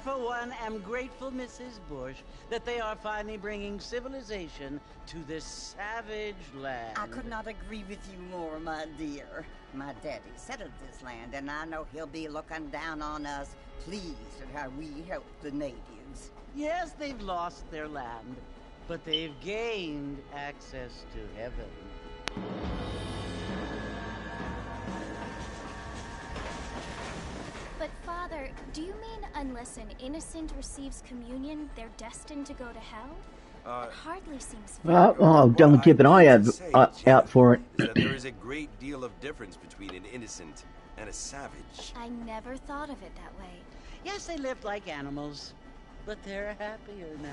for one, am grateful, Mrs. Bush, that they are finally bringing civilization to this savage land. I could not agree with you more, my dear. My daddy settled this land, and I know he'll be looking down on us, pleased at how we help the natives. Yes, they've lost their land, but they've gained access to heaven. But Father, do you mean unless an innocent receives communion, they're destined to go to hell? That hardly seems fair. Oh, don't keep an eye out for it. Is that there is a great deal of difference between an innocent and a savage. I never thought of it that way. Yes, they lived like animals, but they're happier now.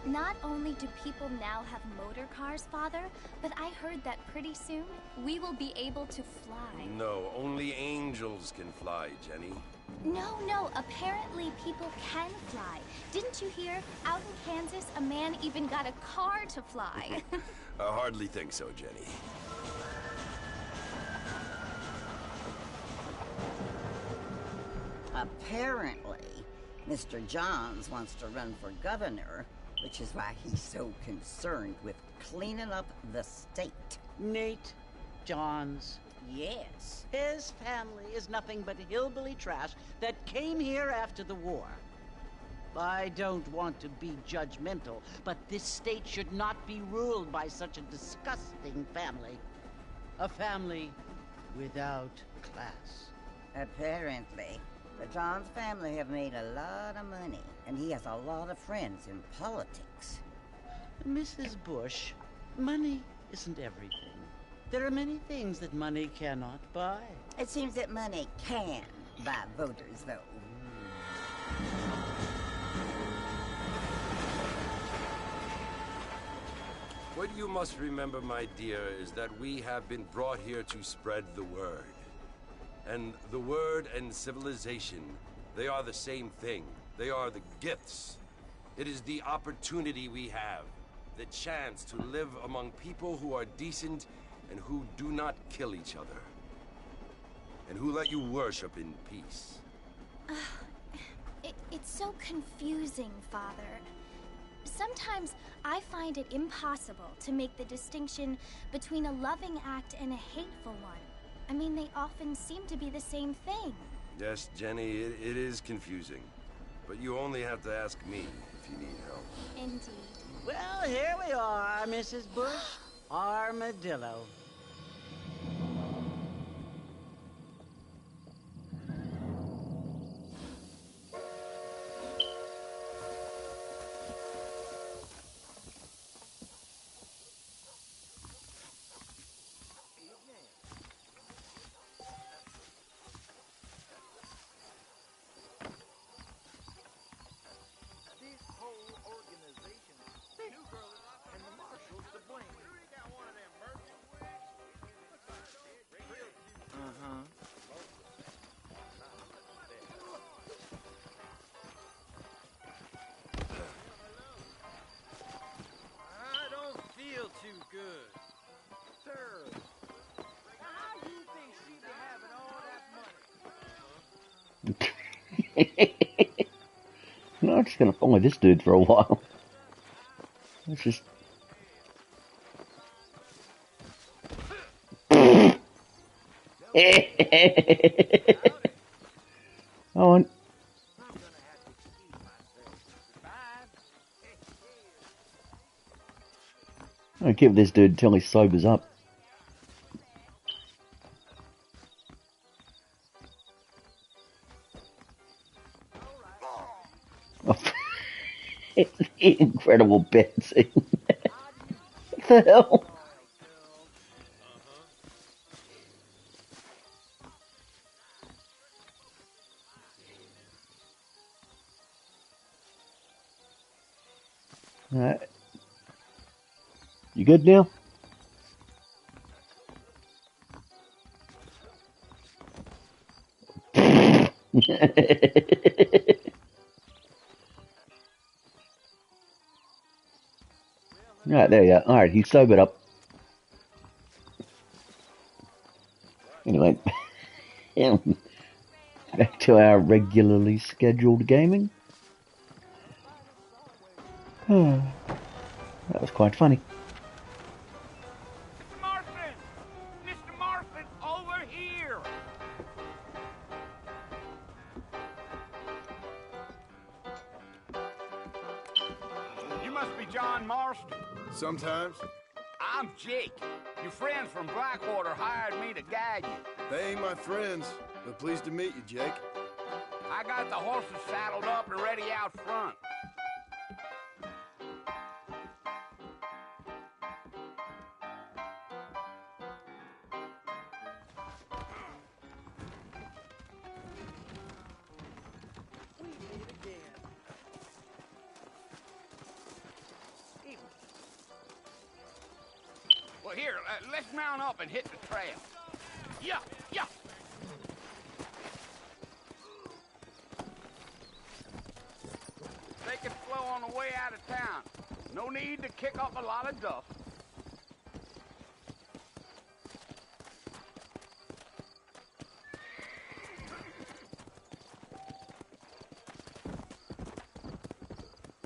Not only do people now have motor cars, Father, but I heard that pretty soon we will be able to fly. No, only angels can fly, Jenny. No, apparently people can fly. Didn't you hear? Out in Kansas, a man even got a car to fly. I hardly think so, Jenny. Apparently, Mr. Johns wants to run for governor, which is why he's so concerned with cleaning up the state. Nate Johns. Yes. His family is nothing but hillbilly trash that came here after the war. I don't want to be judgmental, but this state should not be ruled by such a disgusting family. A family without class. Apparently, the Johns family have made a lot of money, and he has a lot of friends in politics. Mrs. Bush, money isn't everything. There are many things that money cannot buy. It seems that money can buy voters, though. What you must remember, my dear, is that we have been brought here to spread the word. And the word and civilization, they are the same thing. They are the gifts. It is the opportunity we have, the chance to live among people who are decent and who do not kill each other. And who let you worship in peace. It's so confusing, Father. Sometimes I find it impossible to make the distinction between a loving act and a hateful one. I mean, they often seem to be the same thing. Yes, Jenny, it is confusing. But you only have to ask me if you need help. Indeed. Well, here we are, Mrs. Bush. Armadillo. No, I'm just gonna follow this dude for a while. Let's just. Oh, I'll keep this dude until he sobers up. It's the incredible Betsy. What the hell? Alright. You good now? Alright, there you are. Alright, he's sobered up. Anyway, back to our regularly scheduled gaming. That was quite funny. Mr. Marston! Mr. Marston, over here! You must be John Marston. Sometimes. I'm Jake. Your friends from Blackwater hired me to guide you. They ain't my friends, but pleased to meet you, Jake. I got the horses saddled up and ready out front. Well, here, let's mount up and hit the trail. Yeah, yeah. They can flow on the way out of town. No need to kick up a lot of dust.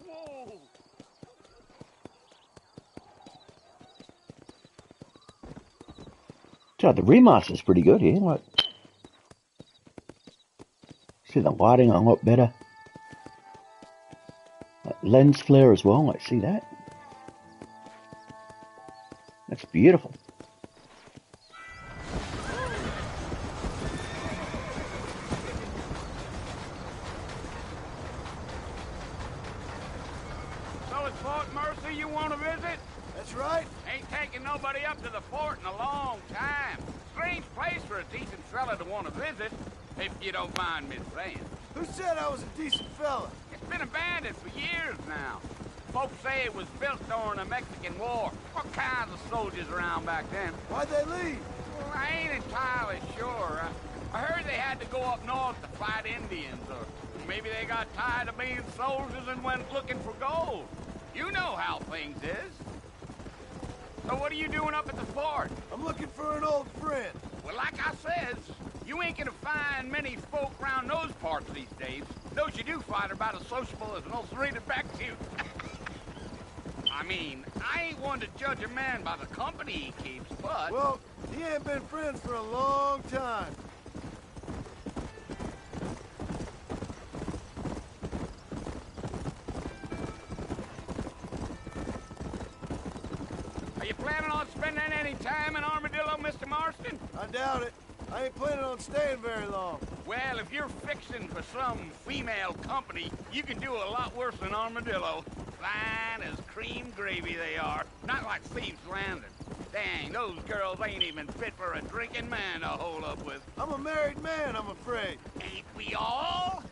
Whoa! So the remaster's pretty good here. Like, see the lighting a lot better. Like, lens flare as well. Like, see that? That's beautiful. So it's Fort Mercy you want to visit? That's right. Ain't taking nobody up to the fort in a long time. Strange place for a decent fella to want to visit, if you don't mind me saying. Who said I was a decent fella? It's been abandoned for years now. Folks say it was built during the Mexican War. What kinds of soldiers around back then? Why'd they leave? Well, I ain't entirely sure. I heard they had to go up north to fight Indians, or maybe they got tired of being soldiers and went looking for gold. You know how things is. So what are you doing up at the fort? I'm looking for an old friend. Well, like I says, you ain't gonna find many folk around those parts these days. Those you do find are about as sociable as an old serrated back tooth. I mean, I ain't one to judge a man by the company he keeps, but... Well, he ain't been friends for a long time. Are you planning on spending any time in Armadillo, Mr. Marston? I doubt it. I ain't planning on staying very long. Well, if you're fixing for some female company, you can do a lot worse than Armadillo. Fine as cream gravy they are. Not like Thieves Landing. Dang, those girls ain't even fit for a drinking man to hold up with. I'm a married man, I'm afraid. Ain't we all?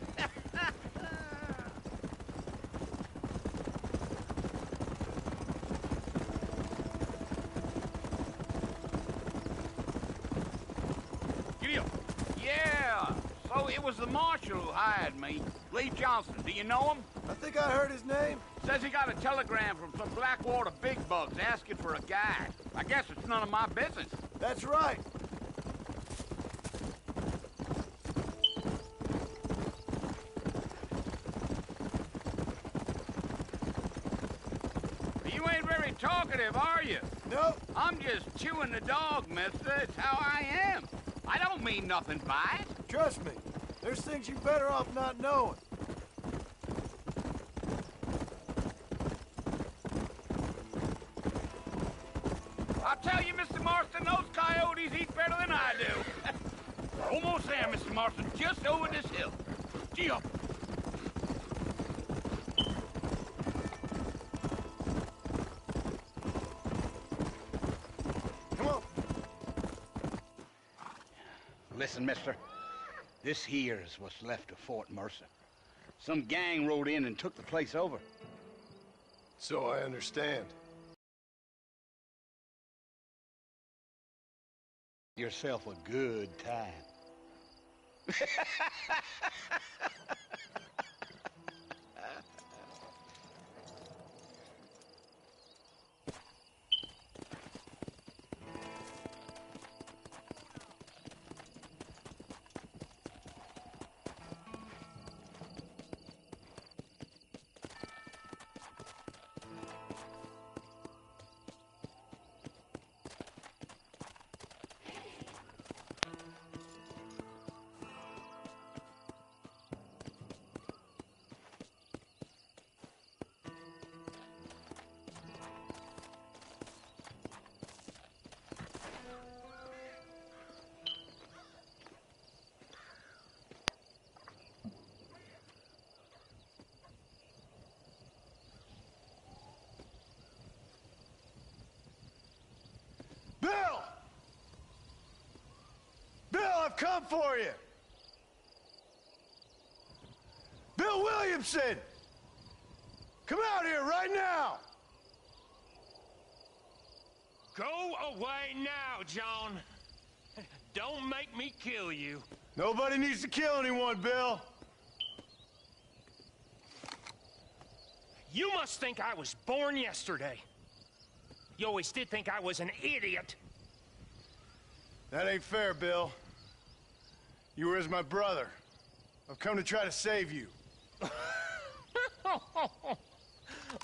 Giddy up. Yeah, so it was the marshal who hired me. Lee Johnson, do you know him? I think I heard his name. Says he got a telegram from some Blackwater big bugs asking for a guide. I guess it's none of my business. That's right. You ain't very talkative, are you? Nope. I'm just chewing the dog, mister. It's how I am. I don't mean nothing by it. Trust me. There's things you're better off not knowing. I'll tell you, Mr. Marston, those coyotes eat better than I do. Almost there, Mr. Marston, just over this hill. Gee up. Come on. Listen, mister. This here is what's left of Fort Mercer. Some gang rode in and took the place over. So I understand. Yourself a good time. come for you! Bill Williamson! Come out here right now! Go away now, John. Don't make me kill you. Nobody needs to kill anyone, Bill. You must think I was born yesterday. You always did think I was an idiot. That ain't fair, Bill. You were as my brother. I've come to try to save you.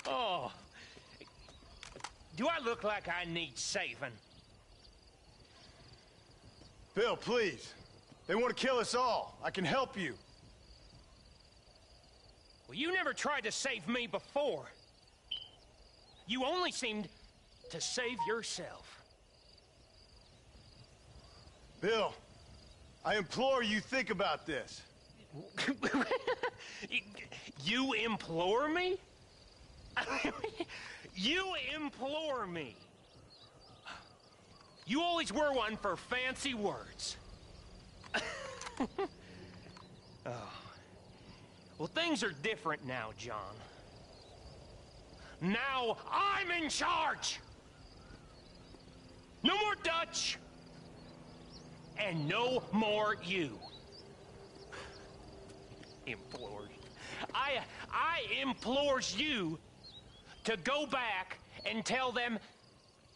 Oh. Do I look like I need saving? Bill, please. They want to kill us all. I can help you. Well, you never tried to save me before. You only seemed to save yourself. Bill, I implore you think about this. You implore me? You implore me. You always were one for fancy words. Oh. Well, things are different now, John. Now I'm in charge! No more Dutch! And no more you. Implored. I implores you to go back and tell them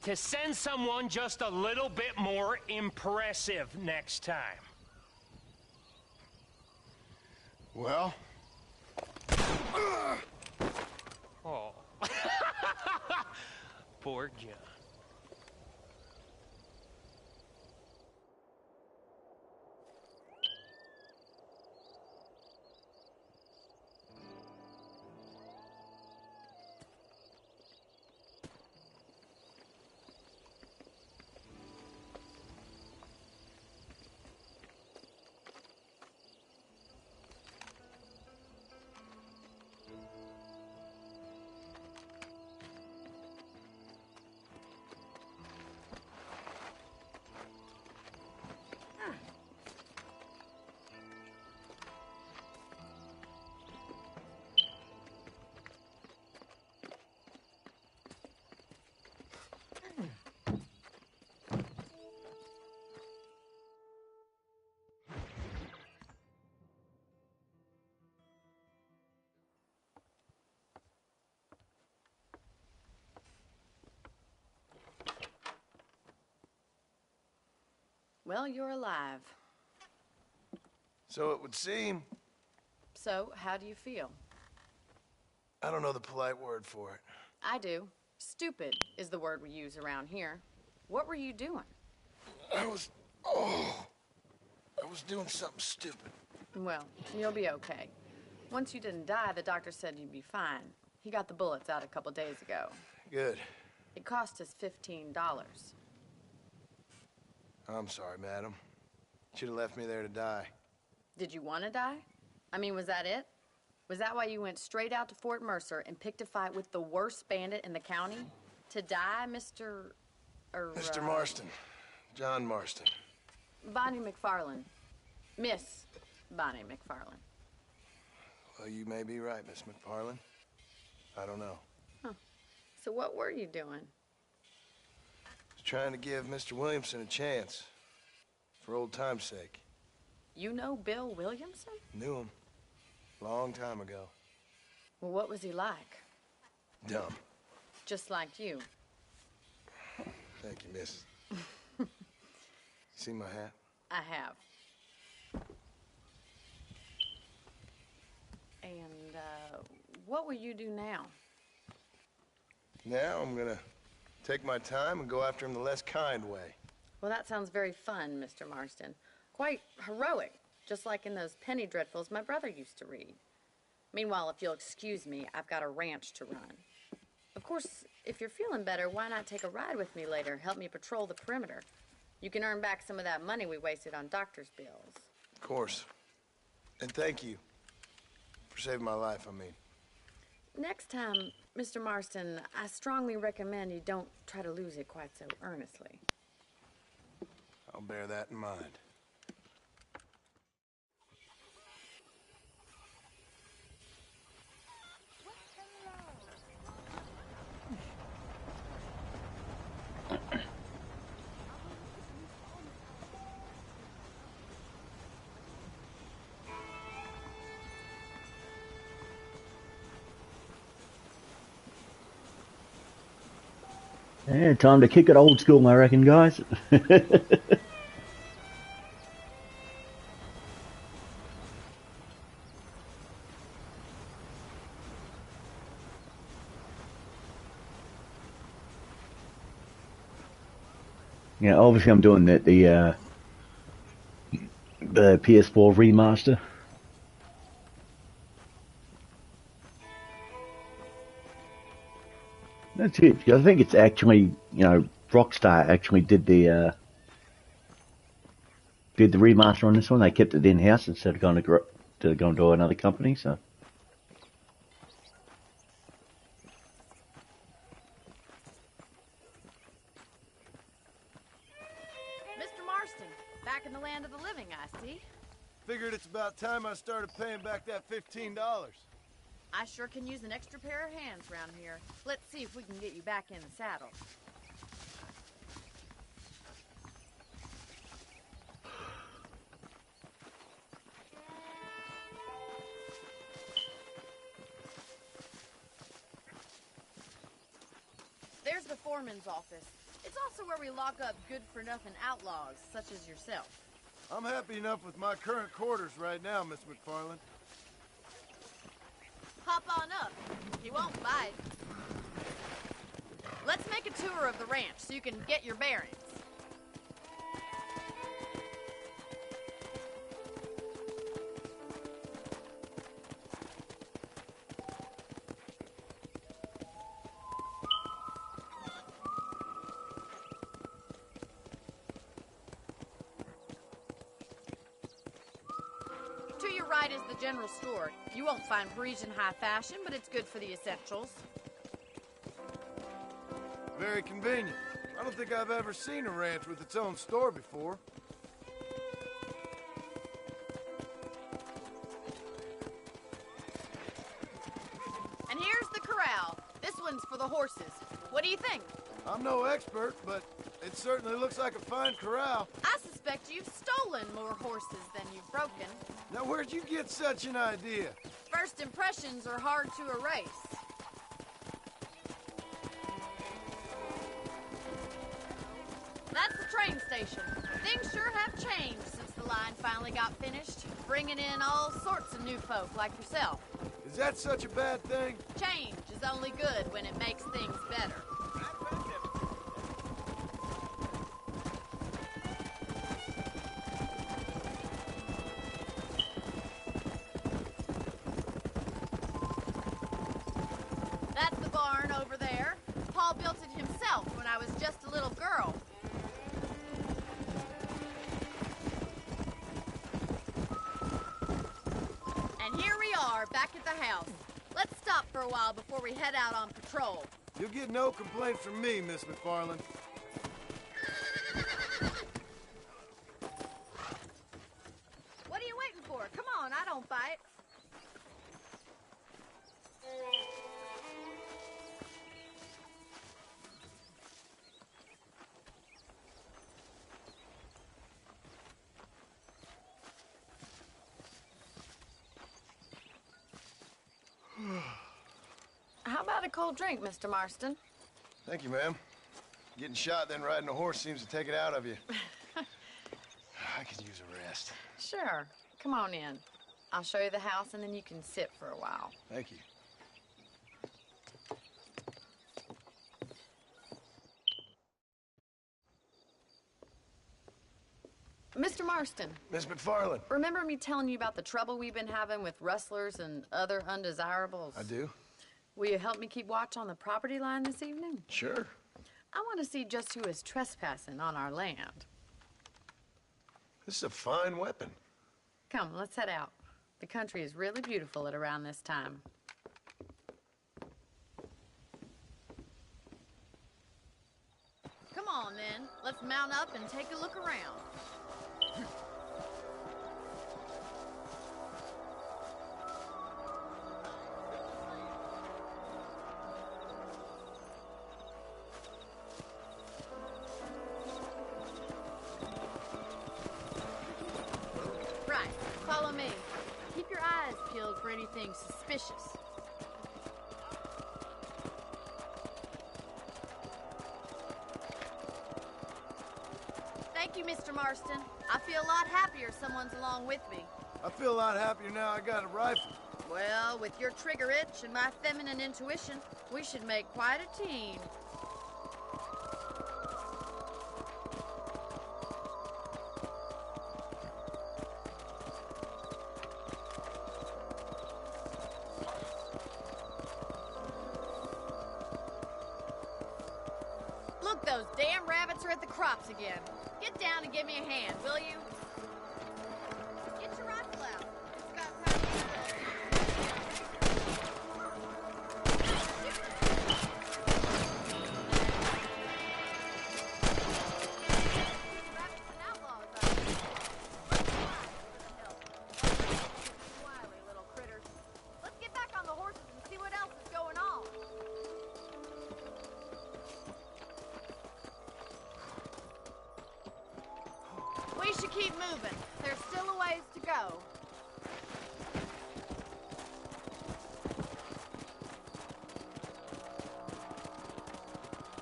to send someone just a little bit more impressive next time. Well? Oh. Poor John. Well, you're alive. So it would seem. So, how do you feel? I don't know the polite word for it. I do. Stupid is the word we use around here. What were you doing? I was doing something stupid. Well, you'll be okay. Once you didn't die, the doctor said you'd be fine. He got the bullets out a couple days ago. Good. It cost us $15. I'm sorry, madam. Should have left me there to die. Did you want to die? I mean, was that it? Was that why you went straight out to Fort Mercer and picked a fight with the worst bandit in the county? To die, Mr. Mr. Marston. John Marston. Bonnie McFarland. Miss Bonnie McFarland. Well, you may be right, Miss McFarland. I don't know. Huh. So what were you doing? Trying to give Mr. Williamson a chance. For old time's sake. You know Bill Williamson? Knew him. Long time ago. Well, what was he like? Dumb. Just like you. Thank you, miss. You see my hat? I have. And, what will you do now? Now I'm gonna take my time and go after him the less kind way. Well, that sounds very fun, Mr. Marston. Quite heroic, just like in those penny dreadfuls my brother used to read. Meanwhile, if you'll excuse me, I've got a ranch to run. Of course, if you're feeling better, why not take a ride with me later? Help me patrol the perimeter. You can earn back some of that money we wasted on doctor's bills. Of course. And thank you for saving my life, I mean. Next time, Mr. Marston, I strongly recommend you don't try to lose it quite so earnestly. I'll bear that in mind. Yeah, time to kick it old school, I reckon, guys. Yeah, obviously I'm doing the PS4 remaster. That's it. I think it's actually, Rockstar actually did the remaster on this one. They kept it in house instead of going to another company. So. Mr. Marston, back in the land of the living, I see. Figured it's about time I started paying back that $15. I sure can use an extra pair of hands around here. Let's see if we can get you back in the saddle. There's the foreman's office. It's also where we lock up good-for-nothing outlaws, such as yourself. I'm happy enough with my current quarters right now, Miss McFarland. Hop on up. He won't bite. Let's make a tour of the ranch so you can get your bearings. To your right is the general store. You won't find Parisian high fashion, but it's good for the essentials. Very convenient. I don't think I've ever seen a ranch with its own store before. And here's the corral. This one's for the horses. What do you think? I'm no expert, but it certainly looks like a fine corral. I suspect you've stolen more horses than you've broken. Now, where'd you get such an idea? First impressions are hard to erase. That's the train station. Things sure have changed since the line finally got finished, bringing in all sorts of new folk like yourself. Is that such a bad thing? Change is only good when it makes things better. That's the barn over there. Paul built it himself when I was just a little girl. And here we are, back at the house. Let's stop for a while before we head out on patrol. You'll get no complaint from me, Miss McFarland. What are you waiting for? Come on, I don't bite. How about a cold drink, Mr. Marston? Thank you, ma'am. Getting shot, then riding a horse seems to take it out of you. I could use a rest. Sure. Come on in. I'll show you the house, and then you can sit for a while. Thank you. Mr. Marston. Miss McFarland. Remember me telling you about the trouble we've been having with rustlers and other undesirables? I do. Will you help me keep watch on the property line this evening? Sure. I want to see just who is trespassing on our land. This is a fine weapon. Come, let's head out. The country is really beautiful at around this time. Come on, then. Let's mount up and take a look around. Right. Follow me. Keep your eyes peeled for anything suspicious. Mr. Marston. I feel a lot happier someone's along with me. I feel a lot happier now I got a rifle. Well, with your trigger itch and my feminine intuition, we should make quite a team. Look, those damn rabbits are at the crops again. Get down and give me a hand, will you? Get your rifle out. It's about time you rabbits and outlaws are wily little critters. Let's get back on the horses and see what else is going on. We should keep moving. There's still a ways to go.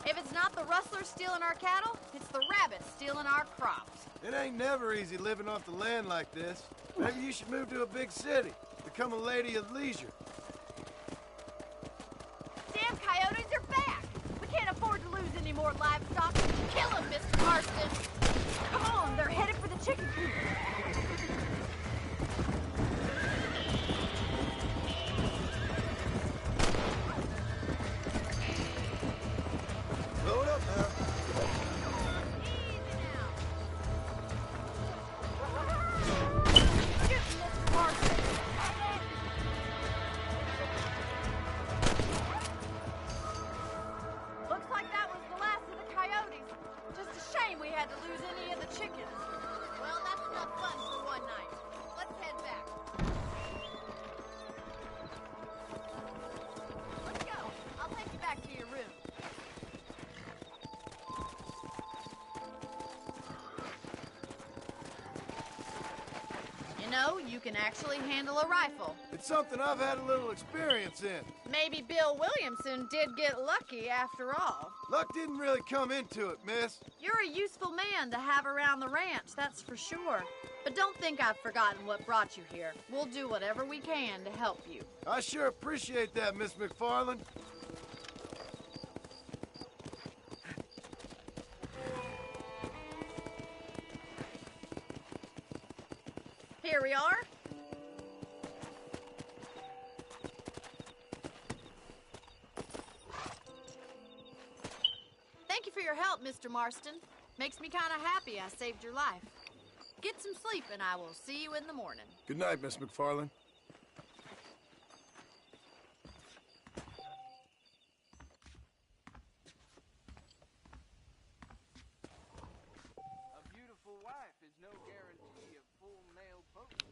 If it's not the rustlers stealing our cattle, it's the rabbits stealing our crops. It ain't never easy living off the land like this. Maybe you should move to a big city. Become a lady of leisure. Damn coyotes are back! We can't afford to lose any more livestock. Kill them, Mr. Marston! Come on, they're headed for the chicken coop. Load up now. Easy now. Shoot, Mr. Marston. Looks like that was the last of the coyotes. Just a shame we had to lose any of the chickens. Well, that's enough fun for one night. Let's head back. Let's go. I'll take you back to your room. You know, you can actually handle a rifle. It's something I've had a little experience in. Maybe Bill Williamson did get lucky after all. Luck didn't really come into it, miss. You're a useful man to have around the ranch, that's for sure. But don't think I've forgotten what brought you here. We'll do whatever we can to help you. I sure appreciate that, Miss McFarland. Here we are. Thank you for your help, Mr. Marston. Makes me kind of happy I saved your life. Get some sleep and I will see you in the morning. Good night, Miss McFarland. A beautiful wife is no guarantee of full male potency.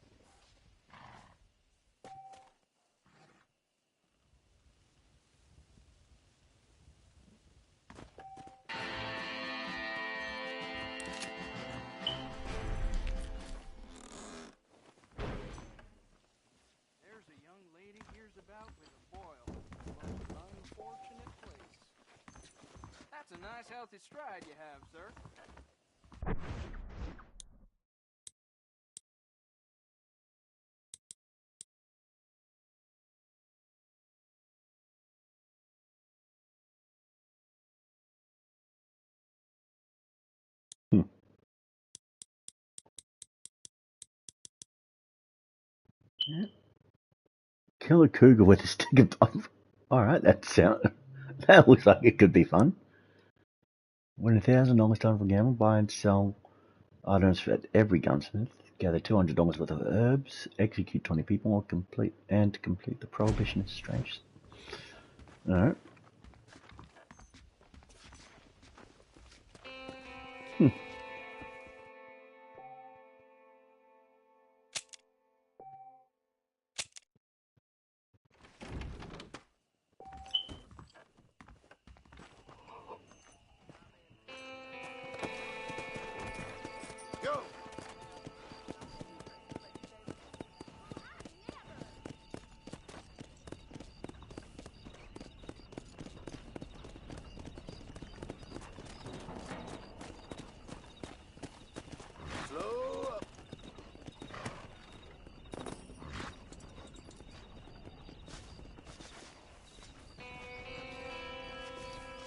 There's a young lady hears about with a boil. Most unfortunate place. That's a nice healthy stride you have, sir. Yeah. Kill a cougar with a stick of dog. Alright, that looks like it could be fun. Win $1,000 time for gamble. Buy and sell items at every gunsmith. Gather $200 worth of herbs. Execute 20 people or complete the prohibition is strange. Alright. Go!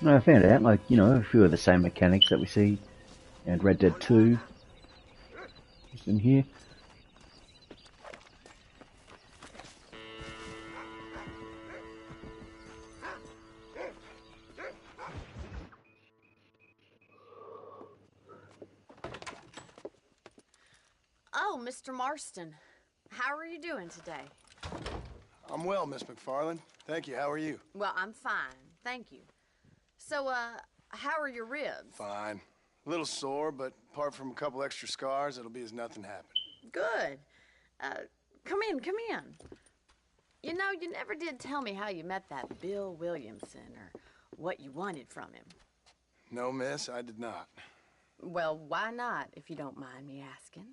I found out, like, you know, a few of the same mechanics that we see in Red Dead 2 is in here. Oh, Mr. Marston. How are you doing today? I'm well, Miss McFarland. Thank you. How are you? Well, I'm fine. Thank you. So, how are your ribs? Fine. A little sore, but apart from a couple extra scars, it'll be as nothing happened. Good. Come in, come in. You know, you never did tell me how you met that Bill Williamson or what you wanted from him. No, miss, I did not. Well, why not, if you don't mind me asking?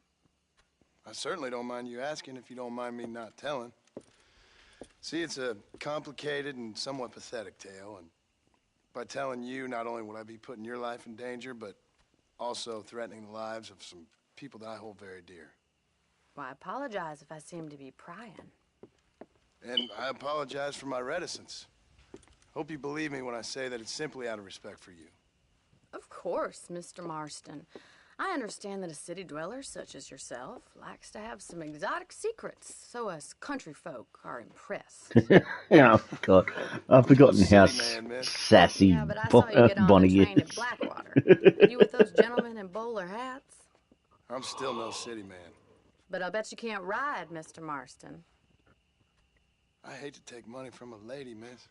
I certainly don't mind you asking if you don't mind me not telling. See, it's a complicated and somewhat pathetic tale, and by telling you, not only would I be putting your life in danger, but also threatening the lives of some people that I hold very dear. Well, I apologize if I seem to be prying. And I apologize for my reticence. Hope you believe me when I say that it's simply out of respect for you. Of course, Mr. Marston. I understand that a city dweller such as yourself likes to have some exotic secrets, so us country folk are impressed. Yeah, I forgot. I've forgotten how Man, miss. sassy Yeah, but I saw you get on Bonnie the train is. at Blackwater. You with those gentlemen in bowler hats? I'm still no city man. But I bet you can't ride, Mr. Marston. I hate to take money from a lady, miss.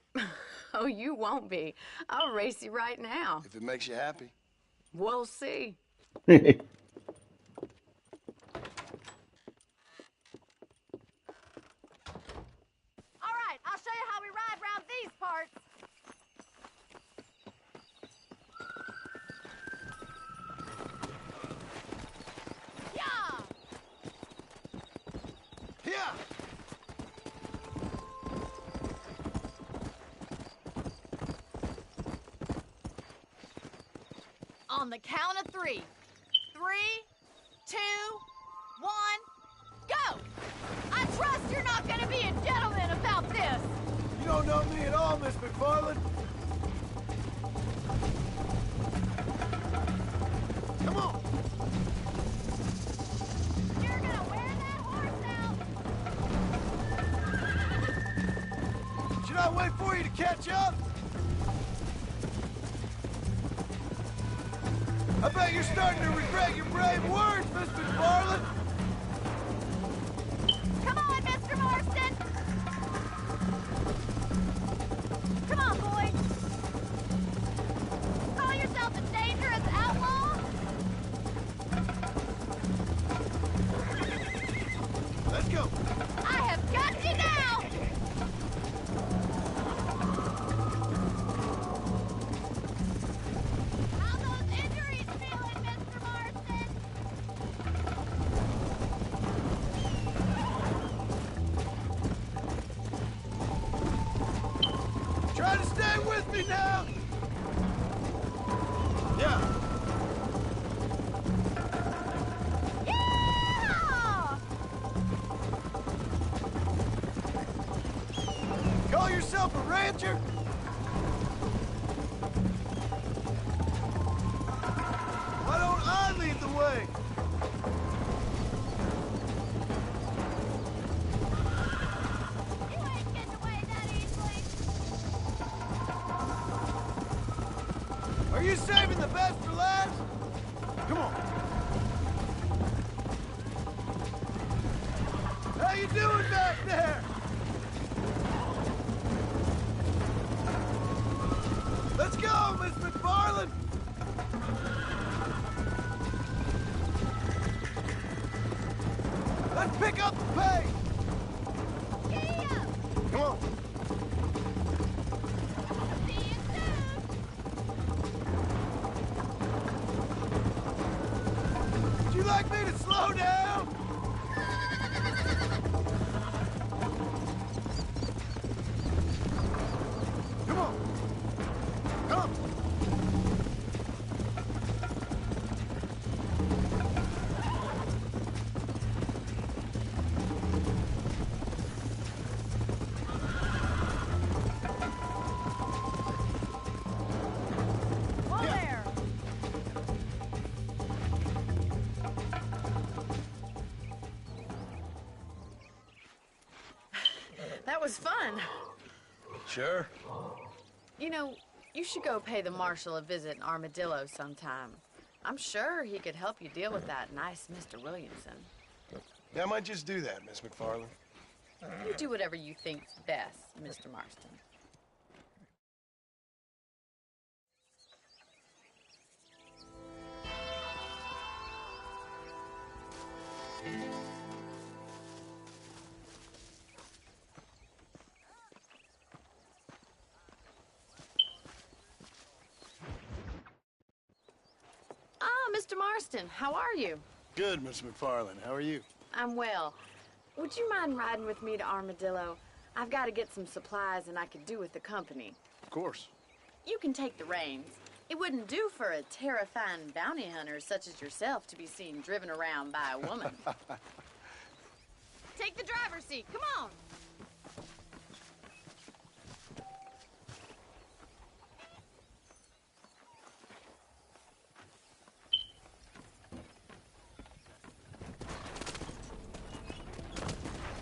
Oh, you won't be. I'll race you right now. If it makes you happy. We'll see. All right, I'll show you how we ride around these parts. Yeah! Yeah! On the count of 3. 3, 2, 1, go! I trust you're not gonna be a gentleman about this. You don't know me at all, Miss McFarland. Come on! You're gonna wear that horse out. Should I wait for you to catch up? I bet you're starting to regret your brave words, Miss McFarland. Come on, Mr. Marston. Come on, boy. Call yourself a dangerous outlaw? Let's go. I have got you now. How those injuries feeling, Mr. Marston? Try to stay with me now. Yeah. Yeah! Call yourself a rancher? Why don't I lead the way? You ain't getting away that easily. Are you saving the best for last? Come on. How you doing back there? Let's go, Miss McFarland. Let's pick up the pace. Giddy up. Come on. See you soon. Would you like me to slow down? Come on. Come. was fun. Sure. You know, you should go pay the marshal a visit in Armadillo sometime. I'm sure he could help you deal with that nice Mr. Williamson. Yeah, I might just do that, Miss McFarland. You do whatever you think's best, Mr. Marston. Ah, Mr. Marston, how are you? Good, Miss McFarland. How are you? I'm well. Would you mind riding with me to Armadillo? I've got to get some supplies and I could do with the company. Of course. You can take the reins. It wouldn't do for a terrifying bounty hunter such as yourself to be seen driven around by a woman. Take the driver's seat. Come on.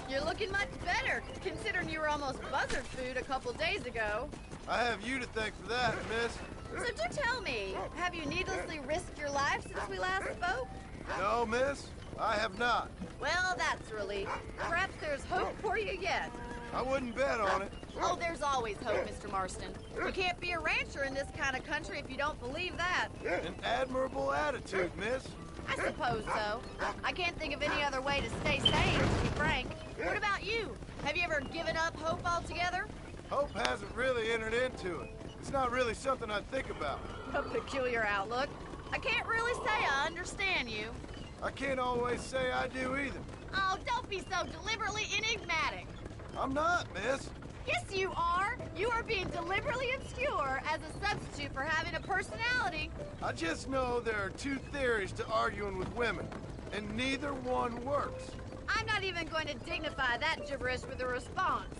You're looking much better, considering you were almost buzzard food a couple days ago. I have you to thank for that, miss. So do tell me, have you needlessly risked your life since we last spoke? No, miss, I have not. Well, that's a relief. Perhaps there's hope for you yet. I wouldn't bet on it. Oh, there's always hope, Mr. Marston. You can't be a rancher in this kind of country if you don't believe that. An admirable attitude, miss. I suppose so. I can't think of any other way to stay sane, to be frank. What about you? Have you ever given up hope altogether? Hope hasn't really entered into it. It's not really something I think about. A peculiar outlook. I can't really say I understand you. I can't always say I do either. Oh, don't be so deliberately enigmatic. I'm not, miss. Yes, you are. You are being deliberately obscure as a substitute for having a personality. I just know there are two theories to arguing with women, and neither one works. I'm not even going to dignify that gibberish with a response.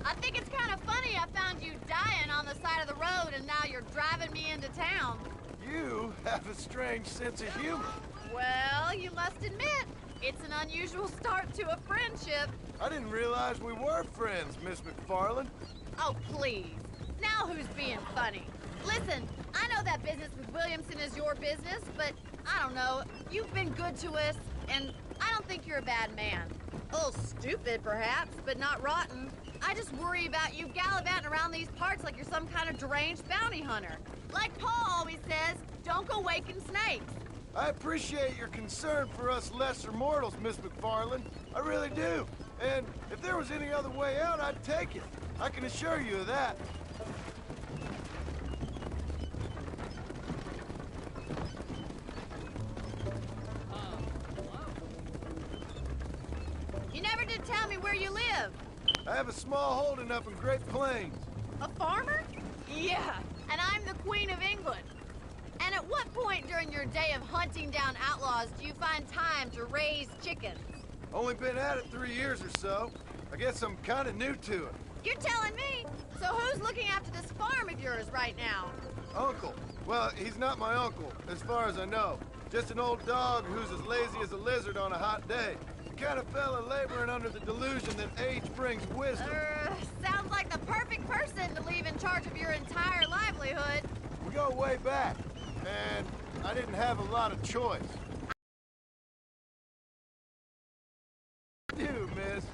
I think it's kind of funny I found you dying on the side of the road and now you're driving me into town. You have a strange sense of humor. Well, you must admit, it's an unusual start to a friendship. I didn't realize we were friends, Miss McFarland. Oh, please. Now who's being funny? Listen, I know that business with Williamson is your business, but I don't know. You've been good to us, and I don't think you're a bad man. A little stupid, perhaps, but not rotten. I just worry about you gallivanting around these parts like you're some kind of deranged bounty hunter. Like Paul always says, don't go waking snakes. I appreciate your concern for us lesser mortals, Miss McFarland. I really do. And if there was any other way out, I'd take it. I can assure you of that. You never did tell me where you live. I have a small holding up in Great Plains. A farmer? Yeah, and I'm the Queen of England. And at what point during your day of hunting down outlaws do you find time to raise chickens? Only been at it 3 years or so. I guess I'm kind of new to it. You're telling me? So who's looking after this farm of yours right now? Uncle. Well, he's not my uncle, as far as I know. Just an old dog who's as lazy as a lizard on a hot day. The kind of fella laboring under the delusion that age brings wisdom. Sounds like the perfect person to leave in charge of your entire livelihood. We go way back, and I didn't have a lot of choice. You, miss.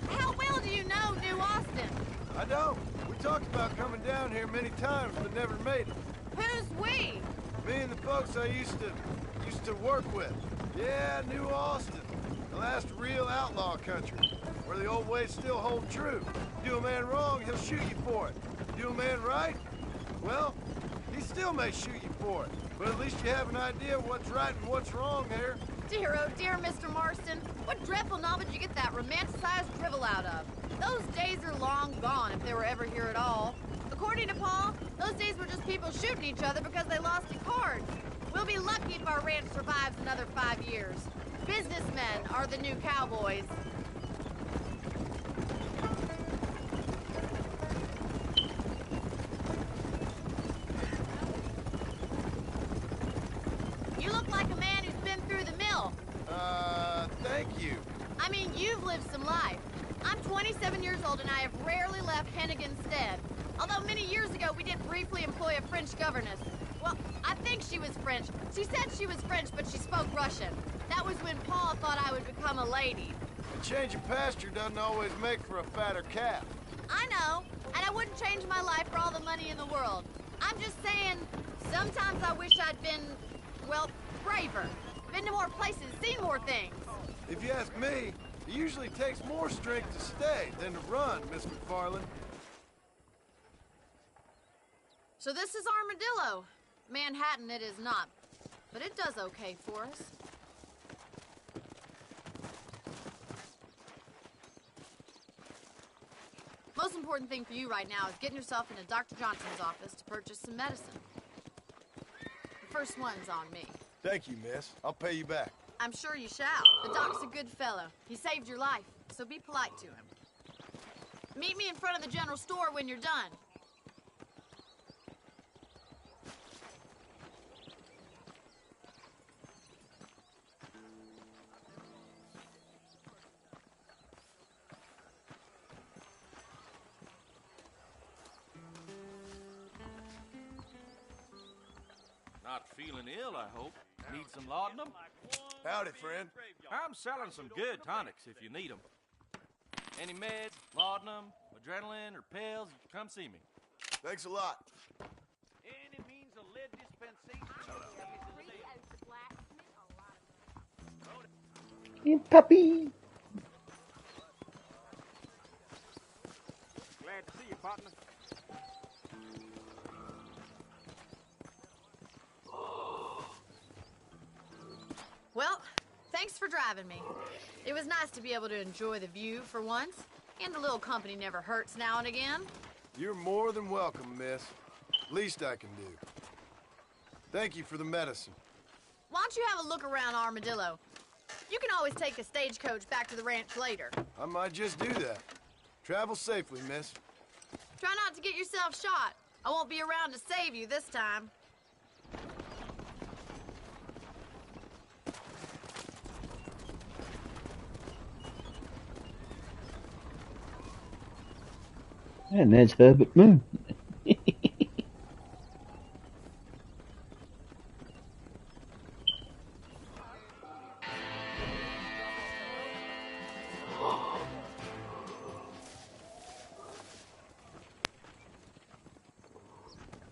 How well do you know New Austin? I don't. We talked about coming down here many times, but never made it. Who's we? Me and the folks I used to work with. Yeah, New Austin. The last real outlaw country, where the old ways still hold true. Do a man wrong, he'll shoot you for it. Do a man right? Well, he still may shoot you for it. But at least you have an idea of what's right and what's wrong here. Dear, oh dear, Mr. Marston. What dreadful novel did you get that romanticized drivel out of? Those days are long gone, if they were ever here at all. According to Paul, those days were just people shooting each other because they lost at cards. We'll be lucky if our ranch survives another 5 years. Businessmen are the new cowboys. You look like a man who's been through the mill. Thank you. I mean, you've lived some life. I'm 27 years old and I have rarely left Hennigan's stead. Although many years ago we did briefly employ a French governess. Well, I think she was French. She said she was French, but she spoke Russian. That was when Paul thought I would become a lady. A change of pasture doesn't always make for a fatter calf. I know, and I wouldn't change my life for all the money in the world. I'm just saying, sometimes I wish I'd been, well, braver. Been to more places, seen more things. If you ask me, it usually takes more strength to stay than to run, Miss McFarland. So this is Armadillo. Manhattan it is not, but it does okay for us. Most important thing for you right now is getting yourself into Dr. Johnson's office to purchase some medicine. The first one's on me. Thank you, miss. I'll pay you back. I'm sure you shall. The doc's a good fellow. He saved your life, so be polite to him. Meet me in front of the general store when you're done. Not feeling ill, I hope. Need some laudanum? Howdy, friend. I'm selling some good tonics if you need them. Any meds, laudanum, adrenaline, or pills, come see me. Thanks a lot. Any means of lead dispensation? You puppy. Glad to see you, partner. Well, thanks for driving me. It was nice to be able to enjoy the view for once, and a little company never hurts now and again. You're more than welcome, miss. Least I can do. Thank you for the medicine. Why don't you have a look around Armadillo? You can always take a stagecoach back to the ranch later. I might just do that. Travel safely, miss. Try not to get yourself shot. I won't be around to save you this time. And there's Herbert Moon.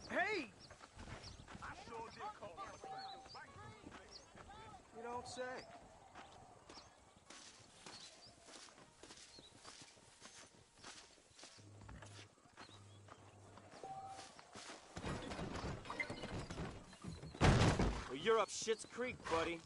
Hey! You don't say. Well, you're up Schitt's Creek, buddy.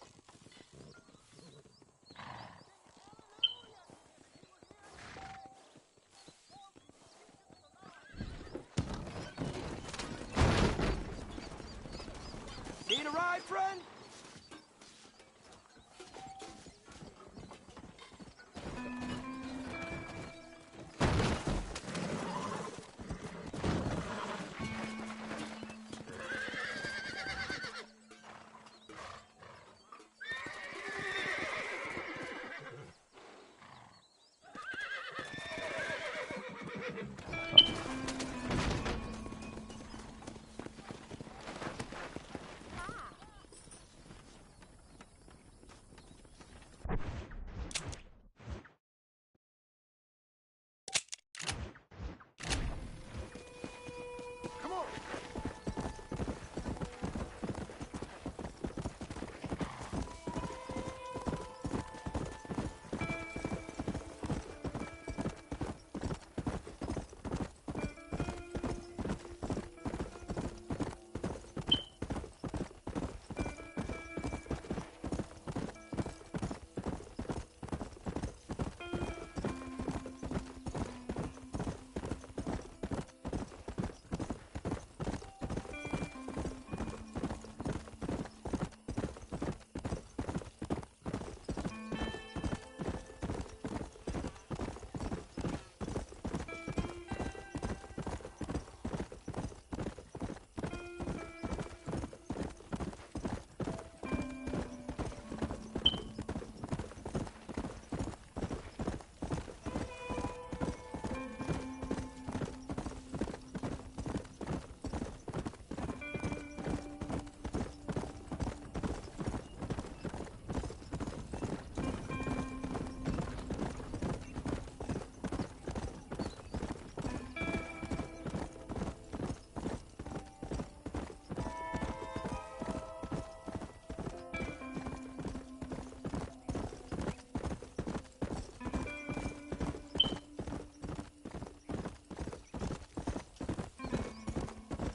Need a ride, friend?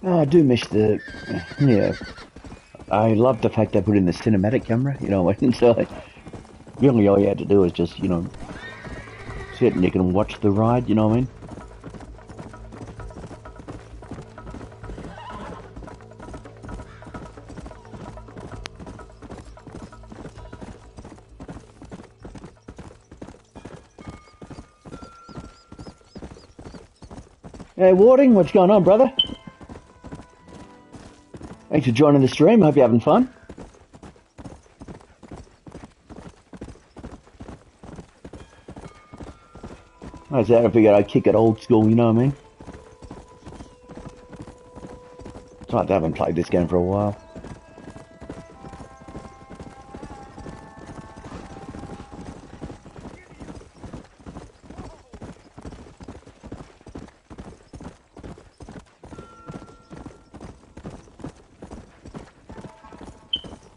Oh, I do miss the, yeah. I love the fact they put in the cinematic camera. You know what I mean? So really, all you had to do was just, sit and you can watch the ride. You know what I mean? Hey, Warding, what's going on, brother? Thanks for joining the stream. Hope you're having fun. I figured I'd kick it old school, you know what I mean? It's like I haven't played this game for a while.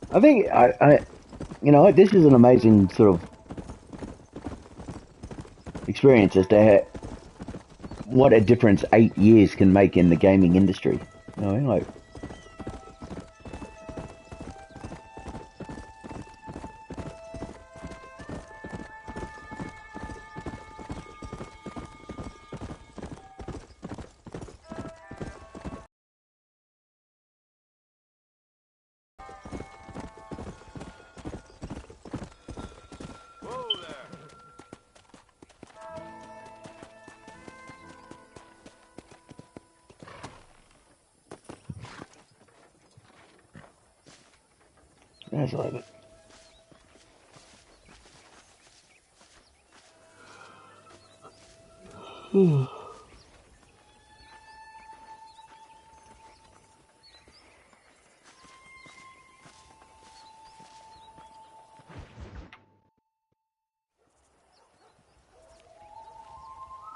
I think this is an amazing sort of experience as to what a difference 8 years can make in the gaming industry. You know what I mean? Like, that's like it.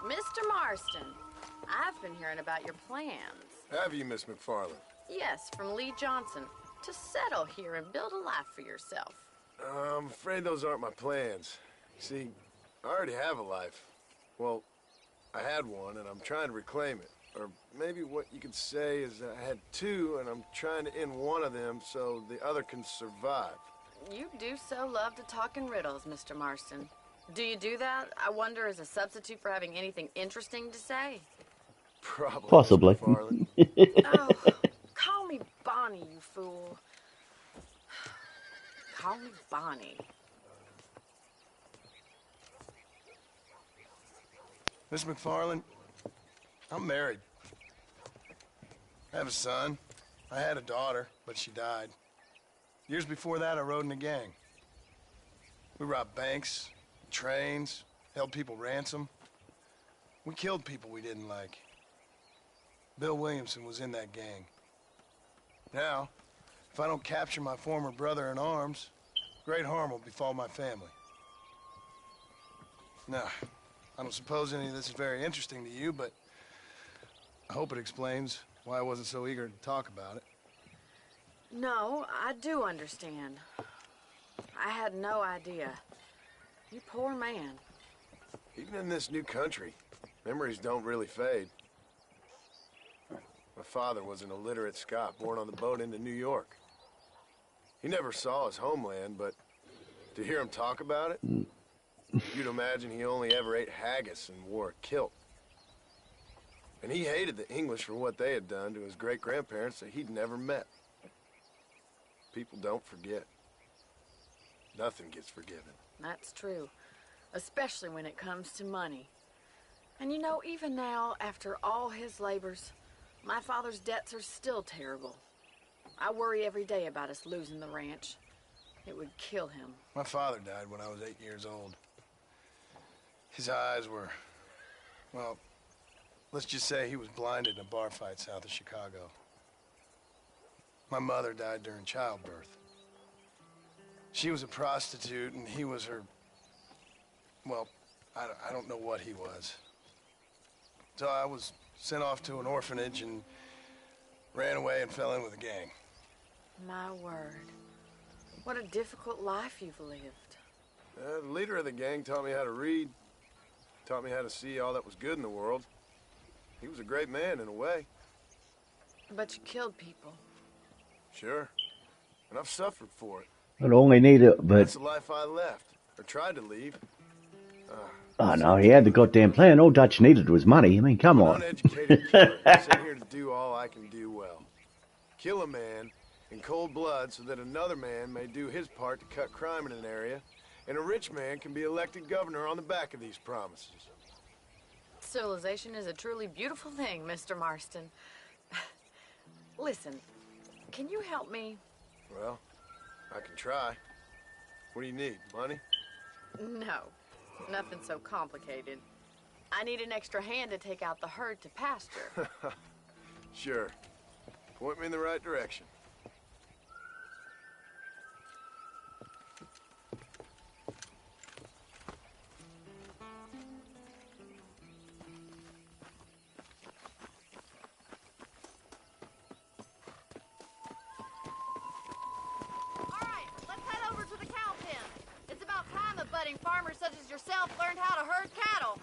Mr. Marston, I've been hearing about your plans. Have you, Miss McFarland? Yes, from Lee Johnson. To settle here and build a life for yourself. I'm afraid those aren't my plans. See, I already have a life. Well, I had one, and I'm trying to reclaim it. Or maybe what you could say is that I had two, and I'm trying to end one of them so the other can survive. You do so love to talk in riddles, Mr. Marston. Do you do that, I wonder, as a substitute for having anything interesting to say? Probably, Possibly. Miss McFarland. Oh, call me Bonnie, you fool. Call me Bonnie. Miss McFarland, I'm married. I have a son. I had a daughter, but she died. Years before that, I rode in a gang. We robbed banks, trains, held people ransom. We killed people we didn't like. Bill Williamson was in that gang. Now, if I don't capture my former brother in arms, great harm will befall my family. Now, I don't suppose any of this is very interesting to you, but I hope it explains why I wasn't so eager to talk about it. No, I do understand. I had no idea. You poor man. Even in this new country, memories don't really fade. My father was an illiterate Scot born on the boat into New York. He never saw his homeland, but to hear him talk about it, you'd imagine he only ever ate haggis and wore a kilt. And he hated the English for what they had done to his great-grandparents that he'd never met. People don't forget. Nothing gets forgiven. That's true. Especially when it comes to money. And you know, even now, after all his labors, my father's debts are still terrible. I worry every day about us losing the ranch. It would kill him. My father died when I was 8 years old. His eyes were, well, let's just say he was blinded in a bar fight south of Chicago. My mother died during childbirth. She was a prostitute and he was her, well, I don't know what he was. So I was sent off to an orphanage and ran away and fell in with a gang. My word. What a difficult life you've lived. The leader of the gang taught me how to read, taught me how to see all that was good in the world. He was a great man in a way. But you killed people. Sure. And I've suffered for it. Not only need it, but That's the life I left. Or tried to leave. oh no, he had the goddamn plan. All Dutch needed was money. I mean, come An on. uneducated killer sent here to do all I can do well. Kill a man in cold blood so that another man may do his part to cut crime in an area, and a rich man can be elected governor on the back of these promises. Civilization is a truly beautiful thing, Mr. Marston. Listen, can you help me? Well, I can try. What do you need? Money? No, nothing so complicated. I need an extra hand to take out the herd to pasture. Sure. Point me in the right direction. Farmers such as yourself learned how to herd cattle.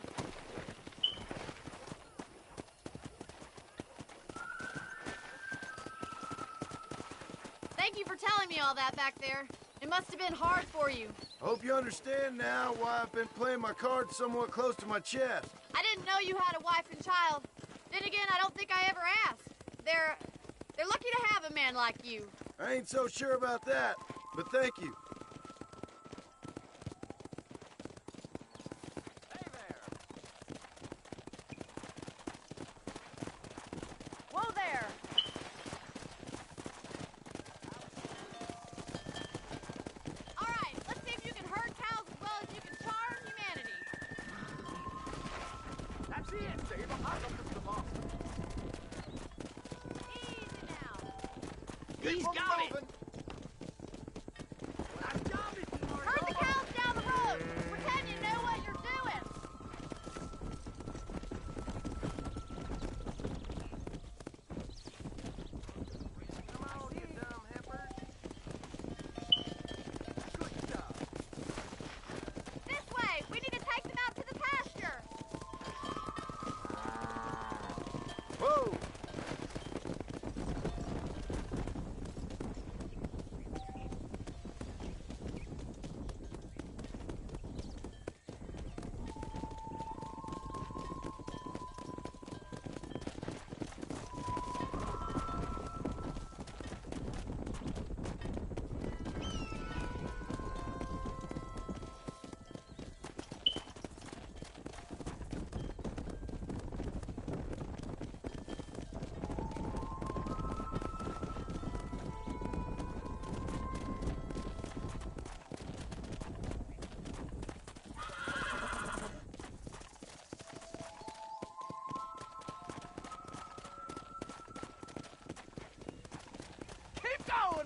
Thank you for telling me all that back there. It must have been hard for you. I hope you understand now why I've been playing my cards somewhat close to my chest. I didn't know you had a wife and child. Then again, I don't think I ever asked. They're lucky to have a man like you. I ain't so sure about that, but thank you. He's got it! Herd the cows down the road! Pretend you know what you're doing! Come on, you dumb heifer. Good job. This way! We need to take them out to the pasture! Whoa!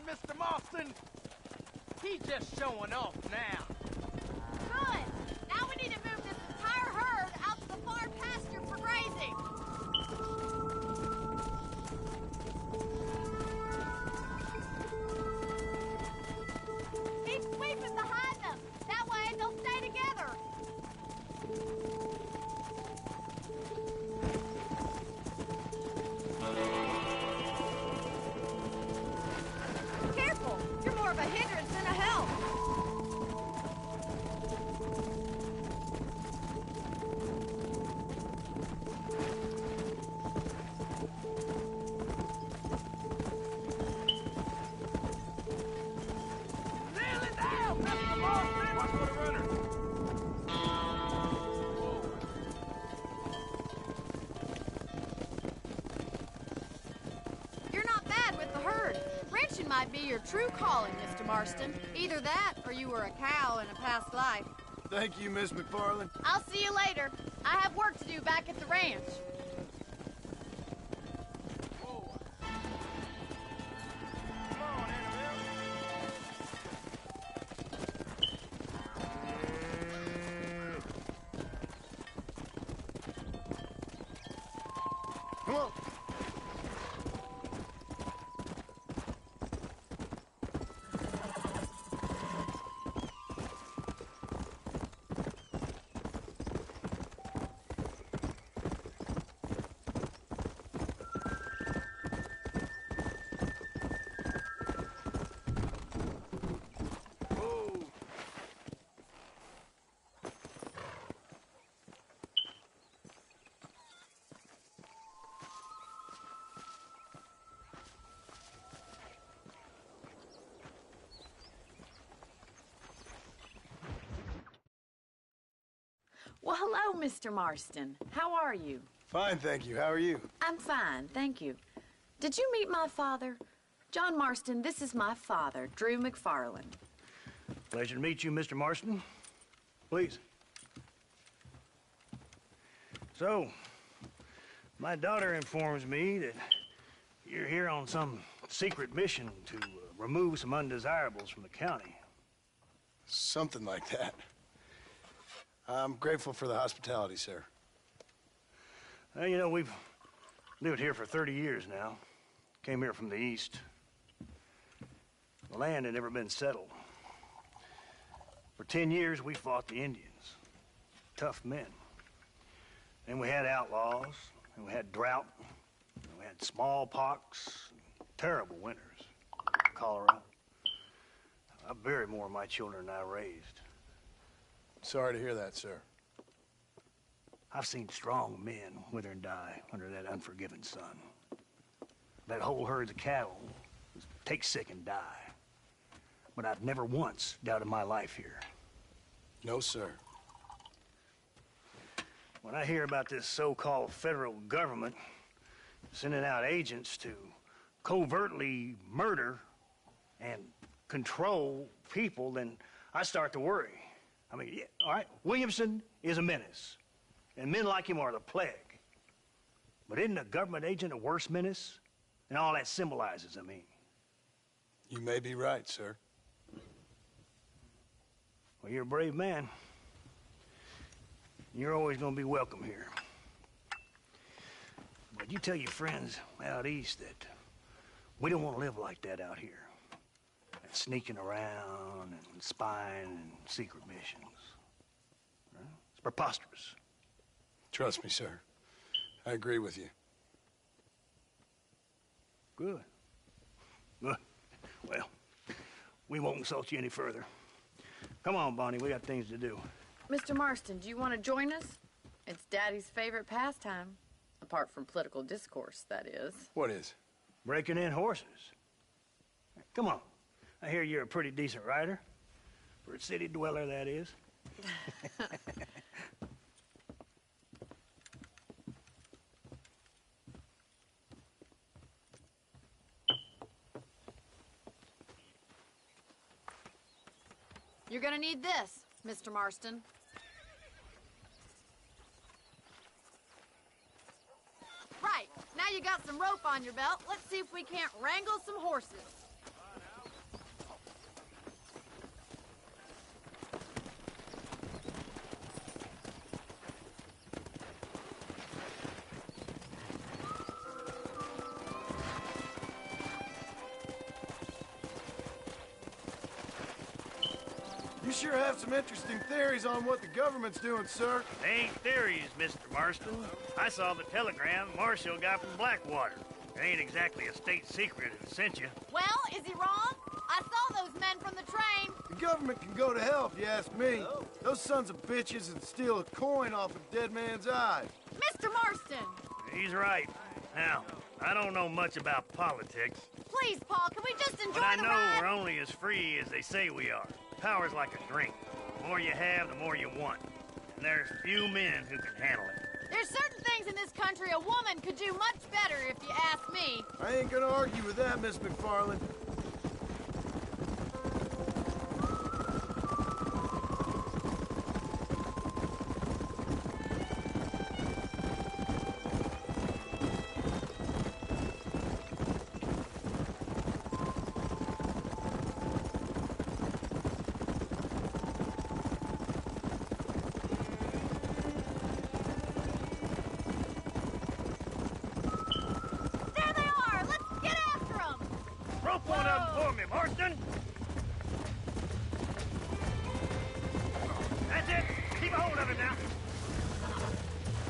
Mr. Marston! He's just showing off now. Good! Now we need to move this entire herd out to the far pasture for grazing. Keep sweeping behind them. That way they'll stay together. Careful! You're more of a hindrance than a help. Nail it down, Mr. Marston! Watch for the runner. You're not bad with the herd. Ranching might be your true calling, Mr. Marston. Either that, or you were a cow in a past life. Thank you, Miss McFarland. I'll see you later. I have work to do back at the ranch. Come on, Annabelle. Come on. Well, hello, Mr. Marston. How are you? Fine, thank you. How are you? I'm fine, thank you. Did you meet my father? John Marston, this is my father, Drew McFarland. Pleasure to meet you, Mr. Marston. Please. So, my daughter informs me that you're here on some secret mission to remove some undesirables from the county. Something like that. I'm grateful for the hospitality, sir. Well, you know, we've lived here for 30 years now. Came here from the east. The land had never been settled. For 10 years, we fought the Indians. Tough men. Then we had outlaws, and we had drought, and we had smallpox, terrible winters, cholera. I buried more of my children than I raised. Sorry to hear that, sir. I've seen strong men wither and die under that unforgiving sun. That whole herds of cattle take sick and die. But I've never once doubted my life here. No, sir. When I hear about this so-called federal government sending out agents to covertly murder and control people, then I start to worry. I mean, yeah, all right, Williamson is a menace, and men like him are the plague. But isn't a government agent a worse menace? And all that symbolizes, I mean. You may be right, sir. Well, you're a brave man. You're always gonna be welcome here. But you tell your friends out east that we don't want to live like that out here. That sneaking around and spying and secret missions. Right? It's preposterous. Trust me, sir. I agree with you. Good. Good. Well, we won't insult you any further. Come on, Bonnie, we got things to do. Mr. Marston, do you want to join us? It's Daddy's favorite pastime. Apart from political discourse, that is. What is? Breaking in horses. Come on. I hear you're a pretty decent rider. For a city dweller, that is. You're gonna need this, Mr. Marston. Right, now you got some rope on your belt. Let's see if we can't wrangle some horses. You sure have some interesting theories on what the government's doing, sir. They ain't theories, Mr. Marston. I saw the telegram Marshall got from Blackwater. It ain't exactly a state secret that sent you. Well, is he wrong? I saw those men from the train. The government can go to hell if you ask me. Those sons of bitches would steal a coin off a dead man's eye. Mr. Marston! He's right. Now, I don't know much about politics. Please, Paul, can we just enjoy But I the know ride? we're only as free as they say we are. Power's like a drink. The more you have, the more you want. And there's few men who can handle it. There's certain things in this country a woman could do much better, if you ask me. I ain't gonna argue with that, Miss McFarland. There they are! Let's get after them! Rope one of them for me, Marston! That's it! Keep a hold of it now!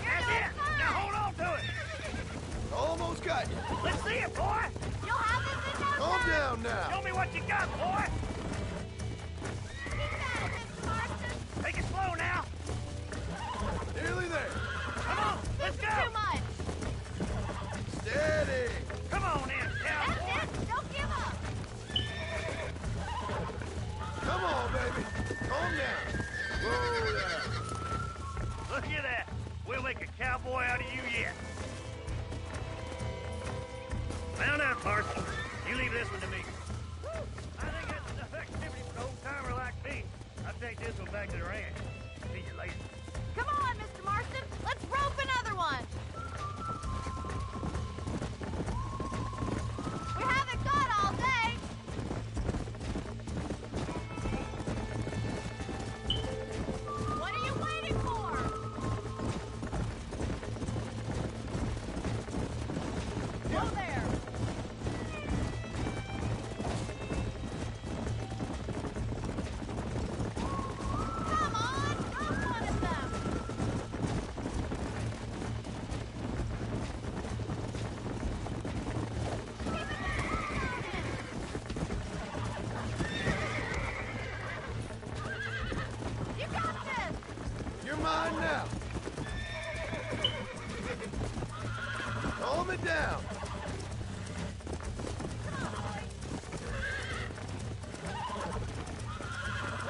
That's it! Now hold on to it! Almost got you. Let's see it, boy! You'll have this in no Calm time! down now. Show me what you got, boy! Keep at it, Mr. Marston! Take it slow now! Nearly there. Come on, let's This is go! too much! Steady. Come on in, cowboy! That's it! Don't give up! Come on, baby. Calm down. Slow down. You leave this one to me. I think that's enough activity for an old-timer like me. I'll take this one back to the ranch. See you later. Come on, Mr. Marston. Let's rope another one. We haven't got all day. What are you waiting for? Whoa there. Come on, rope one of them. You got this. You're mine now. Hold me down.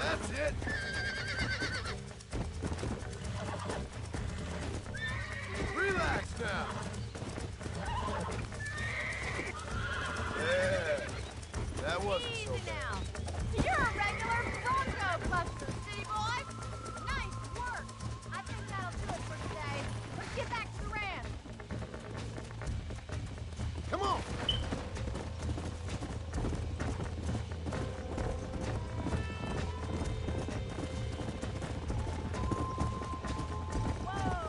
That's it. Relax now. Yeah, that wasn't so Easy bad. now. You're a regular Bronco buster, city boy. Nice work. I think that'll do it for today. Let's get back to the ranch. Come on. Whoa.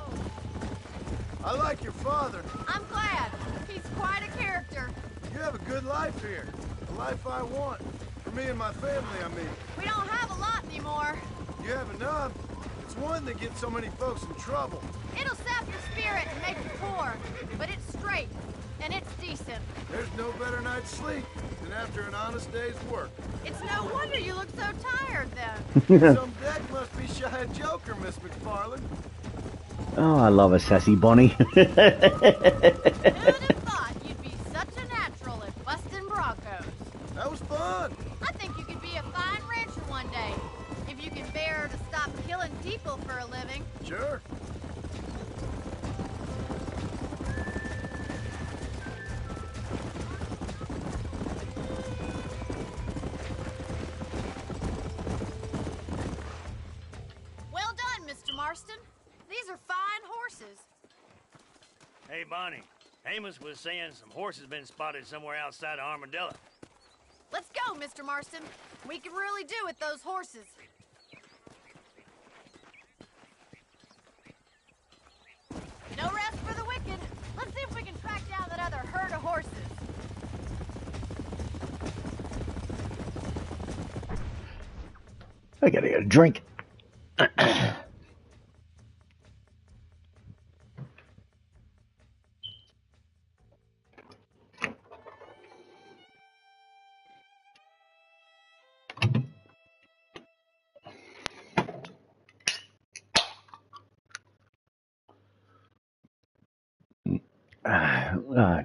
I like your father. I'm glad. He's quite a character. You have a good life here. The life I want. For me and my family, I mean. We don't have a lot anymore. You have enough. It's one that gets so many folks in trouble. It'll sap your spirit and make you poor. But it's straight. And it's decent. There's no better night's sleep than after an honest day's work. It's no wonder you look so tired then. Some deck must be shy of Joker, Miss McFarland. Oh, I love a sassy Bonnie. Who'd have thought you'd be such a natural at busting Broncos? That was fun. I think you could be a fine rancher one day. If you can bear to stop killing people for a living. Sure. Well done, Mr. Marston. These are fine horses. Hey, Bonnie. Amos was saying some horses been spotted somewhere outside of Armadillo. Let's go, Mr. Marston. We can really do with those horses. No rest for the wicked. Let's see if we can track down that other herd of horses. I gotta get a drink.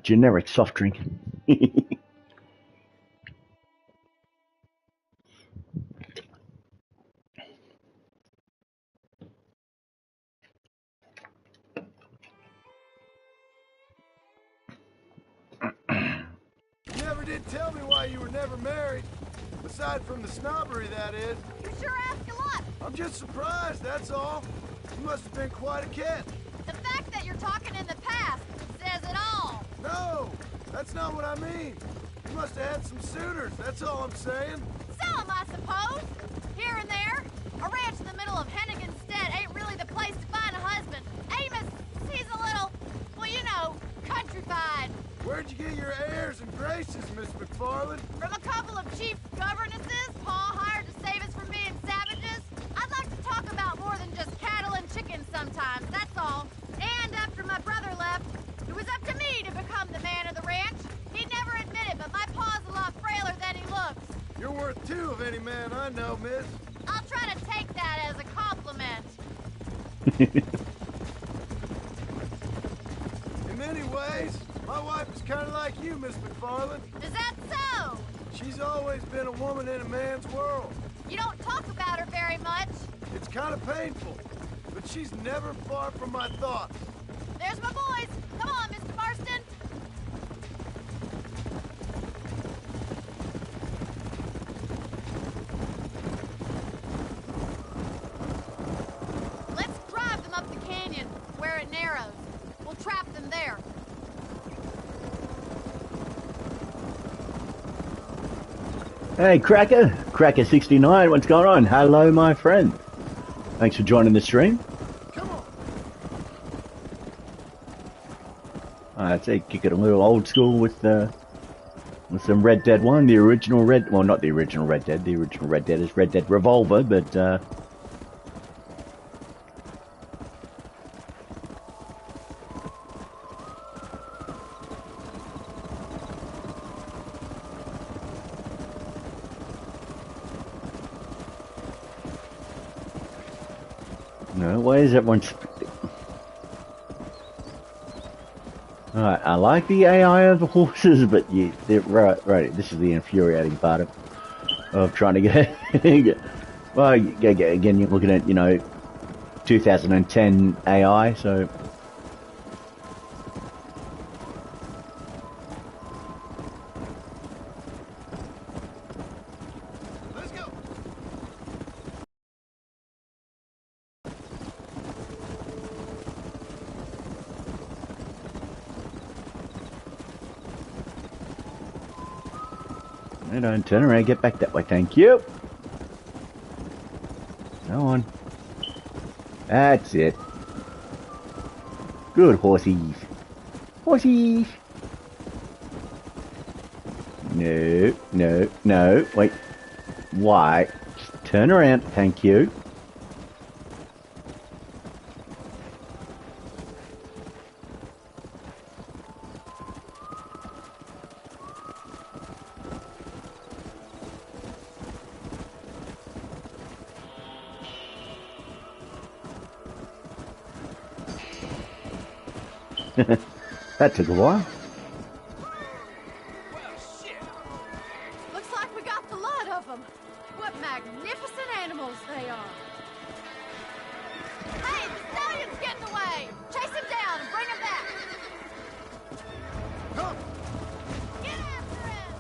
Generic soft drink. You never did tell me why you were never married. Aside from the snobbery, that is. You sure ask a lot. I'm just surprised, that's all. You must have been quite a catch. The fact that you're talking in the past says it all. No, that's not what I mean. You must have had some suitors, that's all I'm saying. Some, I suppose. Here and there. A ranch in the middle of Hennigan's Stead ain't really the place to find a husband. Amos, he's a little, well, you know, countrified. Where'd you get your airs and graces, Miss McFarland? From a couple of chief governesses Pa hired to save us from being savages. I'd like to talk about more than just cattle and chickens sometimes, that's all. And after my brother left, it was up to me to become the man of the ranch. He'd never admit it, but my pa's a lot frailer than he looks. You're worth two of any man I know, miss. I'll try to take that as a compliment. In many ways, my wife is kind of like you, Miss McFarland. Is that so? She's always been a woman in a man's world. You don't talk about her very much. It's kind of painful, but she's never far from my thoughts. There's my boys. Come on, Mr. Marston. Hey, Cracker69, what's going on? Hello, my friend. Thanks for joining the stream. Come on. I'd say kick it a little old school with some Red Dead 1, the original Red... Well, not the original Red Dead. The original Red Dead is Red Dead Revolver, but... No, why is everyone... Alright, I like the AI of the horses, but right, this is the infuriating part of trying to get... well, again, you're looking at, 2010 AI, so... Don't turn around, get back that way, thank you. Go on. That's it. Good horsies. Horsies! No, wait. Why? Just turn around, thank you. That took a while. Well, shit. Looks like we got the lot of them. What magnificent animals they are. Hey, the stallion's getting away. Chase him down and bring him back. Come. Get after him.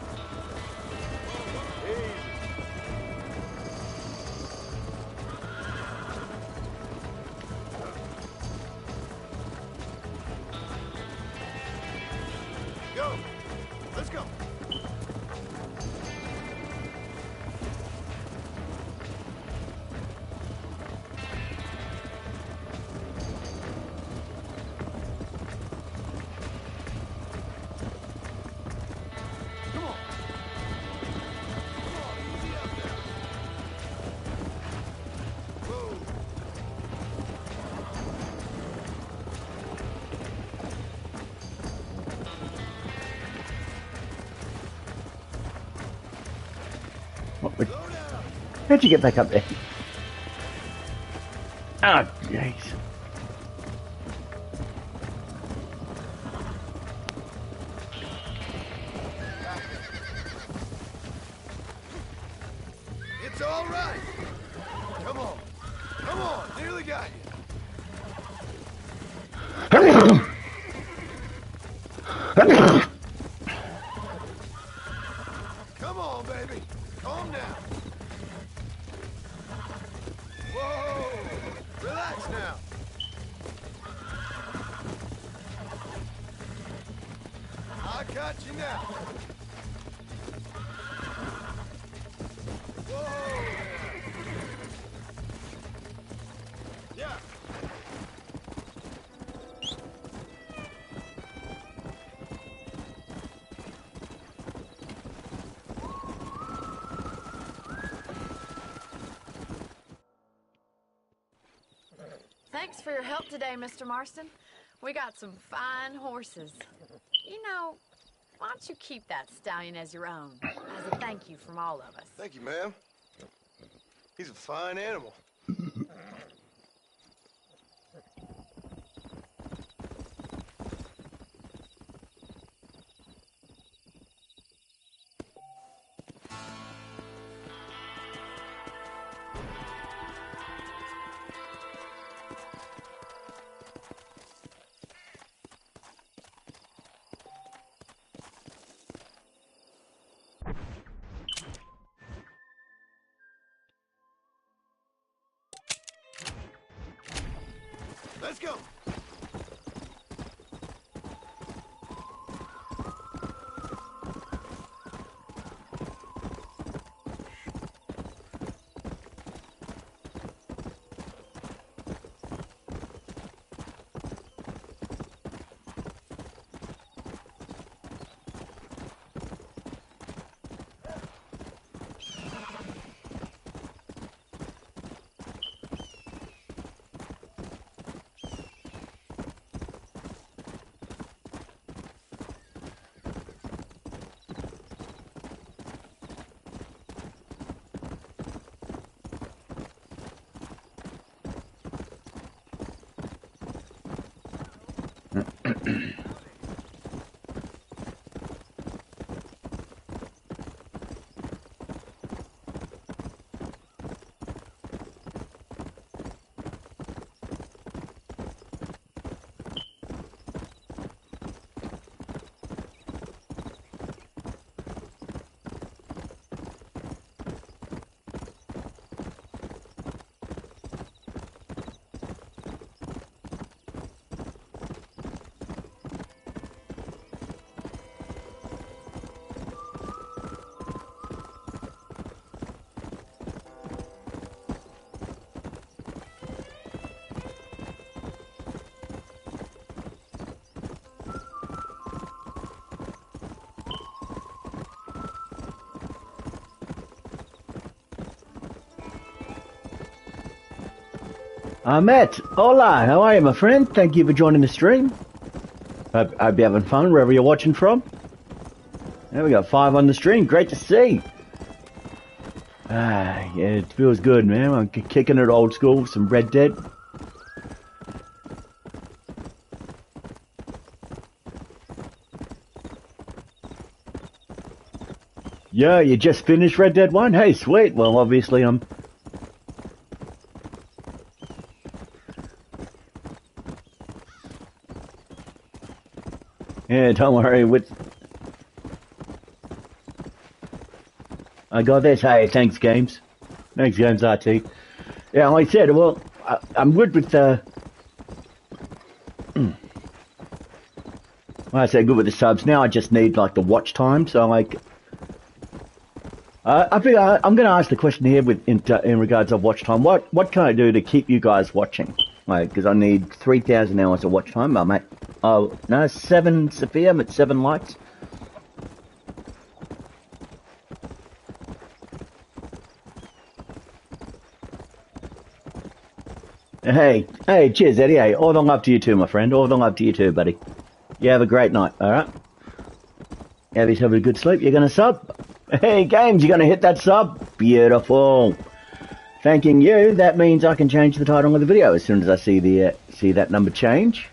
Go. Let's go. Come on. Come on, easy up there. Whoa. How'd you get back up there? Oh, jeez. It's all right. Come on. Come on. Nearly got you. Come on, baby. Calm down. Whoa! Relax now. I got you now. Whoa! Yeah. Thanks for your help today, Mr. Marston. We got some fine horses. You know, why don't you keep that stallion as your own, as a thank you from all of us? Thank you, ma'am. He's a fine animal. Let's go. Matt, hola, how are you, my friend? Thank you for joining the stream. Hope you're having fun wherever you're watching from. There we got 5 on the stream. Great to see. Yeah, it feels good, man. I'm kicking it old school, some Red Dead. Yeah, you just finished Red Dead 1? Hey, sweet. Well, obviously I'm... Yeah, don't worry. I got this. Hey, thanks, Games. Thanks, Games RT. Yeah, like I said, well, I'm good with I said good with the subs. Now I just need, like, the watch time. So, like... I think I'm going to ask the question here in regards of watch time. What can I do to keep you guys watching? Like, because I need 3,000 hours of watch time. I'm at, 7, Sophia, I'm at 7 likes. Hey, cheers, Eddie. Hey, all the love to you too, my friend. All the love to you too, buddy. You have a great night, alright? Have yourself a good sleep. You're going to sub? Hey, Games, you're going to hit that sub? Beautiful. Thanking you. That means I can change the title of the video as soon as I see that number change.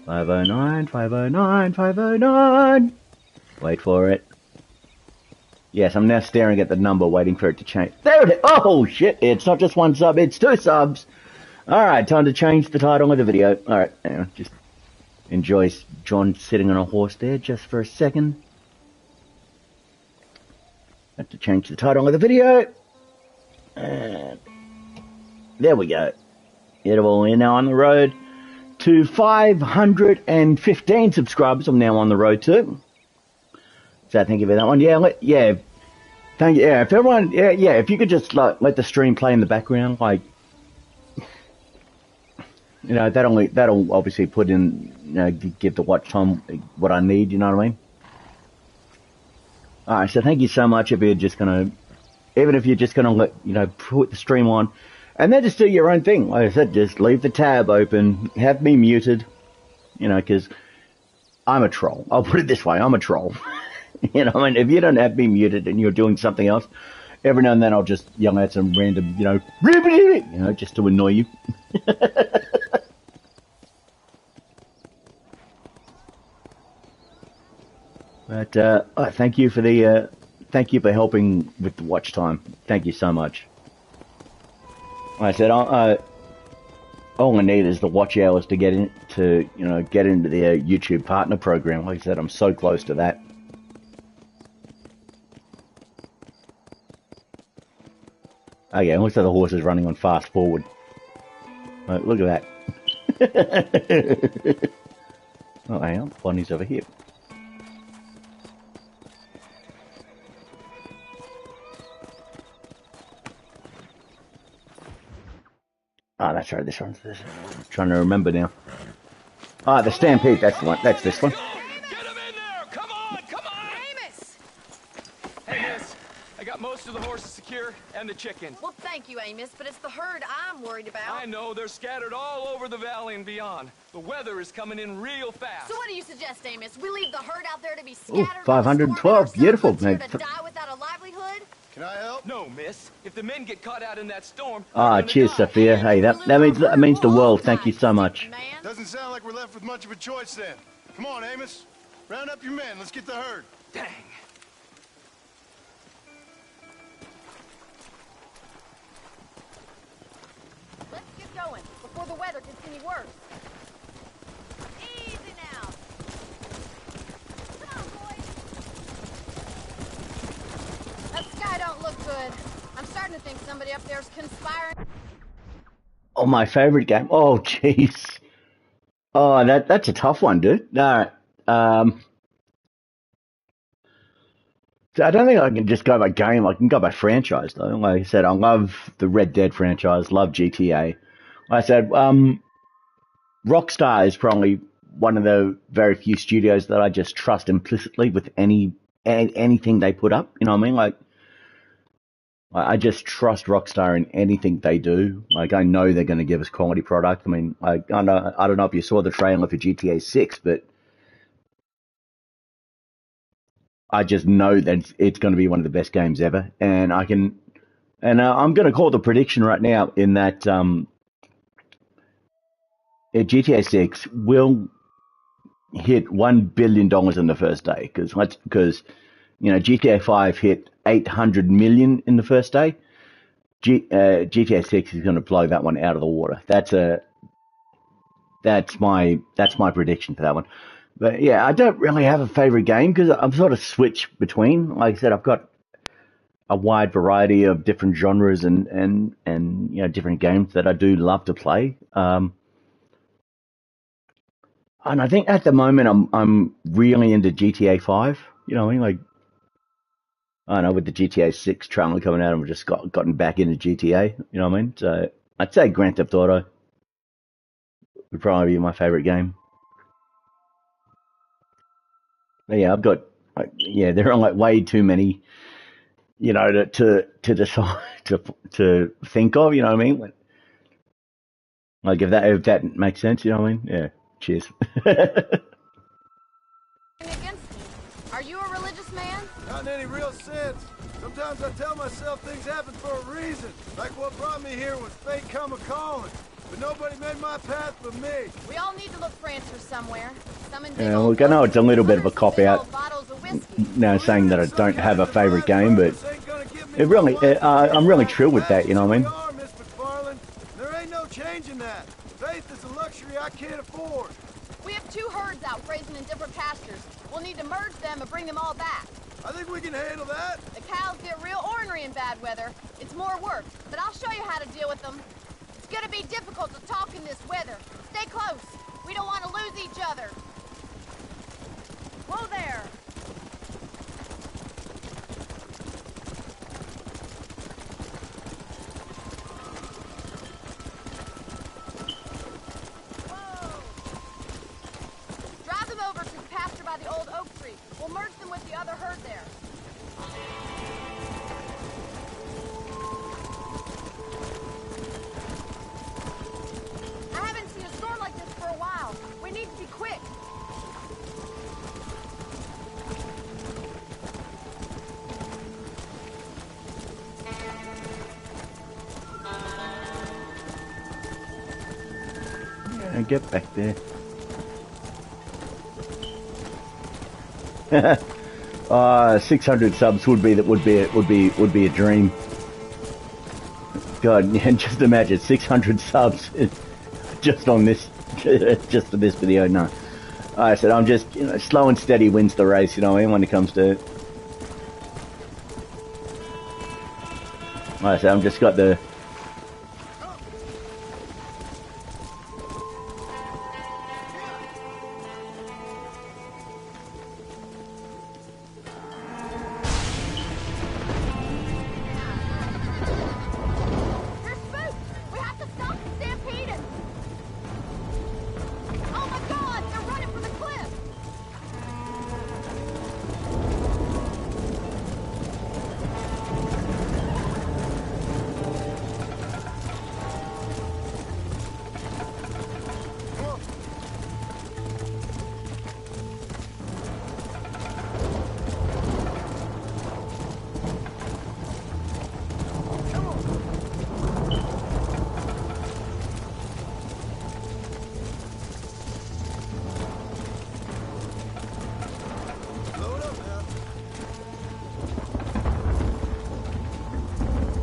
509, 509, 509. Wait for it. Yes, I'm now staring at the number, waiting for it to change. There it is. Oh, shit. It's not just 1 sub, it's 2 subs. Alright, time to change the title of the video. Alright, just enjoy John sitting on a horse there just for a second. Have to change the title of the video. And there we go. Beautiful. We're now on the road to 515 subscribers. I'm now on the road to. So thank you for that one. Yeah, thank you. Yeah, if everyone, if you could just let the stream play in the background, like, that'll obviously put in, give the watch time what I need. You know what I mean? Alright, so thank you so much if you're just gonna, even if you're just gonna put the stream on, and then just do your own thing. Like I said, just leave the tab open, have me muted, because I'm a troll. I'll put it this way, I'm a troll. If you don't have me muted and you're doing something else, every now and then I'll just yell out some random, just to annoy you. But thank you for helping with the watch time. Thank you so much. Like I said, all I need is the watch hours to get into the YouTube partner program. Like I said, I'm so close to that. Okay, looks like the horse is running on fast forward. Right, look at that. Oh, hang on, Bonnie's over here. Oh, that's right, this one's this. I'm trying to remember now. Ah, the Stampede, that's the one. That's this one. Get him in there! Come on, come on! Amos! Hey, miss. I got most of the horses secure and the chickens. Well, thank you, Amos, but it's the herd I'm worried about. I know, they're scattered all over the valley and beyond. The weather is coming in real fast. So what do you suggest, Amos? We leave the herd out there to be Ooh, scattered? 512, beautiful, man. mate. To die without a livelihood? Can I help? No, miss. If the men get caught out in that storm... Ah, cheers, Sophia. Hey, that means the world. Thank you so much. Doesn't sound like we're left with much of a choice then. Come on, Amos. Round up your men. Let's get the herd. Dang. Let's get going before the weather gets any worse. Easy now. Come on, boys. That sky don't look good. I'm starting to think somebody up there's conspiring. Oh, my favorite game. Oh, jeez. Oh, that's a tough one, dude. All right. So I don't think I can just go by game. I can go by franchise, though. Like I said, I love the Red Dead franchise, love GTA. Like I said, Rockstar is probably one of the very few studios that I just trust implicitly with anything they put up. You know what I mean? Like, I just trust Rockstar in anything they do. Like, I know they're going to give us quality product. I mean, I don't know if you saw the trailer for GTA 6, but I just know that it's going to be one of the best games ever. And I'm going to call the prediction right now in that GTA 6 will hit $1 billion in the first day because GTA 5 hit 800 million in the first day. GTA 6 is going to blow that one out of the water. That's my prediction for that one. But yeah, I don't really have a favorite game because I'm sort of switched between. Like I said, I've got a wide variety of different genres and different games that I do love to play. And I think at the moment I'm really into GTA 5. You know what I mean? Like, I don't know, with the GTA 6 trailer coming out, I've just gotten back into GTA. You know what I mean? So I'd say Grand Theft Auto would probably be my favorite game. But yeah, there are like way too many, to decide to think of. You know what I mean? Like if that makes sense. You know what I mean? Yeah. Cheers. Are you a religious man? Not in any real sense. Sometimes I tell myself things happen for a reason. Like what brought me here was fate come a-calling. But nobody made my path but me. We all need to look for answers somewhere. Yeah, look, I know it's a little bit of a cop-out saying that I don't have a favourite game, but I'm really true with that, you know what I mean? There ain't no changing that. Faith is a luxury I can't afford. We have 2 herds out grazing in different pastures. We'll need to merge them and bring them all back. I think we can handle that. The cows get real ornery in bad weather. It's more work, but I'll show you how to deal with them. It's gonna be difficult to talk in this weather. Stay close. We don't want to lose each other. Whoa there. Drive them over to the pasture by the old oak tree. We'll merge them with the other herd there. I haven't seen a storm like this for a while. We need to be quick. Yeah, get back there. 600 subs would be a dream. God, yeah, just imagine 600 subs just on this video. No, I said I'm just slow and steady wins the race. You know what I mean, when it comes to. Like I said, I'm just got the.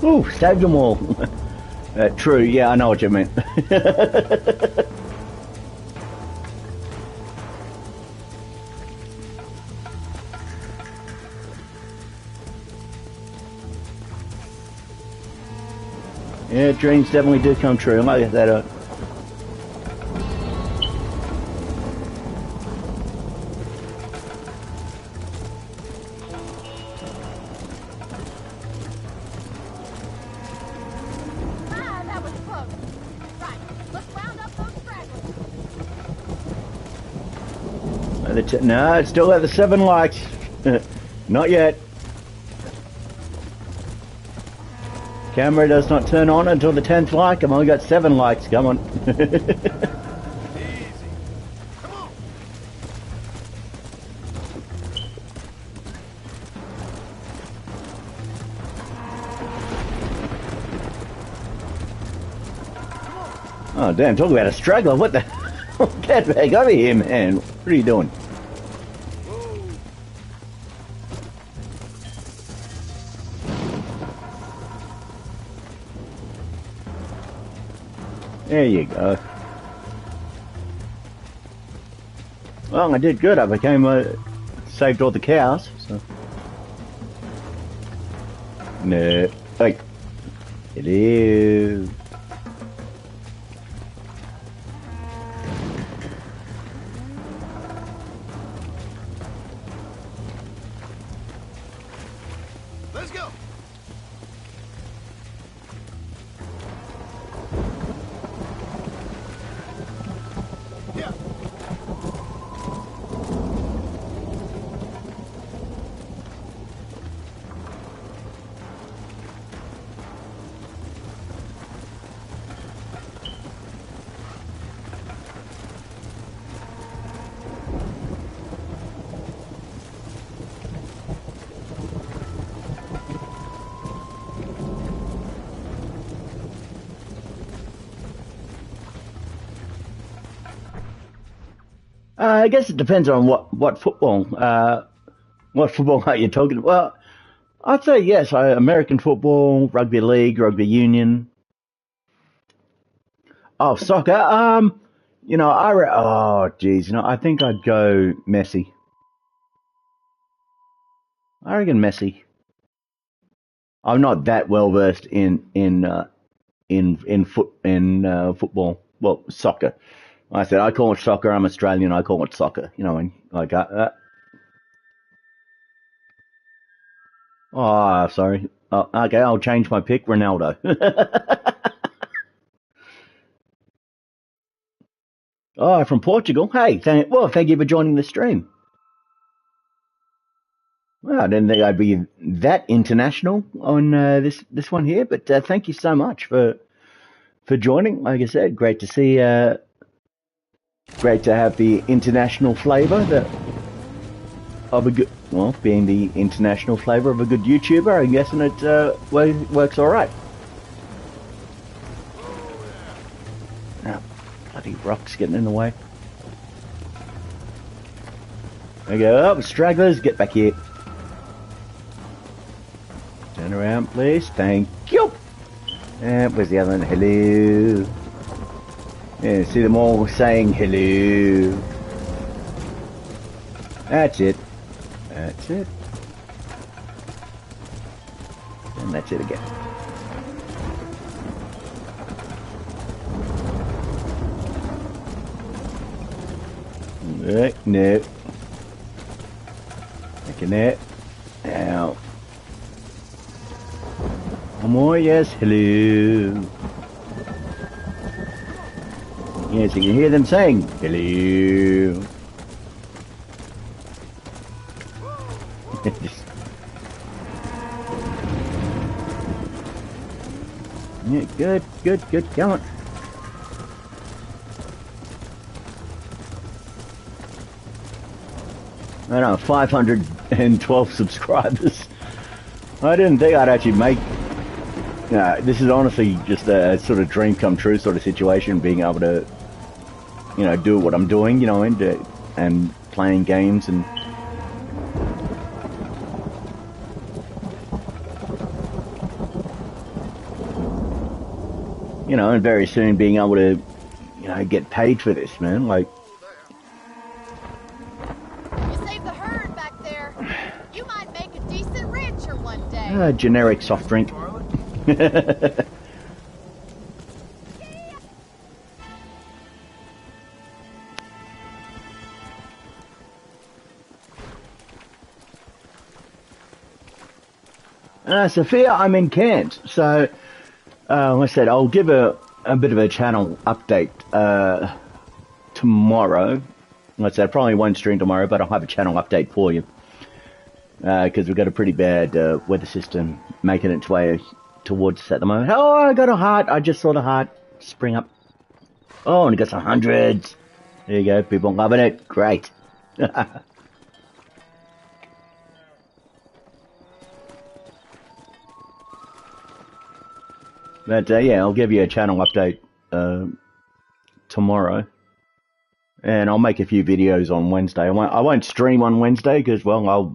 Ooh, saved them all. True, yeah, I know what you meant. Yeah, dreams definitely do come true. I might get that up. No, it's still at the 7 likes. Not yet. Camera does not turn on until the 10th like. I've only got 7 likes. Come on. Oh damn, talk about a straggler. What the get back over here, man. What are you doing? There you go. Well, I did good. I became saved all the cows. So. No. Hey. Hello. Let's go. Yeah. I guess it depends on what football are you talking about? Well, I'd say yes. American football, rugby league, rugby union. Oh, soccer. Oh, geez. I think I'd go Messi. I reckon Messi. I'm not that well versed in football. Well, soccer. I said I call it soccer. I'm Australian. I call it soccer. You know, like oh, sorry. Oh, okay, I'll change my pick. Ronaldo. Oh, from Portugal. Hey, thank you for joining the stream. Well, I didn't think I'd be that international on this one here, but thank you so much for joining. Like I said, great to see. Great to have the international flavour of a good, well, being the international flavour of a good YouTuber, I'm guessing it works all right. Oh, bloody rocks getting in the way. There you go. Oh, stragglers, get back here. Turn around, please. Thank you. Where's the other one? Hello. Yeah, see them all saying hello. That's it. That's it. And that's it again. No. Taking that. Now. One more, yes, hello. Yes, you can hear them saying, hello. Yeah, good, come on. I know, 512 subscribers. I didn't think I'd actually make... this is honestly just a sort of dream come true sort of situation, being able to, do what I'm doing, and playing games and... and very soon being able to, get paid for this, man, like... You saved the herd back there. You might make a decent rancher one day. Generic soft drink. Sophia, I'm in Cairns, so like I said, I'll give a bit of a channel update tomorrow. Like I said, I probably won't stream tomorrow, but I'll have a channel update for you because we've got a pretty bad weather system making its way towards us at the moment. Oh, I got a heart. I just saw the heart spring up. Oh, and it got some hundreds. There you go. People loving it. Great. But yeah, I'll give you a channel update tomorrow. And I'll make a few videos on Wednesday. I won't stream on Wednesday because, well, I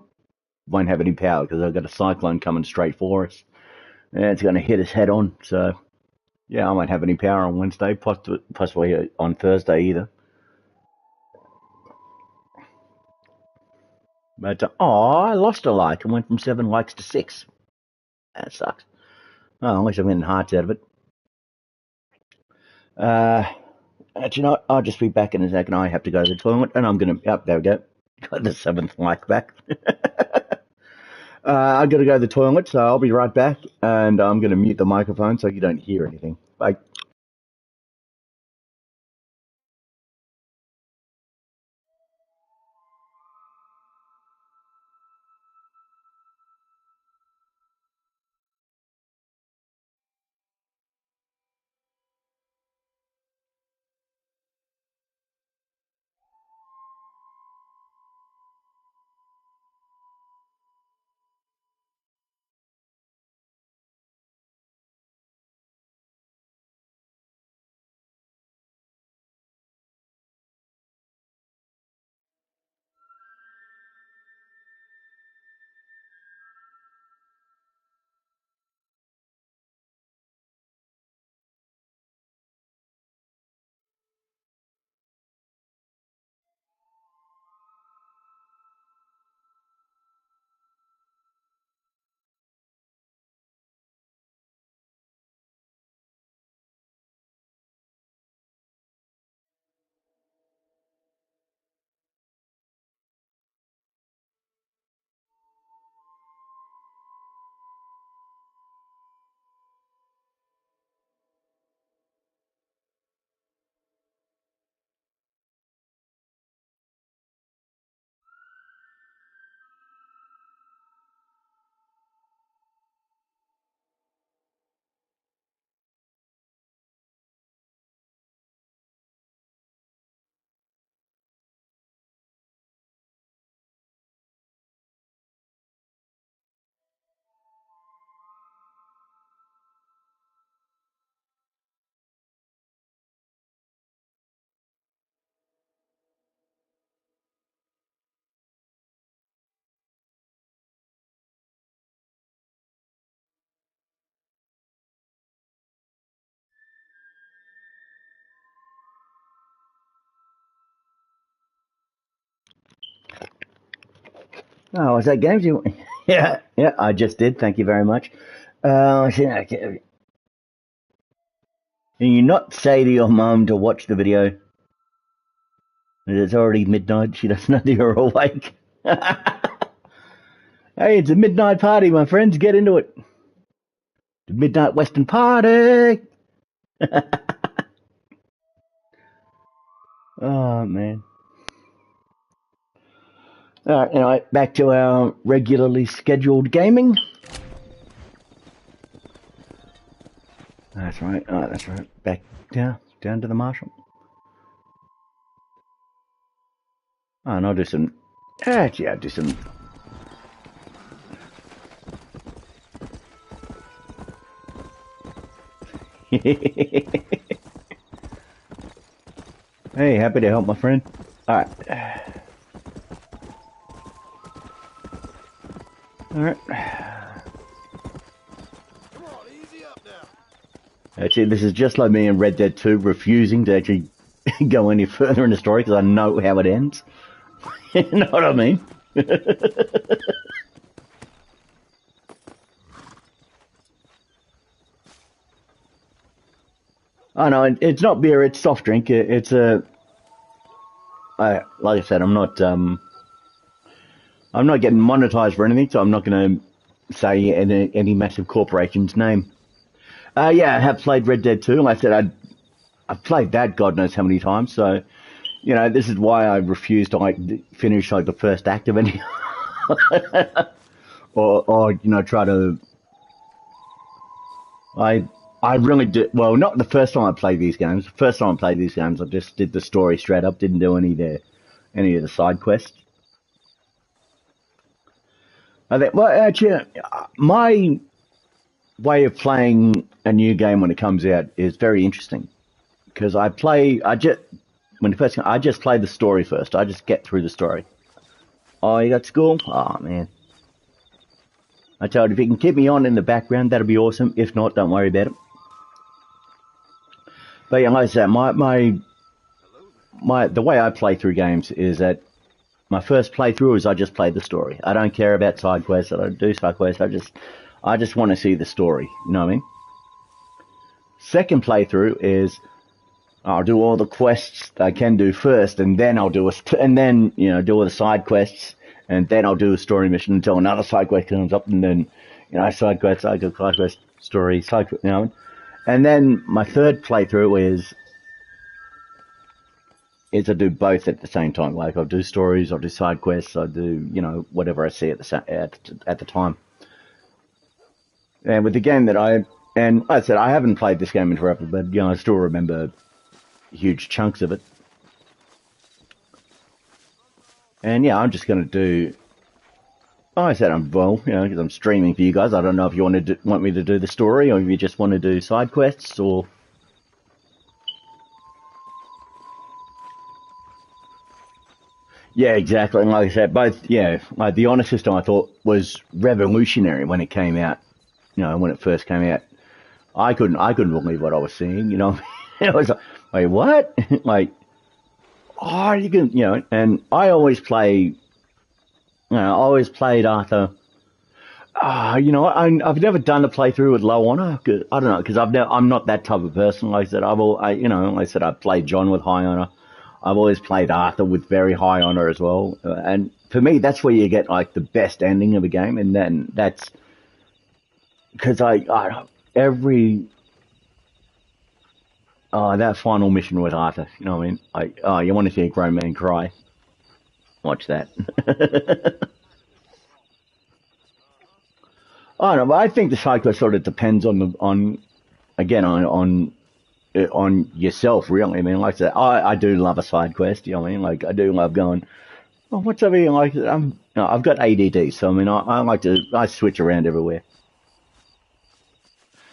won't have any power because I've got a cyclone coming straight for us. And it's going to hit us head on. So, yeah, I won't have any power on Wednesday, possibly on Thursday either. But, I lost a like. I went from 7 likes to 6. That sucks. Oh, at least I'm getting hearts out of it. Do you know what? I'll just be back in a second. I have to go to the toilet, and I'm going to... Oh, there we go. Got the 7th like back. I've got to go to the toilet, so I'll be right back, and I'm going to mute the microphone so you don't hear anything. Bye. Oh, was that games you... Yeah, I just did. Thank you very much. Can you not say to your mum to watch the video? It's already midnight. She doesn't know you're awake. Hey, it's a midnight party, my friends. Get into it. The midnight Western party. Oh, man. All right, anyway, back to our regularly scheduled gaming. That's right. Oh, that's right. Back down to the Marshal. Oh, and I'll do some... Actually, I'll do some... Hey, happy to help, my friend. Alright. Alright. Come on, easy up now. Actually, this is just like me in Red Dead 2 refusing to actually go any further in the story because I know how it ends. You know what I mean? Oh no, it's not beer, it's soft drink. It's a... like I said, I'm not getting monetized for anything, so I'm not going to say any massive corporation's name. Yeah, I have played Red Dead 2. Like I said, I've played that God knows how many times, so... You know, this is why I refuse to finish the first act of any, or try to I really did well. Not the first time I played these games. The first time I played these games, I just did the story straight up. Didn't do any of the side quests. I think, well, actually, my way of playing a new game when it comes out is very interesting because I just play the story first. I just get through the story. Oh, you got school? Oh man. I told you, if you can keep me on in the background, that'd be awesome. If not, don't worry about it. But yeah, like I said, the way I play through games is that my first playthrough is I just play the story. I don't care about side quests. I don't do side quests. I just want to see the story. You know what I mean? Second playthrough is I'll do all the quests I can do first, and then I'll do do all the side quests, and then I'll do a story mission until another side quest comes up, and then side quest, side quest, story, side quest, and then my third playthrough is I do both at the same time. Like I'll do stories, I'll do side quests, I'll do whatever I see at the time. And with the game like I said, I haven't played this game in forever, but I still remember huge chunks of it. And yeah, I'm just going to do. I said because I'm streaming for you guys. I don't know if you want me to do the story, or if you just want to do side quests, or. Yeah, exactly. And like I said, both. Yeah, like the honor system I thought was revolutionary when it came out. When it first came out, I couldn't believe what I was seeing. It was like, wait, what? Like, oh, you can, and I always play. I always played Arthur. I've never done a playthrough with low honor. I don't know, because I'm not that type of person. Like I said, I've played John with high honor. I've always played Arthur with very high honor as well. And for me, that's where you get like the best ending of a game. And then that's because that final mission with Arthur, you know what I mean? You want to see a grown man cry? Watch that. I don't know, but I think the side quest sort of depends on yourself, really. I mean, like I said, I do love a side quest. You know what I mean? Like I do love going. Oh, what's over here? Like I've got ADD, so I mean, I switch around everywhere.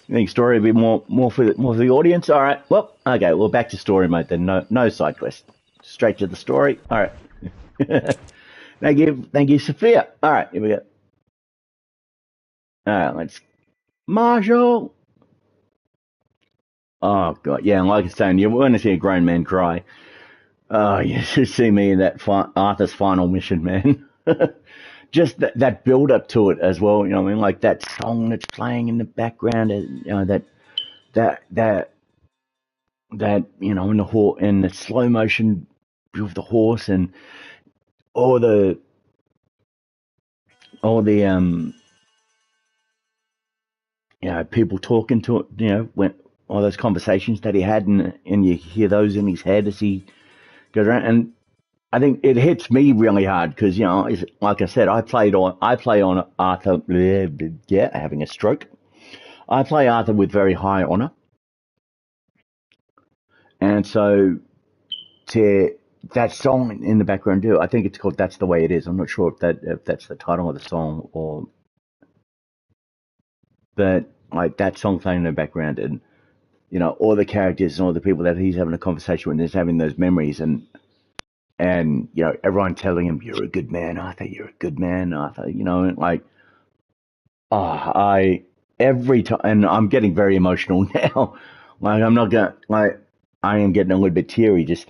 You think story would be more for the audience? All right. Well, okay. Well, back to story mode then. No side quest. Straight to the story. All right. Thank you, Sophia. All right. Here we go. All right. Let's Marshall. Oh god, yeah. And like I was saying, you want to see a grown man cry. Oh, you should see me in that Arthur's final mission, man. Just that build up to it as well. You know what I mean? Like that song that's playing in the background. That in the slow motion of the horse and all the people talking to it. When all those conversations that he had, and you hear those in his head as he goes around. And I think it hits me really hard because like I said, I play on Arthur. Yeah, having a stroke. I play Arthur with very high honor, and so that song in the background too. I think it's called "That's the Way It Is." I'm not sure if that's the title of the song but like that song playing in the background, and all the characters and all the people that he's having a conversation with, and he's having those memories, and everyone telling him, "You're a good man, Arthur. You're a good man, Arthur." Like, every time, and I'm getting very emotional now. Like, I'm not gonna like, I am getting a little bit teary just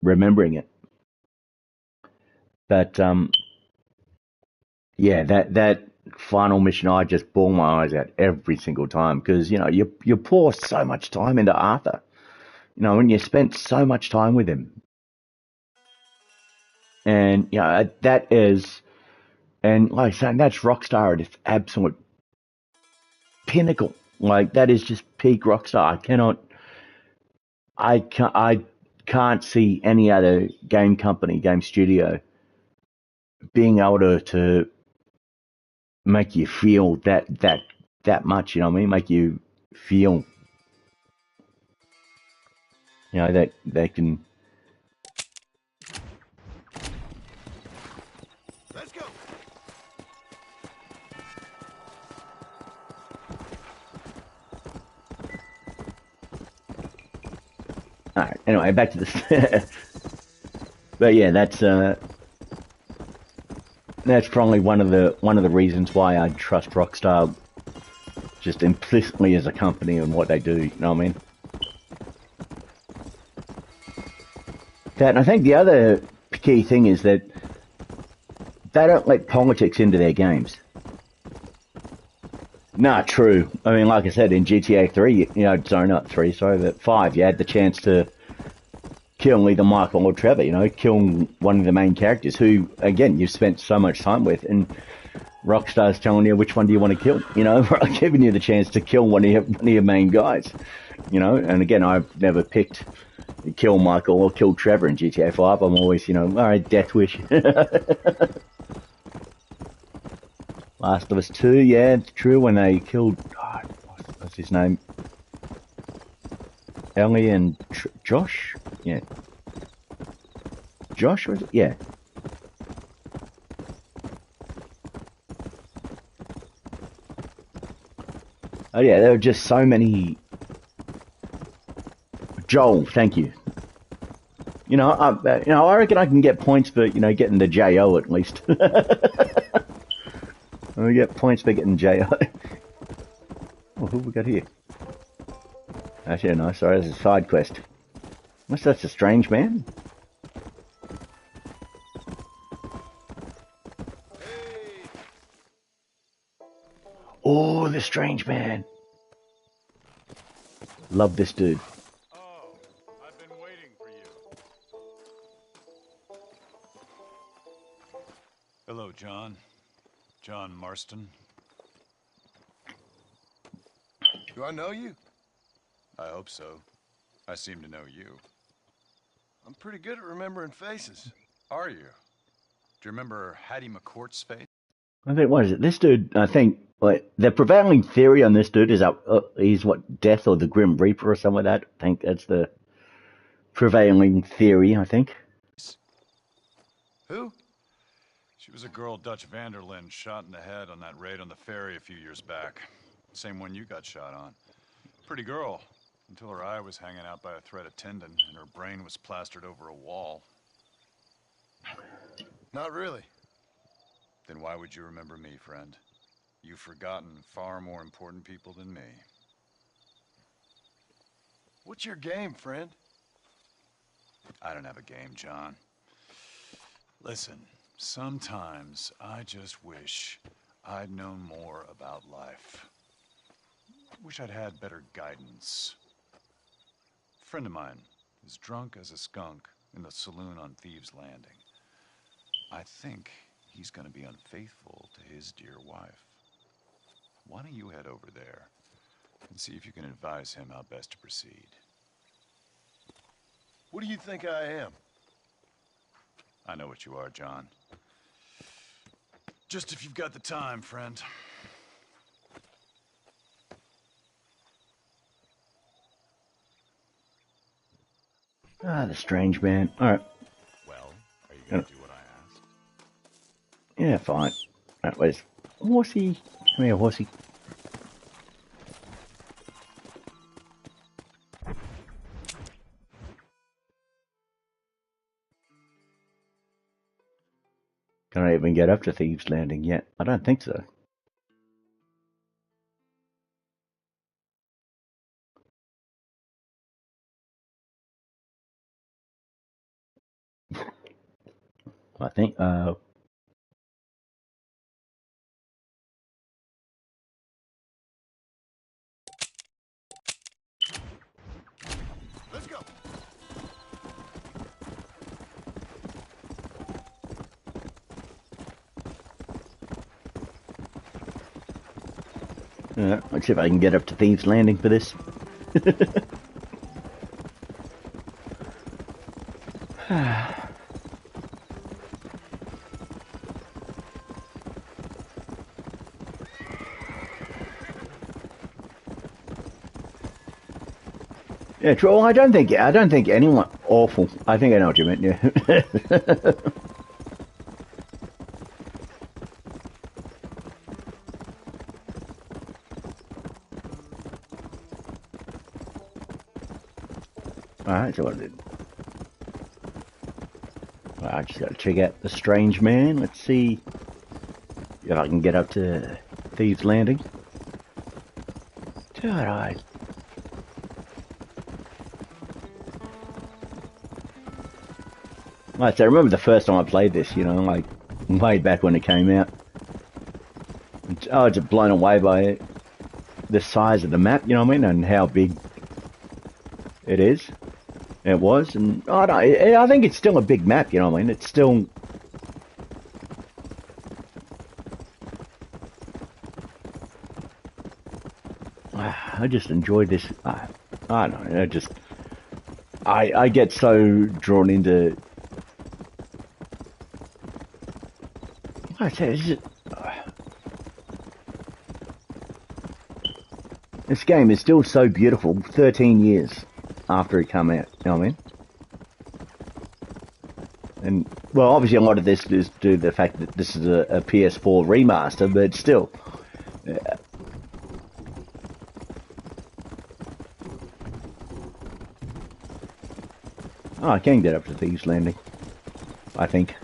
remembering it. But yeah, that final mission, I just bawl my eyes out every single time because you pour so much time into Arthur. When you spent so much time with him. And that is, and like I said, that's Rockstar at its absolute pinnacle. Like that is just peak Rockstar. I can't see any other game company, game studio, being able to make you feel that much. You know what I mean? Make you feel. You know, that they can. Let's go. All right. Anyway, back to this. But yeah, that's probably one of the reasons why I trust Rockstar just implicitly as a company and what they do. You know what I mean? That, and I think the other key thing is that they don't let politics into their games. Nah, true. I mean, like I said, in GTA 3, you know, sorry, not 3, sorry, but 5, you had the chance to kill either Michael or Trevor, you know, kill one of the main characters who, again, you've spent so much time with, and Rockstar's telling you which one do you want to kill, you know, giving you the chance to kill one of your main guys, you know, and again, I've never picked kill Michael or kill Trevor in GTA 5. I'm always, you know, alright, death wish. Last of Us 2, yeah, it's true, when they killed, what's his name? Ellie and Josh? Yeah. Josh, was it? Yeah. Oh yeah, there were just so many... Joel, thank you. You know, I reckon I can get points for, you know, getting the J.O. at least. I get points for getting J.O. Oh, who have we got here? Actually, no, sorry, that's a side quest. What's that, a strange man? Oh, the strange man. Love this dude. Oh, I've been waiting for you. Hello, John. John Marston. Do I know you? I hope so. I seem to know you. I'm pretty good at remembering faces. Are you? Do you remember Hattie McCourt's face? I think, what is it? This dude, I think, like, the prevailing theory on this dude is that he's what, Death or the Grim Reaper or something like that. I think that's the prevailing theory, I think. Who? She was a girl Dutch Vanderlyn shot in the head on that raid on the ferry a few years back. Same one you got shot on. Pretty girl, until her eye was hanging out by a thread of tendon and her brain was plastered over a wall. Not really. Then why would you remember me, friend? You've forgotten far more important people than me. What's your game, friend? I don't have a game, John. Listen, sometimes I just wish I'd known more about life. Wish I'd had better guidance. A friend of mine is drunk as a skunk in the saloon on Thieves' Landing. I think he's gonna be unfaithful to his dear wife. Why don't you head over there and see if you can advise him how best to proceed? What do you think I am? I know what you are, John. Just if you've got the time, friend. Ah, the strange man. Alright. Well, are you gonna do what I asked? Yeah, fine. Alright, where's Horsey? Come here, Horsey. Can I even get up to Thieves' Landing yet? I don't think so. I think, Let's go. let's see if I can get up to Thieves' Landing for this. Yeah, true. Well, I don't think anyone awful. I think I know what you meant. Yeah. All right, so what I did. Well, I just got to check out the Strange Man. Let's see if I can get up to Thieves Landing. All right. Like I said, I remember the first time I played this, you know, like way back when it came out. I was just blown away by the size of the map, you know what I mean, and how big it is. It was, and I think it's still a big map, you know what I mean. It's still. I just enjoyed this. I don't know. I get so drawn into. I say this game is still so beautiful. 13 years after it came out, you know what I mean? And well, obviously a lot of this is due to the fact that this is a PS4 remaster, but still. Oh, I can get up to Thieves Landing, I think.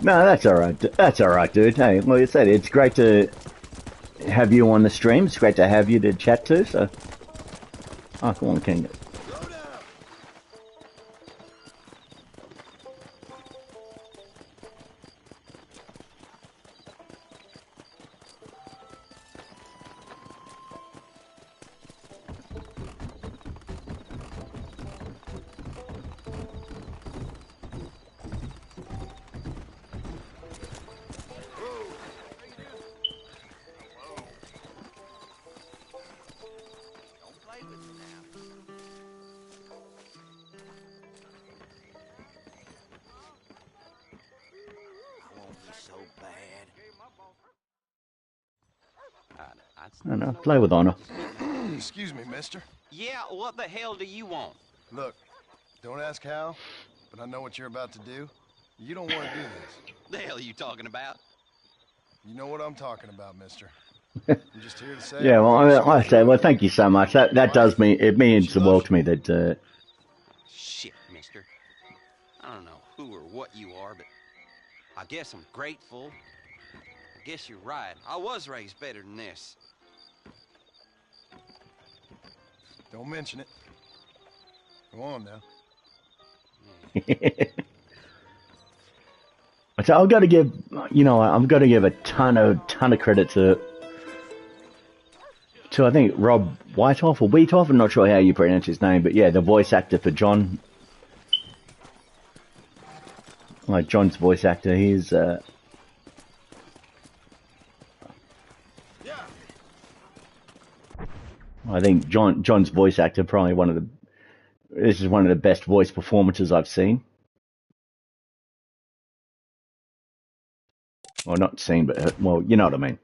No, that's alright. That's alright, dude. Hey, like I said, it's great to have you on the stream. It's great to have you to chat to, so... Oh, come on, King. I don't know, play with honor. Excuse me, mister. Yeah, what the hell do you want? Look, don't ask how, but I know what you're about to do. You don't want to do this. The hell are you talking about? You know what I'm talking about, mister. I'm just here to say... Yeah, well, I say, well, thank you so much. That does mean, it means the world to me that... Shit, mister. I don't know who or what you are, but I guess I'm grateful. I guess you're right. I was raised better than this. Don't mention it. Go on now. So I've got to give, you know, I've got to give a ton of credit to I think Rob Whitehoff or Wheatoff. I'm not sure how you pronounce his name, but yeah, the voice actor for John. Like John's voice actor, he's I think John's voice actor probably this is one of the best voice performances I've seen. Well, not seen, but well, you know what I mean.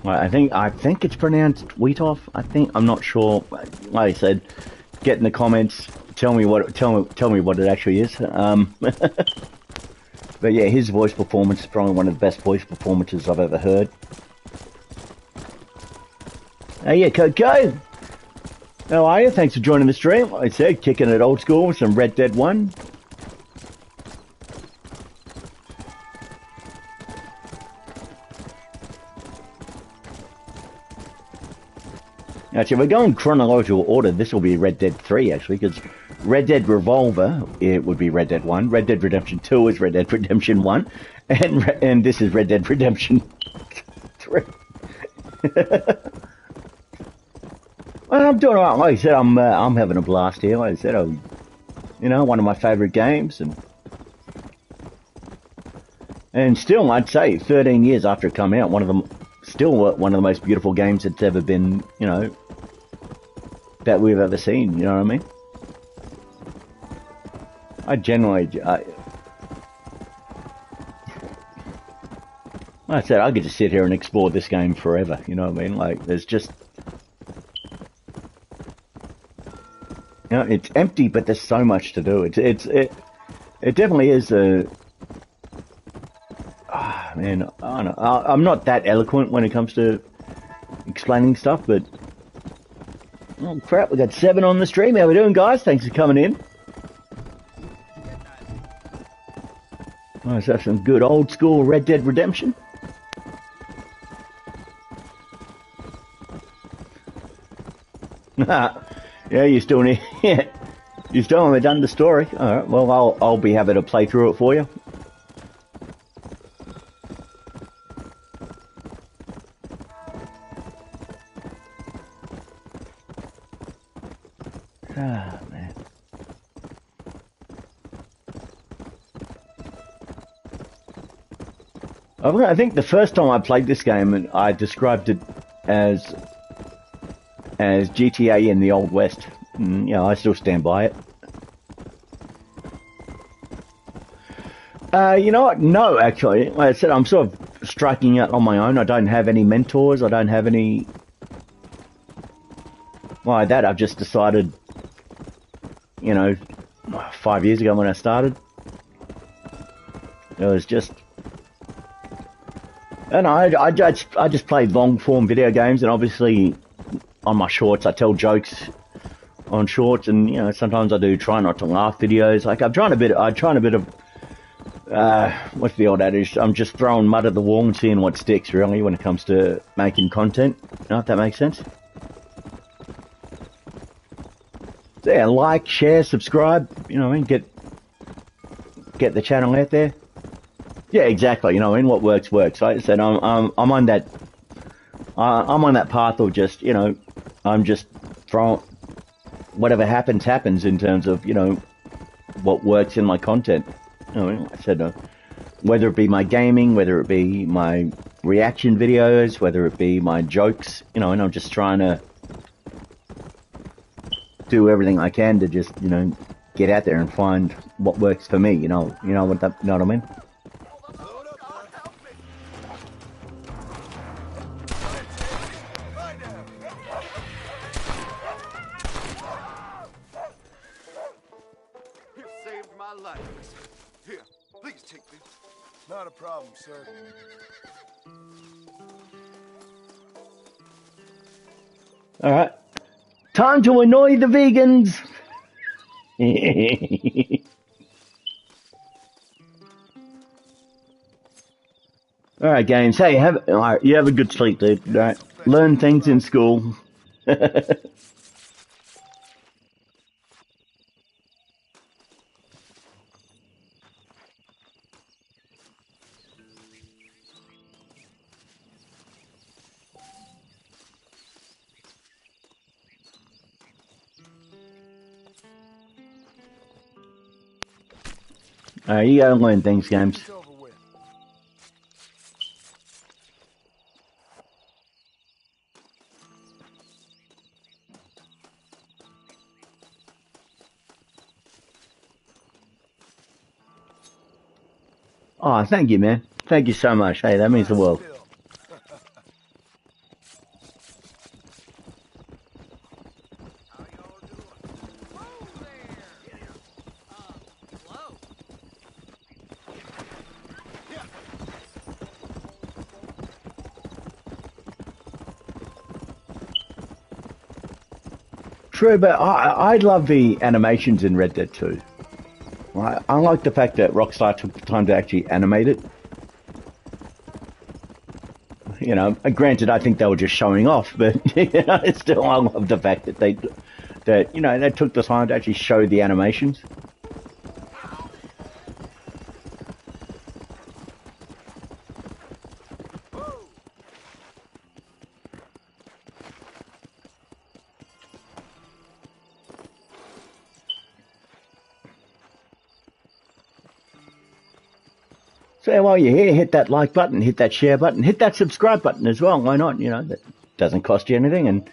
Well, I think it's pronounced Wheatoff. I'm not sure. Like I said, get in the comments. Tell me what it actually is. But yeah, his voice performance is probably one of the best voice performances I've ever heard. Yeah, Coco. How are you? Thanks for joining the stream. Like I said, kicking it old school with some Red Dead 1. Actually, if we're going chronological order, this will be Red Dead 3, actually, because Red Dead Revolver, it would be Red Dead 1. Red Dead Redemption 2 is Red Dead Redemption 1. And this is Red Dead Redemption 3. Well, I'm doing alright. Like I said, I'm having a blast here. Like I said, you know, one of my favourite games, and still, I'd say, 13 years after it came out, still one of the most beautiful games that's ever been, you know, that we've ever seen. You know what I mean? like I said, I could just sit here and explore this game forever. You know what I mean? Like, there's just, it's empty, but there's so much to do. It definitely is a. Man, I don't know. I'm not that eloquent when it comes to explaining stuff, but oh crap, we got 7 on the stream. How we doing, guys? Thanks for coming in. Let's have some good old school Red Dead Redemption. Yeah, you still need. Yeah, you still haven't done the story. All right. Well, I'll be happy to play through it for you. Ah, man. I think the first time I played this game, I described it as GTA in the Old West. And, I still stand by it. You know what? No, actually. Like I said, I'm sort of striking out on my own. I don't have any mentors. I don't have any... Like that, I've just decided, 5 years ago when I started, it was just... And I just played long-form video games, and obviously on my shorts I tell jokes on shorts, and sometimes I do try not to laugh videos. Like I'm trying a bit of what's the old adage? I'm just throwing mud at the wall and seeing what sticks really when it comes to making content. If that makes sense. So yeah, like, share, subscribe. Get the channel out there. Yeah, exactly. What works. Like I said, I'm on that. I'm on that path of just, I'm just throwing whatever happens in terms of, what works in my content. Like I said, whether it be my gaming, whether it be my reaction videos, whether it be my jokes, and I'm just trying to do everything I can to just, get out there and find what works for me. You know what I mean? Not a problem, sir. All right. Time to annoy the vegans. All right, games. Hey, you have a good sleep, dude. All right. Learn things in school. You gotta learn things, games. Oh, thank you, man. Thank you so much. Hey, that means the world. True, but I love the animations in Red Dead 2. I like the fact that Rockstar took the time to actually animate it. Granted, I think they were just showing off, but still, I love the fact that they took the time to actually show the animations. So while you're here, hit that like button, hit that share button, hit that subscribe button as well. Why not? That doesn't cost you anything. And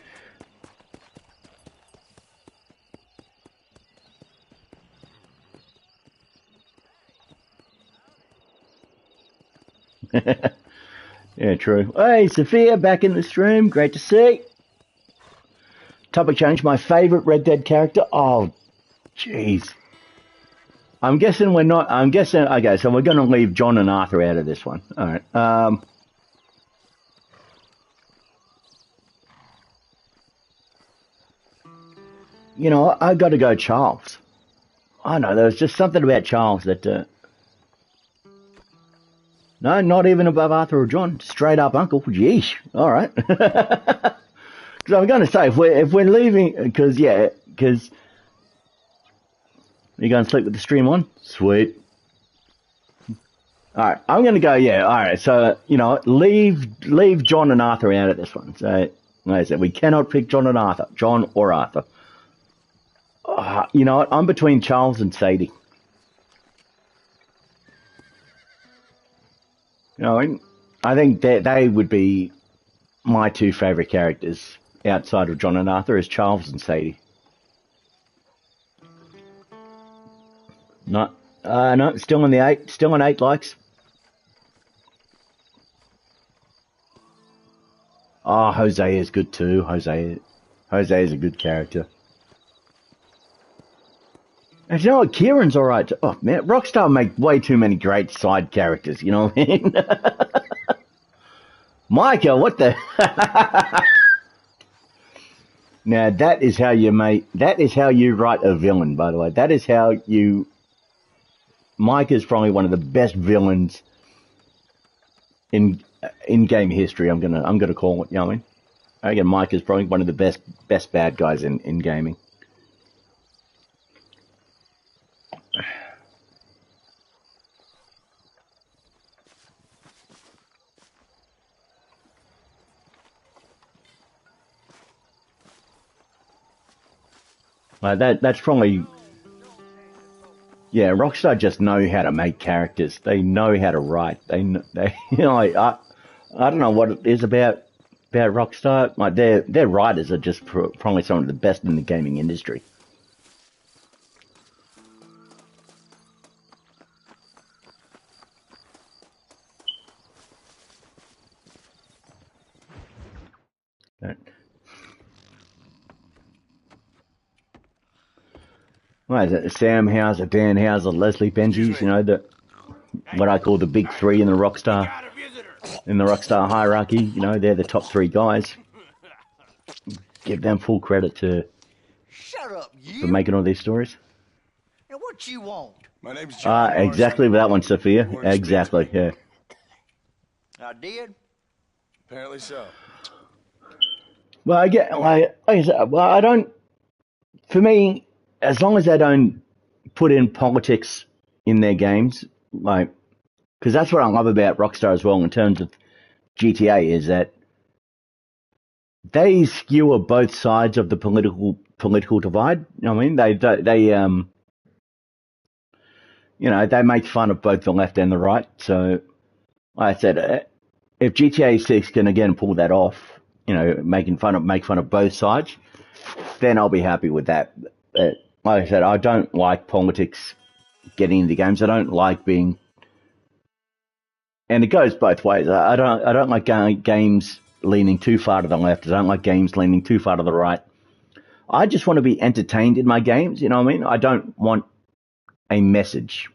Yeah, true. Hey, Sophia, back in the stream. Great to see. Topic change. My favourite Red Dead character. Oh, jeez. I'm guessing we're not. I'm guessing. Okay, so we're going to leave John and Arthur out of this one. All right. You know, I got to go Charles. I know, there was just something about Charles that... no, not even above Arthur or John. Straight up uncle. Yeesh. All right. Because I'm going to say, if we're leaving... Because, yeah, because... Are you going to sleep with the stream on? Sweet. All right, I'm going to go, yeah, all right. So, you know, leave John and Arthur out of this one. So, like I said, we cannot pick John and Arthur. John or Arthur. You know what? I'm between Charles and Sadie. You know, I think that they would be my two favourite characters outside of John and Arthur is Charles and Sadie. No, still on the 8. Still on 8 likes. Oh, Jose is good too. Jose is a good character. And you know what? Kieran's alright. Oh, man, Rockstar make way too many great side characters, you know what I mean? Micah, what the... Now, that is how you write a villain, by the way. That is how you... Micah's probably one of the best villains in game history, I'm gonna call it, you know what I mean? I reckon Micah's probably one of the best bad guys in gaming. That's probably... Yeah, Rockstar just know how to make characters. They know how to write. They you know, I don't know what it is about Rockstar. Like their writers are just probably some of the best in the gaming industry. What is it? Sam Houser, Dan Houser, Leslie Benji's, you know, what I call the big three in the Rockstar hierarchy. You know, they're the top 3 guys. Give them full credit Shut up, you. for making all these stories. Now what you want? My name's John Marston. Exactly that one, Sophia. Exactly, yeah. I did? Apparently so. Well, I get, like I said, well, I don't, for me, as long as they don't put in politics in their games, like, because that's what I love about Rockstar as well in terms of GTA is that they skewer both sides of the political divide. You know what I mean? They you know, they make fun of both the left and the right. So, like I said, if GTA 6 can again pull that off, you know, make fun of both sides, then I'll be happy with that. But like I said, I don't like politics getting into games. I don't like being, and it goes both ways. I don't like games leaning too far to the left. I don't like games leaning too far to the right. I just want to be entertained in my games. You know what I mean? I don't want a message.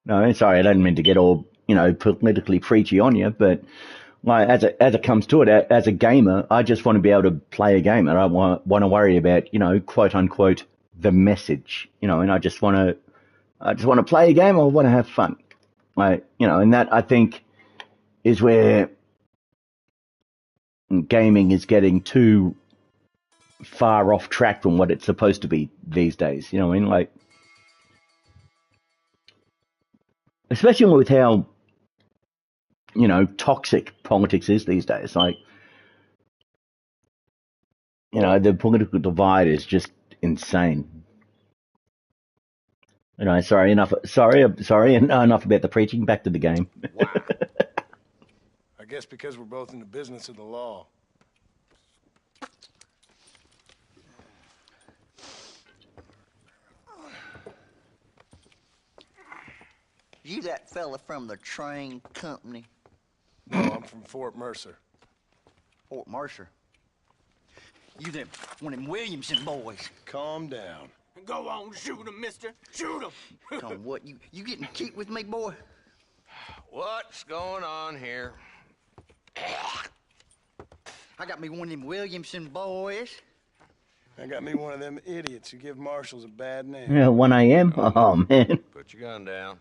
No, sorry, I don't mean to get all, you know, politically preachy on you, but like as it comes to it, as a gamer, I just want to be able to play a game. I don't want to worry about, you know, quote unquote the message, you know, and I just want to play a game. I want to have fun, like, you know, and that I think is where gaming is getting too far off track from what it's supposed to be these days. You know what I mean? Like, especially with how, you know, toxic politics is these days. Like, you know, the political divide is just insane. You know, enough about the preaching. Back to the game. I guess because we're both in the business of the law. You that fella from the train company? No, I'm from Fort Mercer. Fort Mercer? You them, one of them Williamson boys. Calm down. Go on, shoot him, mister. Shoot him. Come on, what, you getting kicked with me, boy? What's going on here? I got me one of them Williamson boys. I got me one of them idiots who give marshals a bad name. Yeah, 1 a.m. Oh man. Put your gun down.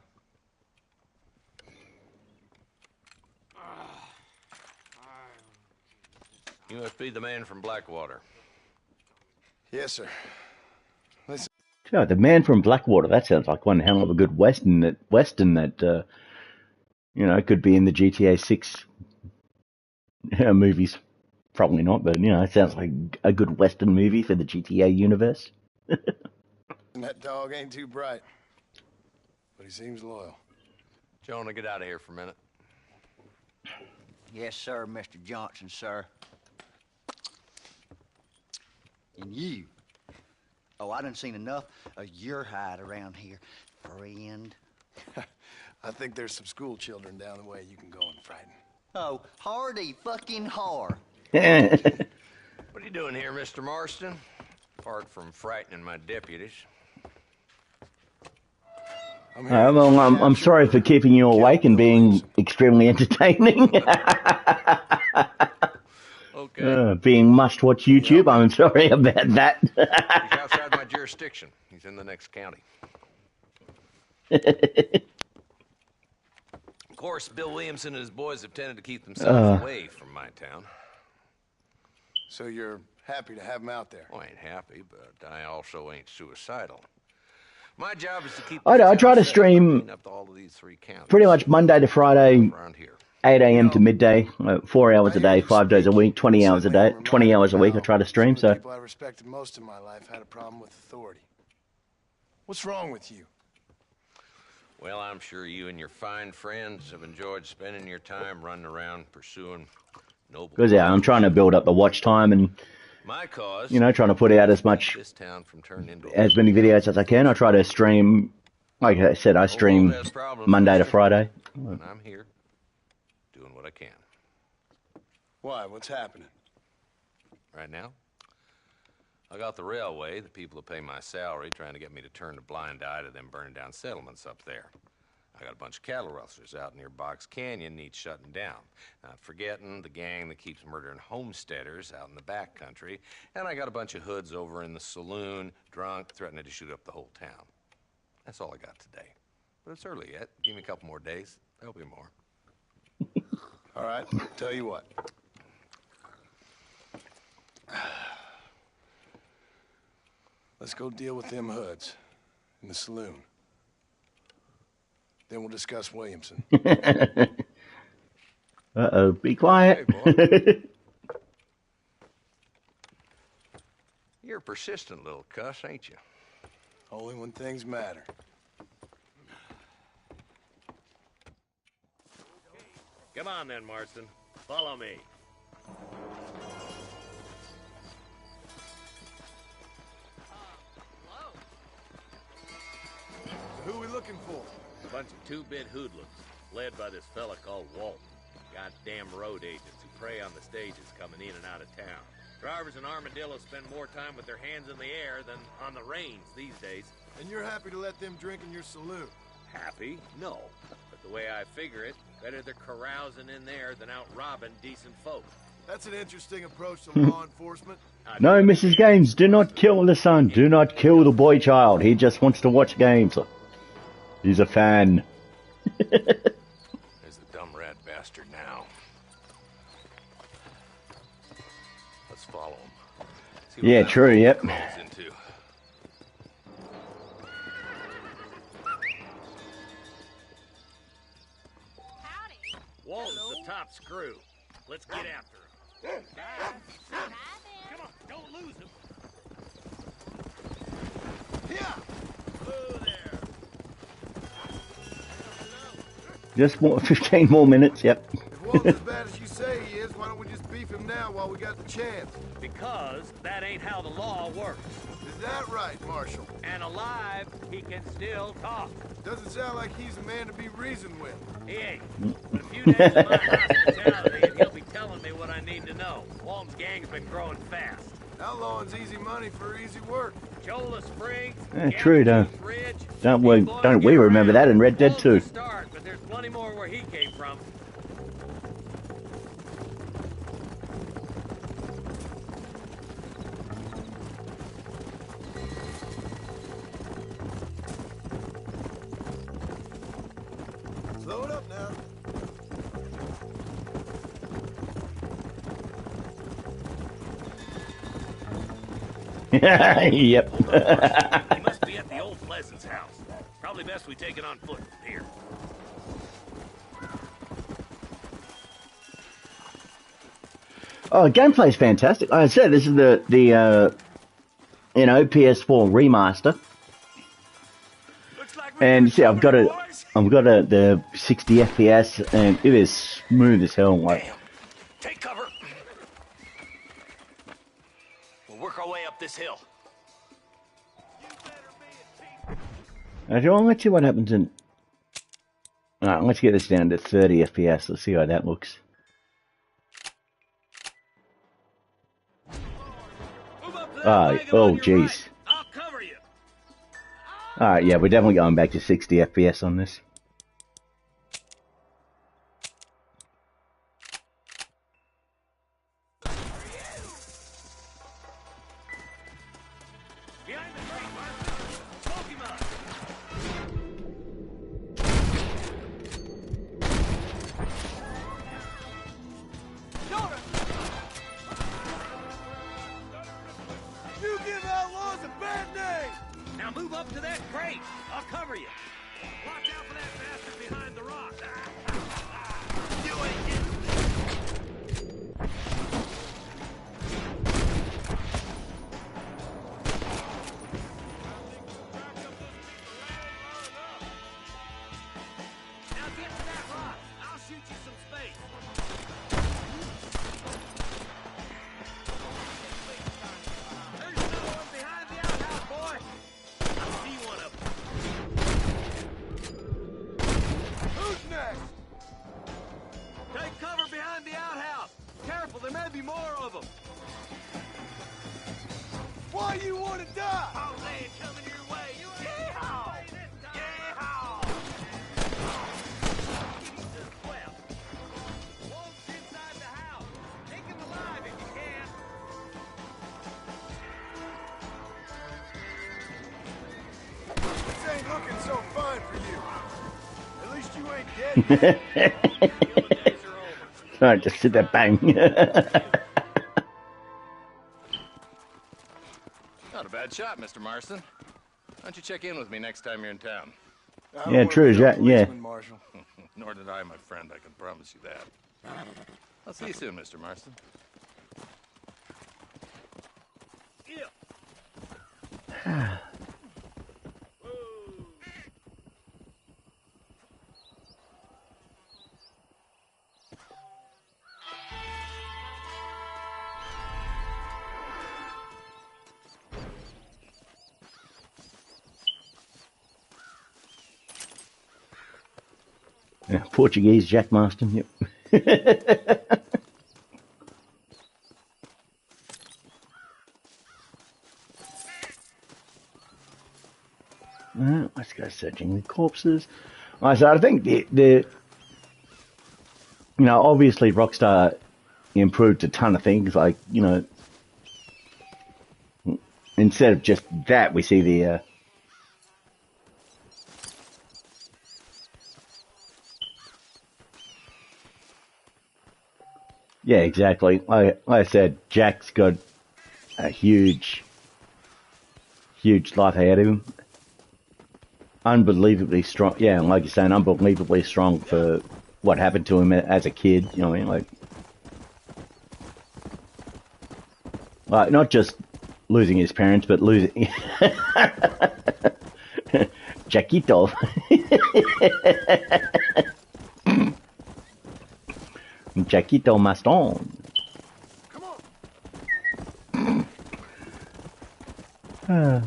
You must be the man from Blackwater. Yes, sir. Listen. Yeah, the man from Blackwater. That sounds like one hell of a good western. That you know, could be in the GTA 6 movies. Probably not, but you know, it sounds like a good western movie for the GTA universe. That dog ain't too bright, but he seems loyal. Jonah, get out of here for a minute. Yes, sir, Mr. Johnson, sir. And you. Oh, I done seen enough of your hide around here, friend. I think there's some school children down the way you can go and frighten. Oh, hardy fucking har. What are you doing here, Mr. Marston? Apart from frightening my deputies. Well, I'm sorry for keeping you awake and being extremely entertaining. Okay. Being must-watch YouTube, I'm sorry about that. He's outside my jurisdiction. He's in the next county. Of course, Bill Williamson and his boys have tended to keep themselves away from my town. So you're happy to have him out there? Well, I ain't happy, but I also ain't suicidal. My job is to keep... I try to stream up to all of these 3 counties. pretty much Monday to Friday, 8 a.m. to midday, 4 hours a day, 5 days a week, 20 hours a day, 20 hours a week. I try to stream. So people I respected most in my life had a problem with authority. What's wrong with you? Well, I'm sure you and your fine friends have enjoyed spending your time running around pursuing noble... because yeah, I'm trying to build up the watch time and my cause, you know, trying to put out as much, this town from turning into as many videos as I can. I try to stream, like I said, I stream Monday to Friday. And I'm here, doing what I can. Why? What's happening? Right now, I got the railway, the people who pay my salary, trying to get me to turn a blind eye to them burning down settlements up there. I got a bunch of cattle rustlers out near Box Canyon needs shutting down. Not forgetting the gang that keeps murdering homesteaders out in the back country. And I got a bunch of hoods over in the saloon, drunk, threatening to shoot up the whole town. That's all I got today. But it's early yet. Give me a couple more days. There'll be more. All right, tell you what. Let's go deal with them hoods in the saloon. Then we'll discuss Williamson. Uh-oh, be quiet. Hey, you're a persistent little cuss, ain't you? Only when things matter. Come on then, Marston. Follow me. So who are we looking for? A bunch of two-bit hoodlums, led by this fella called Walton. Goddamn road agents who prey on the stages coming in and out of town. Drivers in Armadillo spend more time with their hands in the air than on the reins these days. And you're happy to let them drink in your saloon? Happy? No. But the way I figure it, better they're carousing in there than out robbing decent folk. That's an interesting approach to law enforcement. No, Mrs. Gaines, do not kill the son. Do not kill the boy child. He just wants to watch games. He's a fan. There's the dumb rat bastard now. Let's follow him. See what Yeah, that true, yep. crawls into. Walton's the top screw. Let's get after him. Come on, don't lose him. Yeah. Hello there. Just 15 more minutes, yep. If Walt's as bad as you say he is, why don't we just beef him now while we got the chance? Because that ain't how the law works. Is that right, Marshal? And alive, he can still talk. Doesn't sound like he's a man to be reasoned with. He ain't. But a few days of my hospitality, and he'll be telling me what I need to know. Walton's gang's been growing fast. Outlawing's easy money for easy work. Chola Springs, True, don't we remember that in Red Dead 2? Start, but there's plenty more where he came from. Slow it up now. Yep. He must be at the old Pleasance house. Probably best we take it on foot from here. Oh, gameplay's fantastic. Like I said, this is the PS4 remaster. And you see, I've got the 60 FPS, and it is smooth as hell. Like, Take cover. We'll work our way up this hill. actually, let's see what happens in. Alright, let's get this down to 30 FPS. Let's see how that looks. Oh, jeez. Alright, yeah, we're definitely going back to 60 FPS on this. Alright, just sit there, bang. Not a bad shot, Mr. Marston. Why don't you check in with me next time you're in town? Yeah, true, yeah. Nor did I, my friend, I can promise you that. I'll see you soon, Mr. Marston. Yeah, Portuguese Jack Marston, yep. Let's go searching the corpses. So I think the obviously Rockstar improved a ton of things, like, instead of just that, we see the yeah, exactly. Like I said, Jack's got a huge life ahead of him. Unbelievably strong. Yeah, like you're saying, unbelievably strong for what happened to him as a kid. You know what I mean? Like not just losing his parents, but losing Jackito. Chiquito Marston. Ah.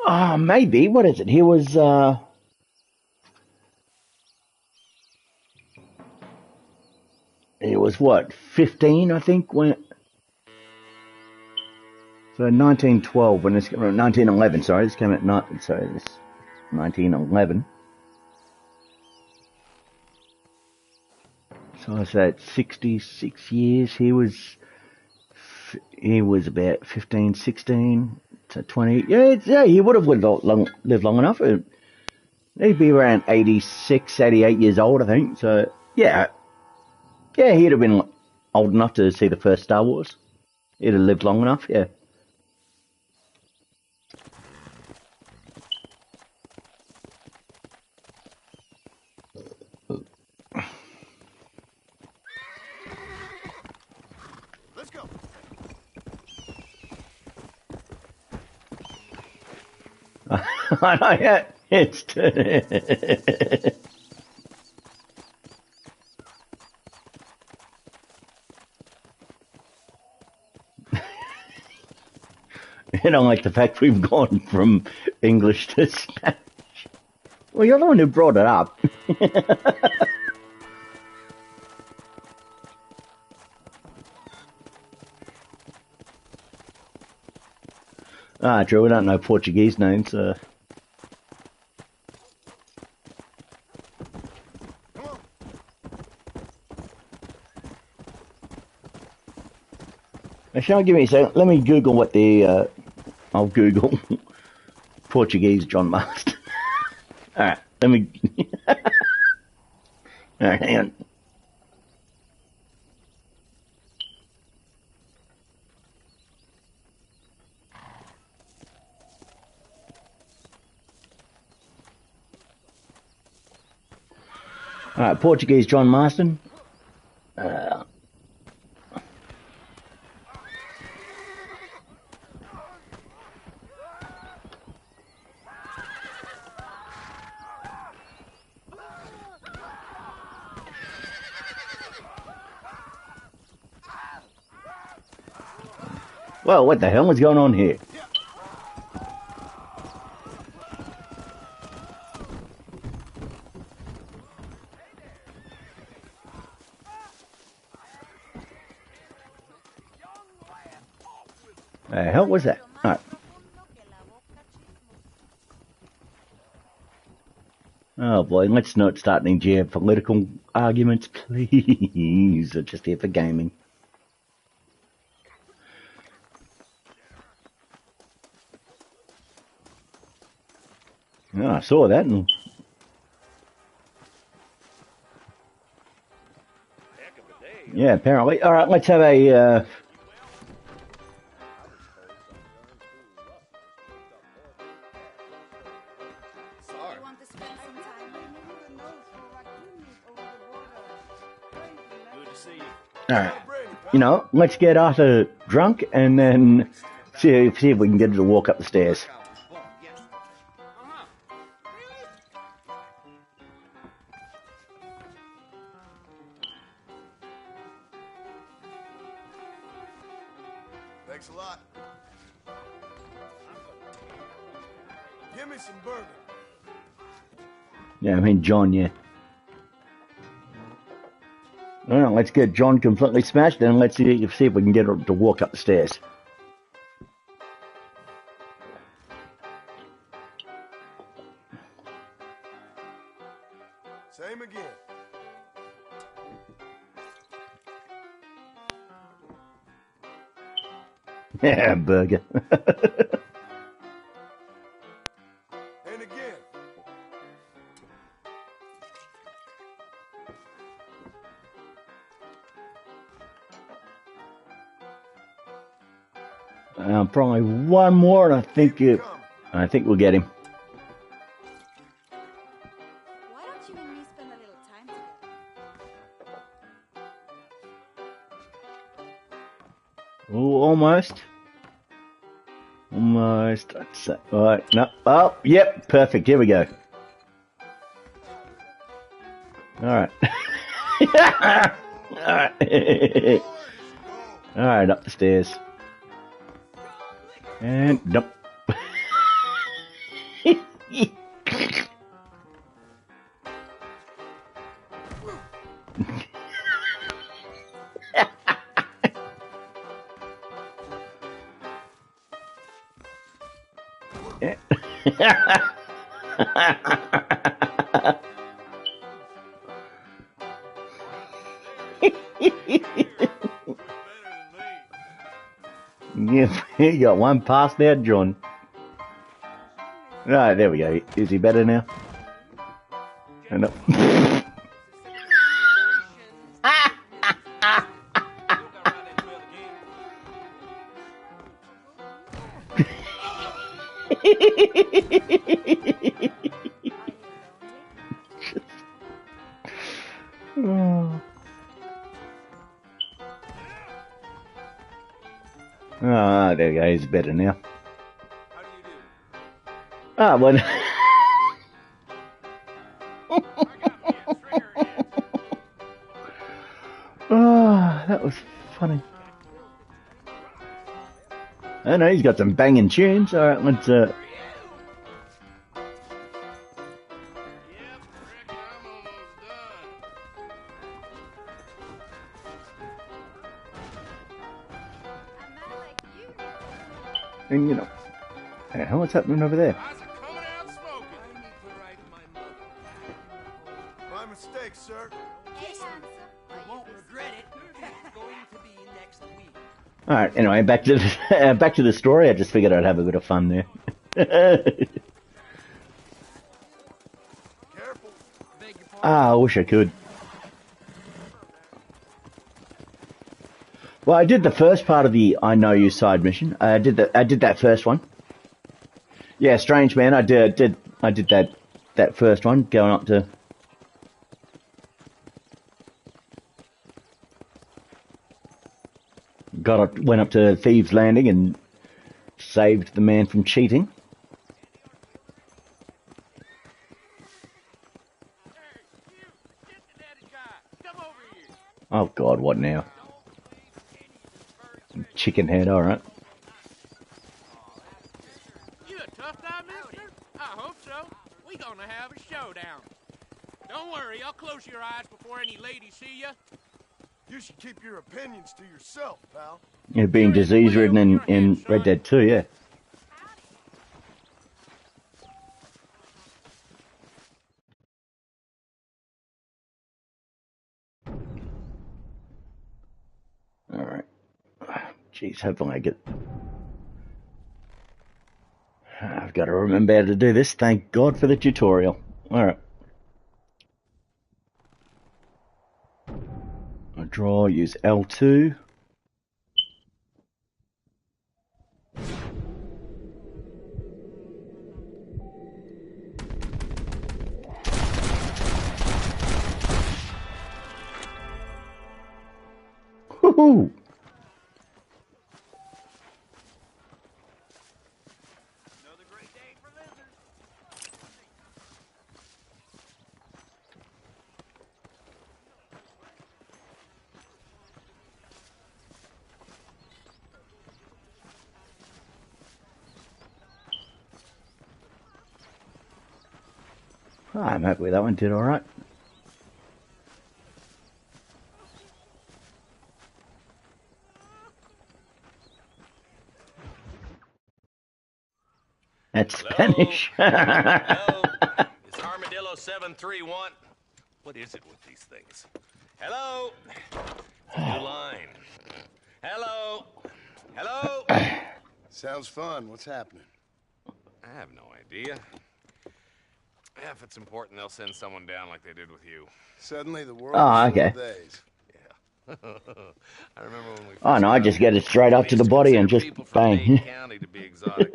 Oh, maybe. What is it? He was, what, 15, I think, when... So 1912, when this... 1911, sorry, this came at night, sorry, this... 1911. So I said 66 years. He was about 15, 16 to 20. Yeah, he would have lived long enough. He'd be around 86, 88 years old, I think. So, yeah, he'd have been old enough to see the first Star Wars. He'd have lived long enough, yeah. Let's go. I know, yeah. It's... I don't like the fact we've gone from English to Spanish. Well, you're the one who brought it up. True, we don't know Portuguese names, so... Shall I give me a second? Let me Google what the, I'll Google Portuguese John Marston. Alright, let me... Alright, hang on. Alright, Portuguese John Marston. Well, what the hell is going on here? The hell was that? Alright. Oh boy, let's not start any geopolitical arguments, please. We're just here for gaming. Oh, I saw that. And... yeah, apparently. All right, let's have a... All right. You know, let's get Arthur drunk and then see if we can get her to walk up the stairs. Thanks a lot. Give me some burger. Yeah, I mean John, yeah. Well, let's get John completely smashed and let's see if we can get her to walk up the stairs. Same again. Yeah, burger. And again. Probably one more, and I think we'll get him. Why don't you and me spend a little time together? almost. Almost. Alright, no. Oh, yep, perfect. Here we go. Alright. Alright. Alright, up the stairs. And nope. Yeah, you got one pass there, John. Right, there we go. Is he better now? No. Oh, there we go. He's better now. Ah, well. Oh, that was funny. I know he's got some banging tunes. All right, let's. And you know, hey, what's happening over there? My mistake, sir. Yes, sir. You won't regret it. It's going to be next week. All right. Anyway, back to the story. I just figured I'd have a bit of fun there. I wish I could. Well, I did the first part of the I Know You side mission. I did that first one. Yeah, Strange Man. I did that first one, going up to. Went up to Thieves Landing and saved the man from cheating. Oh God, what now? Chicken head, alright. You a tough guy, mister? I hope so. We gonna have a showdown. Don't worry, I'll close your eyes before any ladies see you. You should keep your opinions to yourself, pal. Yeah, being disease-ridden in Red Dead 2, yeah. Alright. Jeez, hopefully I get... I've got to remember how to do this. Thank God for the tutorial. Alright. I draw, use L2. Woohoo! I'm happy with that one, did alright. That's Spanish. Hello? It's Armadillo 731. What is it with these things? Hello? It's a new line. Hello? Hello? Sounds fun. What's happening? I have no idea. Yeah, if it's important, they'll send someone down like they did with you. Suddenly the world Oh, is full okay. of days. Yeah. I remember when we first Oh no, I just get it straight up to the body and just bang. Dade County to be exotic.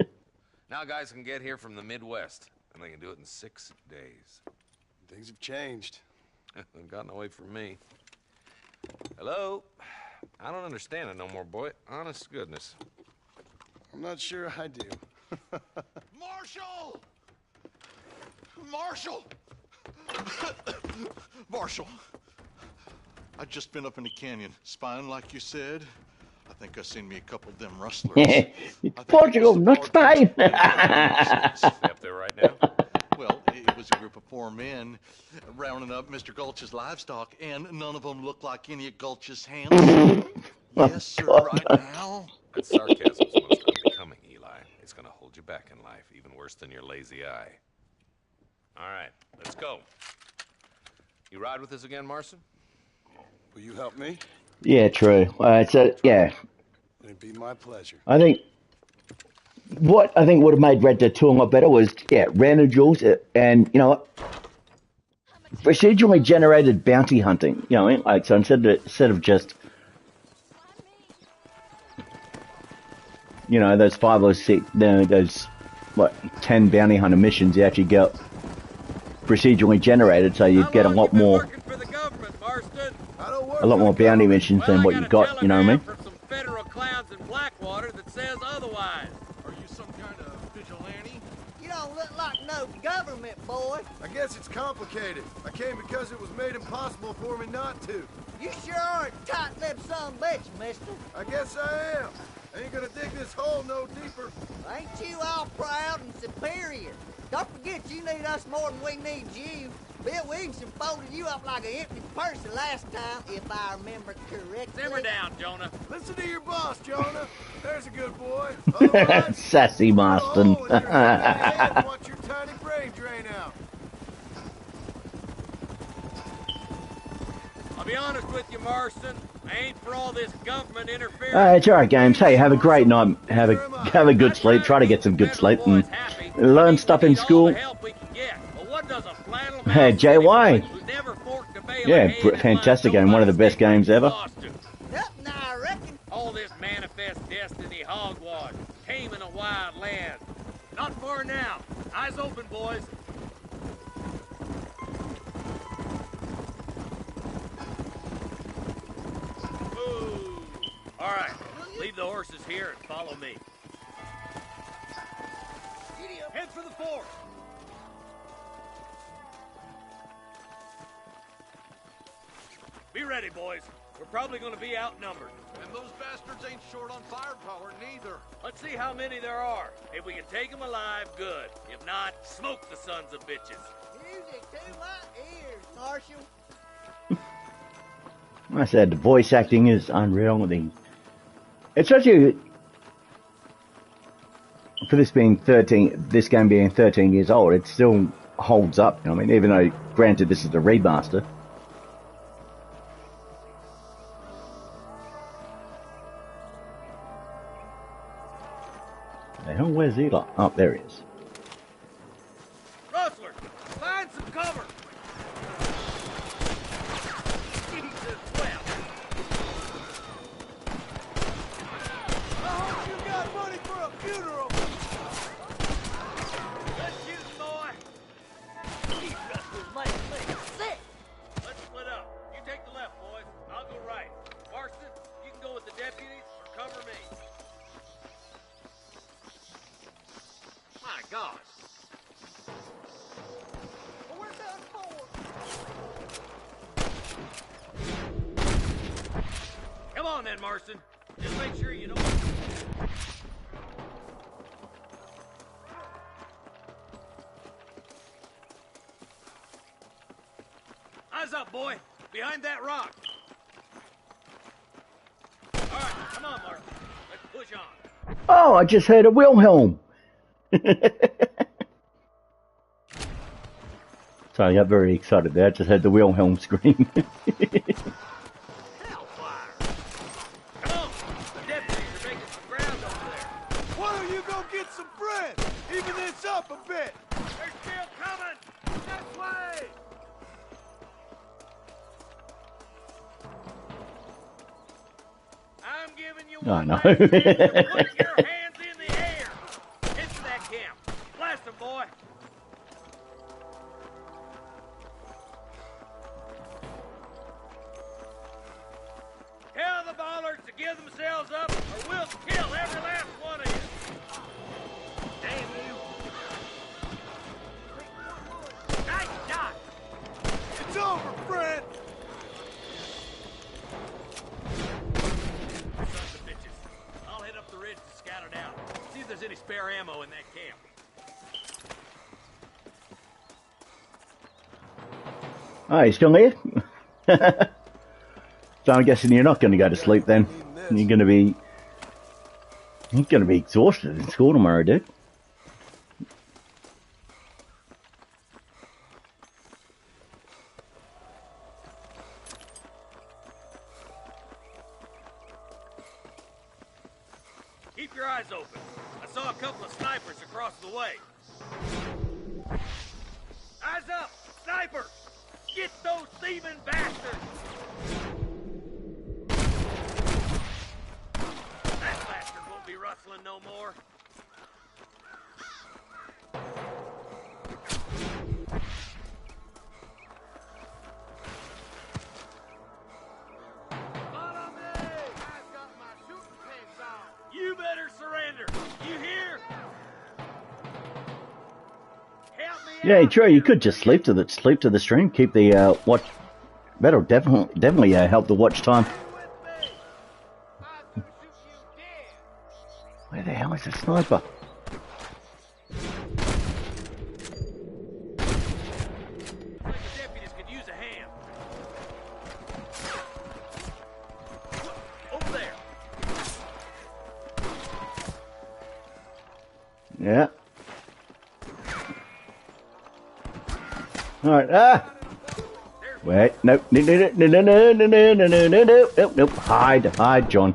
Now guys can get here from the Midwest, and they can do it in 6 days. Things have changed. They've gotten away from me. Hello? I don't understand it no more, boy. Honest to goodness. I'm not sure I do. Marshal! Marshal! Marshal! I just been up in the canyon, spying like you said. I think I seen me a couple of them rustlers. Portugal, not Spain. Up there right now? Well, it was a group of 4 men rounding up Mr. Gulch's livestock, and none of them looked like any of Gulch's hands. Yes, sir, right now. That sarcasm's most unbecoming, Eli. It's gonna hold you back in life, even worse than your lazy eye. All right, let's go. You ride with us again, Marston? Will you help me? Yeah, true. Yeah. It'd be my pleasure. I think what would have made Red Dead 2 a lot better was, random jewels and, you know what, procedurally generated bounty hunting. You know what I mean? Like, so instead of just, you know, those 5 or 6, those, 10 bounty hunter missions, you actually get procedurally generated, so you get a lot more bounty missions than what you got, you know what I mean? Some federal clowns in Blackwater that says otherwise. Are you some kind of vigilante? You don't look like no government boy. I guess it's complicated. I came because it was made impossible for me not to. You sure are a tight-lipped son of a bitch, mister. I guess I am. I ain't gonna dig this hole no deeper. Ain't you all proud and superior? Don't forget you need us more than we need you. Bill Williamson folded you up like an empty person last time, if I remember correctly. Simmer down, Jonah. Listen to your boss, Jonah. There's a good boy. Sassy Marston. Watch your tiny brain drain out. I'll be honest with you, Marston. I ain't for all this government interference. It's alright, games. Hey, have a great night. Have a good sleep. Try to get some good sleep and learn stuff in school. Hey, JY. Yeah, fantastic game. One of the best games ever. All this manifest destiny hogwash, taming a wild land. Not far now. Eyes open, boys. Ooh. All right, leave the horses here and follow me. Head for the fort. Be ready, boys. We're probably going to be outnumbered. And those bastards ain't short on firepower, neither. Let's see how many there are. If we can take them alive, good. If not, smoke the sons of bitches. Music to my ears, Marshal. I said the voice acting is unreal. Especially for this game being 13 years old, it still holds up. I mean, even though, granted, this is a remaster. The hell, where's Eli? Oh, there he is. Rustler, find some cover. Jesus wept. I hope you got money for a funeral. Good shooting, boy. These rustlers make me sick. Let's split up. You take the left, boys. I'll go right. Marston, you can go with the deputies or cover me. My God. Well, we're done for. Come on then, Marston. Just make sure you don't... Eyes up, boy. Behind that rock. All right, come on, Marston. Let's push on. Oh, I just heard a Wilhelm. Sorry, I got very excited there. I just heard the Wilhelm scream. Why don't you go get some bread? Even this up a bit. They're still coming. This way. I'm giving you I one know. last chance to put your hands in the air. Get to that camp. Blast them, boy. Tell the boss to give themselves up, or we'll kill every last one of you. Damn you. Nice shot. It's over, Fred. Sons of bitches. I'll head up the ridge to scout it out. See if there's any spare ammo in that camp. Oh, you still here? So I'm guessing you're not going to go to sleep then. You're going to be exhausted in school tomorrow, dude. Keep your eyes open. I saw a couple of snipers across the way. Eyes up! Sniper! Get those thieving bastards! That bastard won't be rustling no more. Follow me! I've got my shooting pants on. You better surrender. You hear? Help me Yeah, out. true. You could just sleep to the stream. Keep the watch. That'll definitely help the watch time. Where the hell is the sniper? The deputies could use a hand. Over there. Yeah. All right. Ah. Wait. Nope. No. Nope. Hide, John.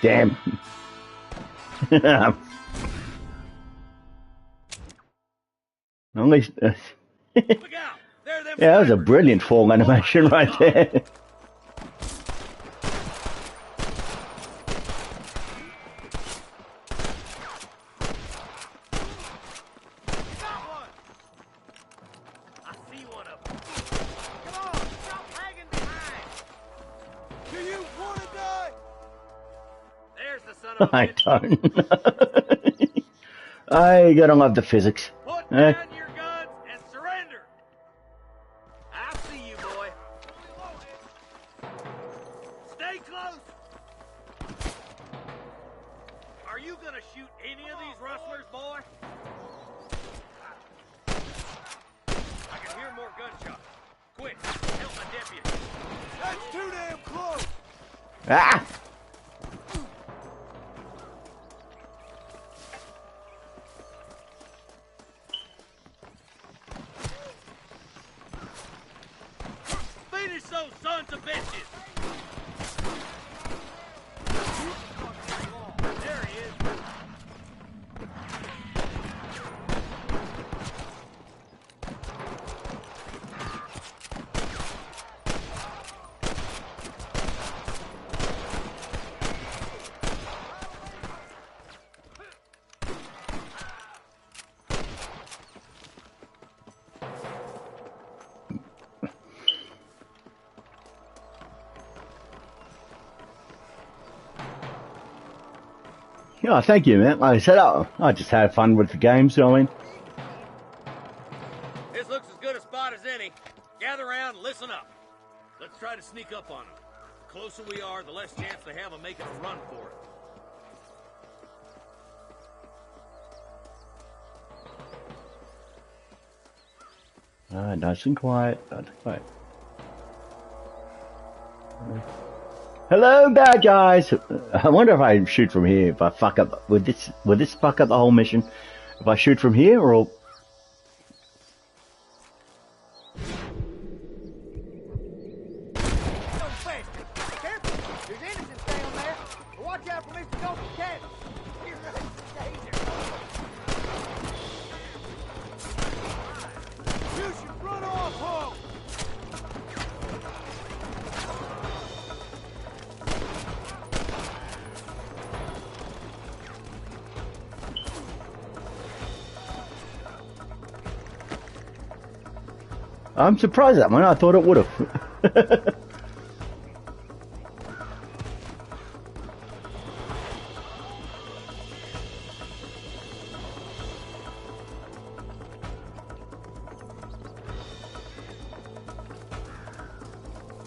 Damn. At least. Yeah, that was a brilliant fall animation right there. I don't. I gotta love the physics. Put down your guns and surrender. I see you, boy. Stay close. Are you gonna shoot any of these rustlers, boy? I can hear more gunshots. Quick, help my deputy. That's too damn close. Ah! Finish those sons of bitches! There he is. Yeah, thank you, man. Like I said, I just had fun with the game, so I mean. This looks as good a spot as any. Gather around and listen up. Let's try to sneak up on them. The closer we are, the less chance they have of making a run for it. Nice and quiet. Hello, bad guys. I wonder if I shoot from here. If I fuck up, would this fuck up the whole mission? If I shoot from here, or There's innocents down there. Watch out for Mr. Gulch's cabin. You're right, danger. You should run off home. I'm surprised at that one. I thought it would have.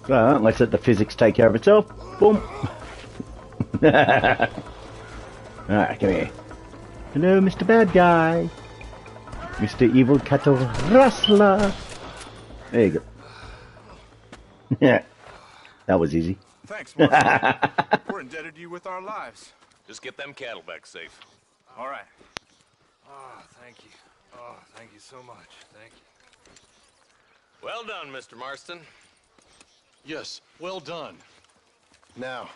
So, let's let the physics take care of itself. Boom. Alright, come here. Hello, Mr. Bad Guy. Mr. Evil Cattle Rustler. There you go. Yeah, that was easy. Thanks, Marston. We're indebted to you with our lives. Just get them cattle back safe. All right. Oh, thank you. Oh, thank you so much. Thank you. Well done, Mr. Marston. Yes, well done. Now,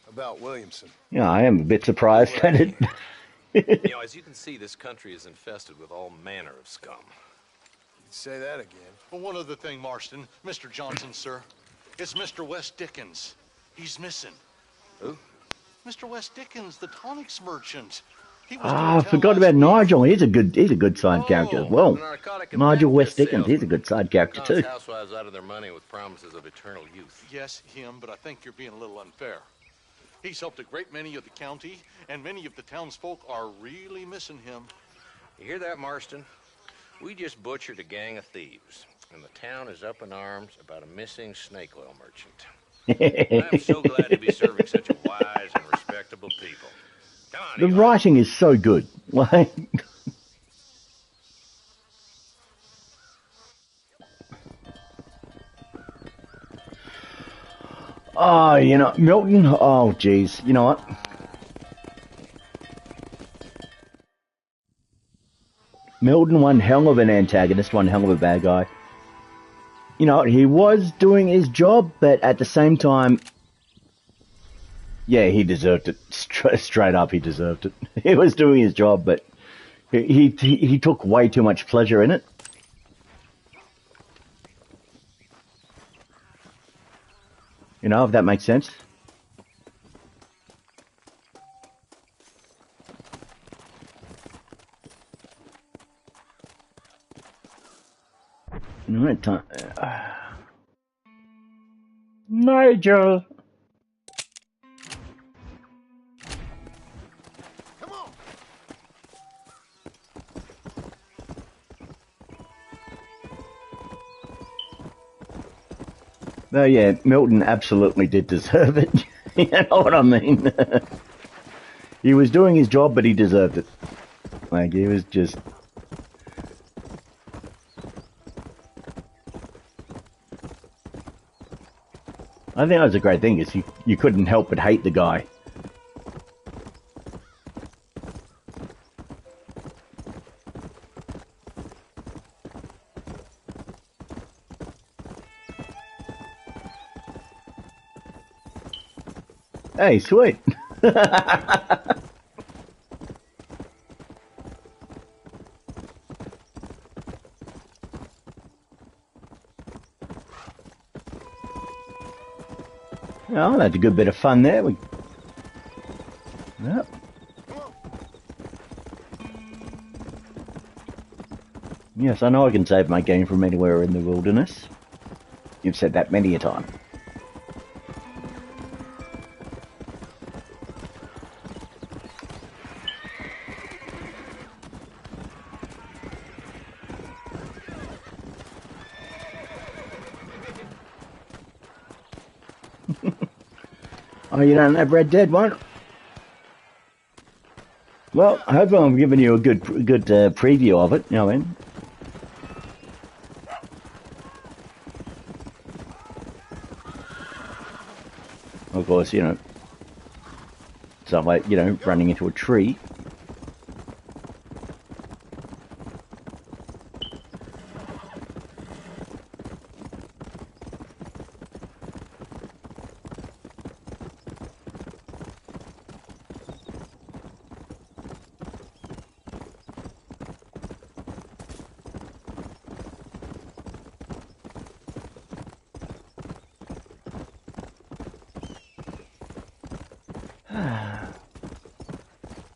about Williamson. Yeah, I am a bit surprised at it. You know, as you can see, this country is infested with all manner of scum. You'd say that again. Well, one other thing, Marston. Mr. Johnson, sir. It's Mr. West Dickens. He's missing. Who? Mr. West Dickens, the tonics merchant. He was I forgot about Nigel. He's a good side character as well. narcotic Nigel West salesman. Dickens, he's a good side character Cons too. housewives out of their money with promises of eternal youth. Yes, him, but I think you're being a little unfair. He's helped a great many of the county, and many of the townsfolk are really missing him. You hear that, Marston? We just butchered a gang of thieves, and the town is up in arms about a missing snake oil merchant. I'm so glad to be serving such a wise and respectable people. Come on, The Eli. writing is so good. Like, oh, you know, Milton. Oh, geez. You know what? Milton, one hell of an antagonist, one hell of a bad guy. You know, he was doing his job, but at the same time, yeah, he deserved it. Straight up, he deserved it. He was doing his job, but he took way too much pleasure in it. You know, if that makes sense. Right time. Nigel. No, yeah, Milton absolutely did deserve it. You know what I mean? He was doing his job, but he deserved it. Like, he was just... I think that was a great thing, is you couldn't help but hate the guy. Hey, sweet. Oh, that's a good bit of fun there. Yep. Yes, I know I can save my game from anywhere in the wilderness. You've said that many a time. Oh, you don't have Red Dead, what? Well, I hope I'm giving you a good preview of it, you know what I mean? Of course, you know, stuff like, you know, running into a tree.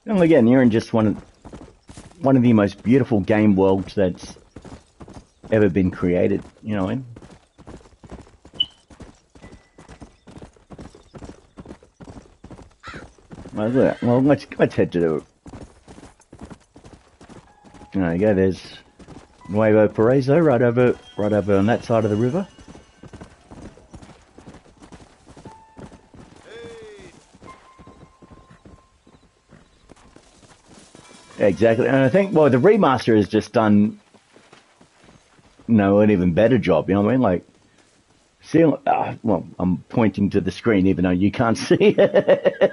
And again, you're in just one of the most beautiful game worlds that's ever been created. You know what I mean? Well, let's head to the. There you go. There's Nuevo Paraiso right over on that side of the river. Yeah, exactly, and I think the remaster has just done, an even better job. You know what I mean? Like, I'm pointing to the screen even though you can't see it.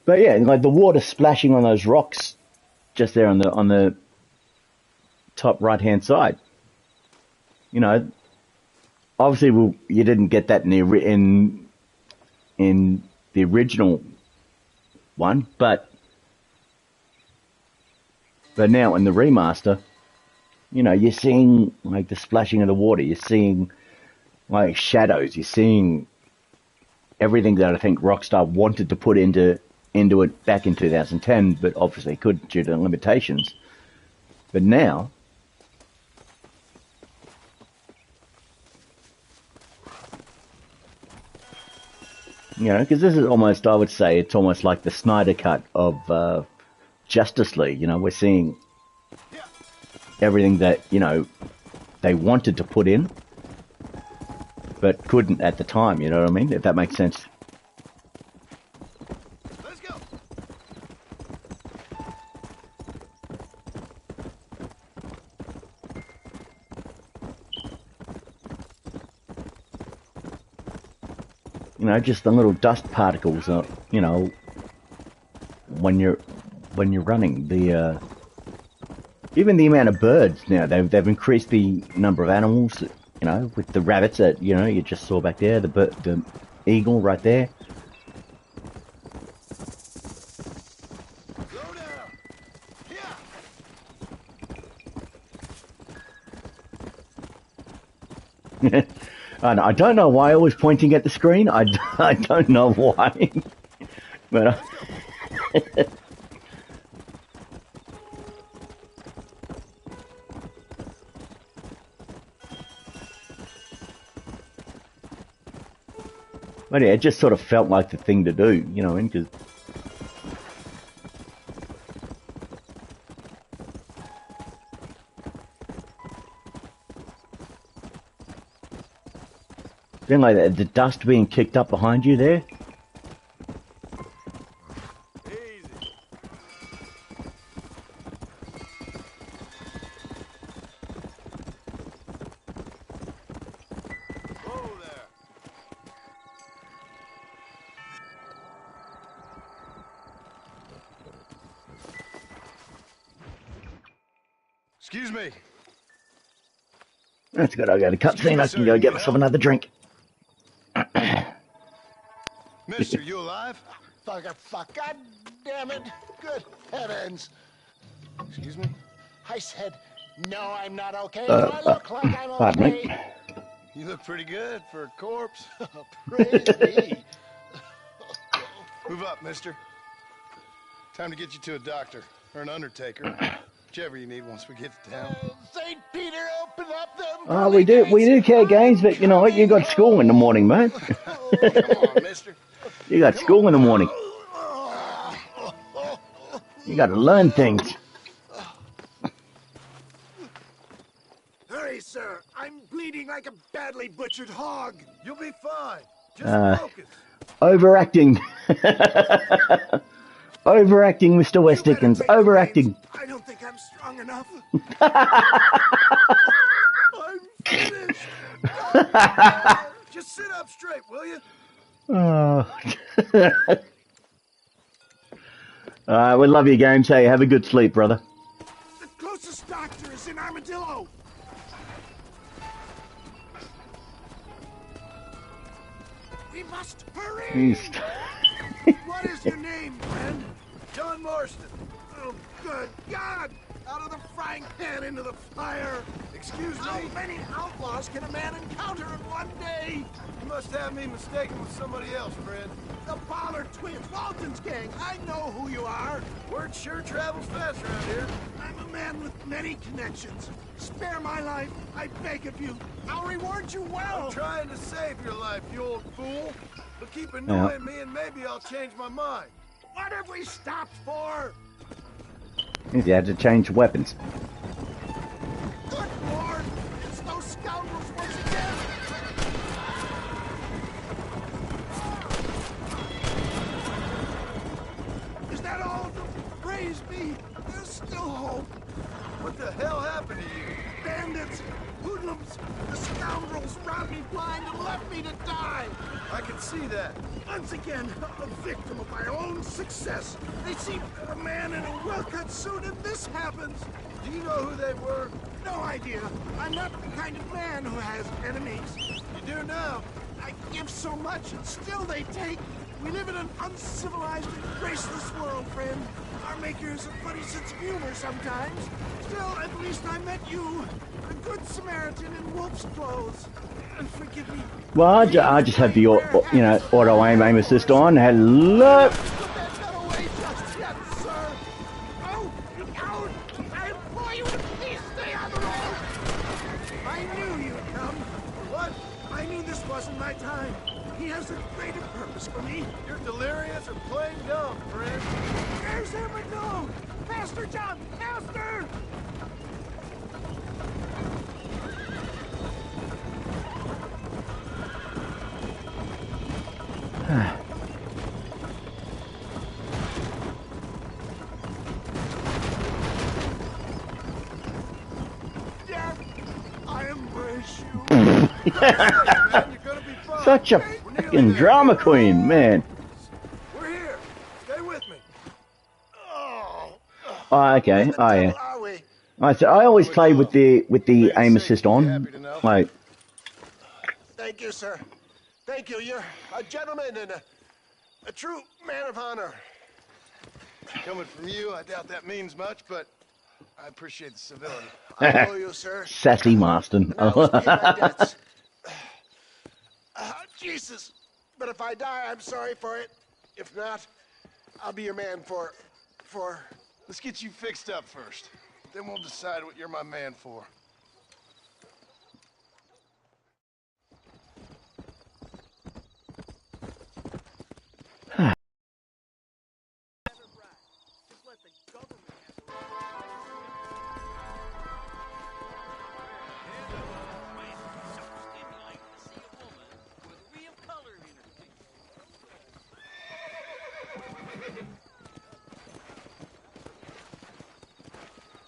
But yeah, like the water splashing on those rocks, just there on the top right hand side. Obviously, you didn't get that in the original one, but now in the remaster, you're seeing like the splashing of the water. You're seeing like shadows. You're seeing everything that I think Rockstar wanted to put into it back in 2010, but obviously couldn't due to limitations. But now, because this is almost, I would say, it's almost like the Snyder cut of Justice League. We're seeing everything that, they wanted to put in, but couldn't at the time, you know what I mean? If that makes sense. Let's go. Just the little dust particles, when you're running. Even the amount of birds now, they've increased the number of animals, with the rabbits that, you just saw back there, the eagle right there. I don't know why I was pointing at the screen. I don't know why. But but yeah, it just sort of felt like the thing to do, because then like the dust being kicked up behind you there. Excuse me. That's good. I got a cutscene. I can go get myself another drink. Mister, you alive? Fuck. God damn it. Good heavens. Excuse me? I said, no, I'm not okay. Do I look like I'm pardon okay? me. You look pretty good for a corpse. Praise be. Move up, mister. Time to get you to a doctor or an undertaker. Whichever you need once we get to town. St. Peter, open up them. Oh, we do care games, but you know what? You got school in the morning, mate. Come on, mister. You got school in the morning. You got to learn things. Hurry, sir. I'm bleeding like a badly butchered hog. You'll be fine. Just focus. Overacting. Overacting, Mr. West Dickens. Overacting. I don't think I'm strong enough. I'm finished. Just sit up straight, will you? We love your games. Hey, have a good sleep, brother. The closest doctor is in Armadillo. We must hurry. What is your name, friend? John Marston. Oh, good God! Out of the frying pan into the fire. Excuse me? How many outlaws can a man encounter in one day? You must have me mistaken with somebody else, friend. The Pollard twins, Walton's gang. I know who you are. Where Word sure travels fast around here. I'm a man with many connections. Spare my life, I beg of you. I'll reward you well. I'm trying to save your life, you old fool. But keep annoying me and maybe I'll change my mind. What have we stopped for? Means you had to change weapons. Good Lord! It's those scoundrels once again! Is that all of them? Praise be! There's still hope! What the hell happened to you? Bandits! Hoodlums! The scoundrels robbed me blind and left me to die! I can see that. Once again, a victim of my own success. They see a man in a well-cut suit and this happens. Do you know who they were? No idea. I'm not the kind of man who has enemies. You do now. I give so much and still they take. We live in an uncivilized and graceless world, friend. Our maker has a funny sense of humor sometimes. Still, at least I met you. A good Samaritan in wolf's clothes. And forgive me. Well, I just have the auto aim assist on. Hello. I knew you'd come. What? I knew this wasn't my time. He has a greater purpose for me. You're delirious or plain dumb, friend. Where's Emma go? Faster, John! Faster! Death, I embrace you. Such a fucking drama queen, man. We're here. Stay with me. Oh, okay. Oh, yeah. I always play with the aim assist on. Like, Thank you, sir. Thank you. You're a gentleman and a true man of honor. Coming from you, I doubt that means much, but I appreciate the civility. I owe you, sir. Sassy Marston. Jesus. But if I die, I'm sorry for it. If not, I'll be your man for... Let's get you fixed up first. Then we'll decide what you're my man for.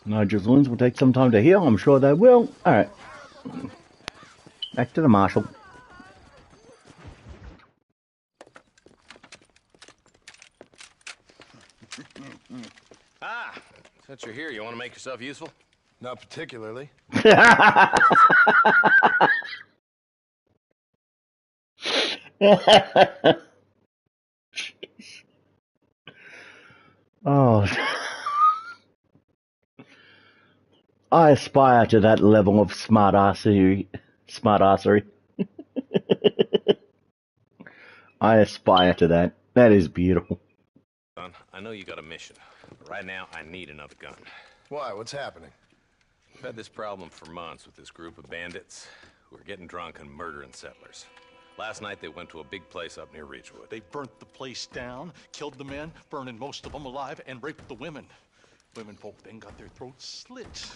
Nigel's wounds will take some time to heal. I'm sure they will. Alright. Back to the marshal. Ah, since you're here, you want to make yourself useful? Not particularly. Oh. I aspire to that level of smartassery. I aspire to that. That is beautiful. Son, I know you got a mission, but right now I need another gun. Why? What's happening? We've had this problem for months with this group of bandits who are getting drunk and murdering settlers. Last night they went to a big place up near Ridgewood. They burnt the place down, killed the men, burning most of them alive, and raped the women. Women folk then got their throats slit.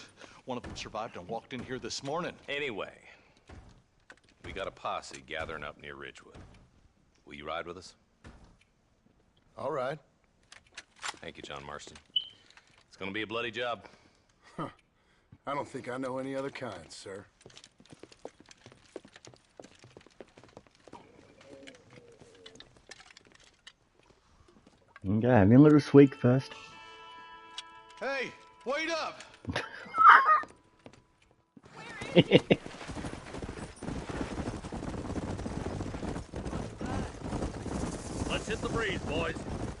One of them survived and walked in here this morning. Anyway, we got a posse gathering up near Ridgewood. Will you ride with us? All right. Thank you, John Marston. It's gonna be a bloody job. Huh. I don't think I know any other kind, sir. Okay, have me a little sweet first. Hey, wait up! Let's hit the breeze, boys.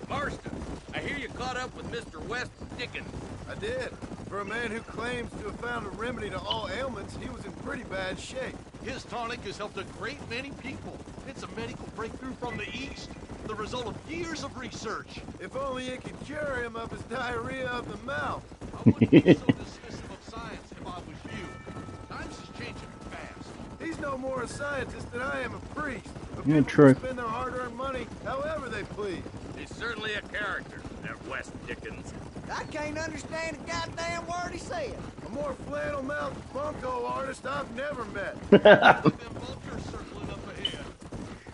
Marston, I hear you caught up with Mr. West Dickens. I did. For a man who claims to have found a remedy to all ailments, he was in pretty bad shape. His tonic has helped a great many people. It's a medical breakthrough from the East. the result of years of research. If only it could cure him of his diarrhea of the mouth. I wouldn't be so dismissive of science if I was you. Times is changing fast. He's no more a scientist than I am a priest. But Yeah, people true. can spend their hard-earned money however they please. He's certainly a character, that West Dickens. I can't understand a goddamn word he said. A more flannel-mouthed bunko artist I've never met. Them vultures circling up ahead.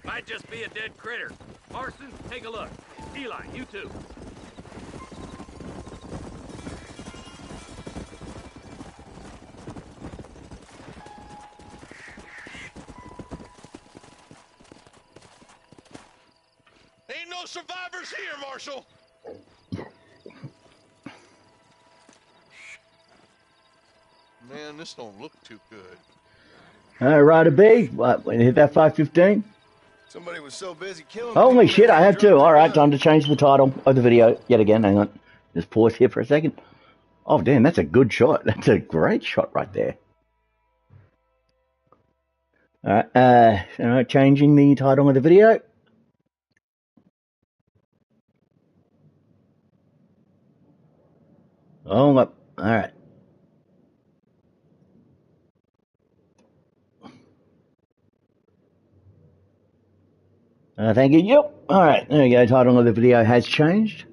Might just be a dead critter. Marston, take a look. Eli, you too. Ain't no survivors here, Marshal. Man, this don't look too good. Alright, B. What, when you hit that 5:15? Somebody was so busy killing Holy people, shit, they I have to. dropped Alright, their time to change the title of the video yet again. Hang on. Just pause here for a second. Oh, damn, that's a good shot. That's a great shot right there. Alright, changing the title of the video. Oh, alright. Thank you. Yep. Alright, there we go. Title of the video has changed.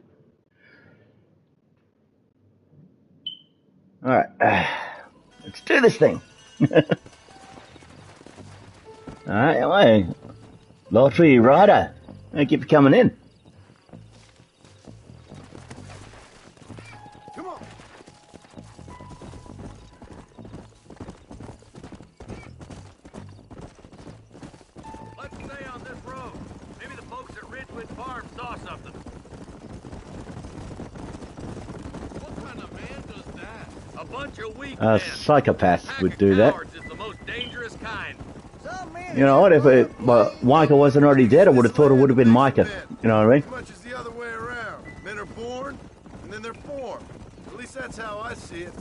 Alright. Let's do this thing. Alright, hello. Lottery Rider. Thank you for coming in. Come on. Let's stay on this road. Maybe the folks at Ridgewood Farm saw something. What kind of man does that? A bunch of weak A men. psychopath would do that. Cowards is the most dangerous kind. You know what, if Micah wasn't already dead, I would have thought it would have been Micah. You know what I mean? As much as the other way around. Men are born, and then they're formed. At least that's how I see it.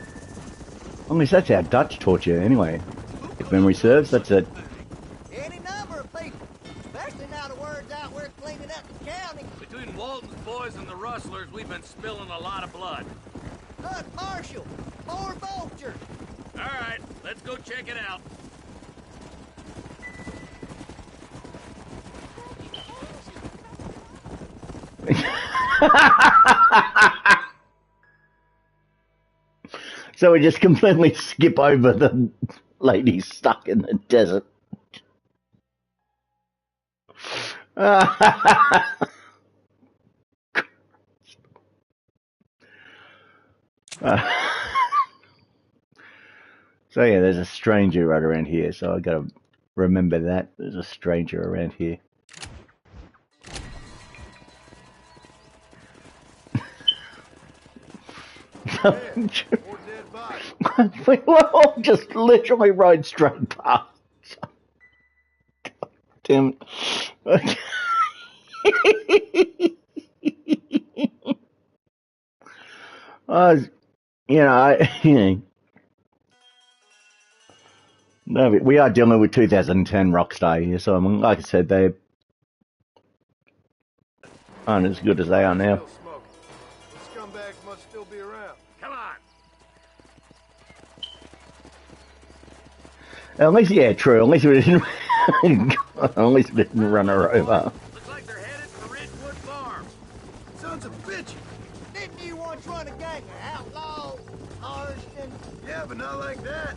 At least that's how Dutch taught you anyway. If memory serves, that's it. Any number of people, especially now the word's out we're cleaning up the county. Between Walton's boys and the rustlers, we've been spilling a lot of blood. Look, Marshal, more vultures. All right, let's go check it out. So we just completely skip over the lady stuck in the desert. So yeah, there's a stranger right around here, so I gotta remember that. There's a stranger around here. We all just literally rode straight past. God damn it. No, we are dealing with 2010 Rockstar here, so I mean, like I said, they aren't as good as they are now. The scumbags must still be around. Come on. At least, yeah, true. At least we didn't. At least we didn't run her over. Looks like they're headed for Ridgewood Farm. Sons of bitches. Didn't you once run a gang of outlaws, Marston? Yeah, but not like that.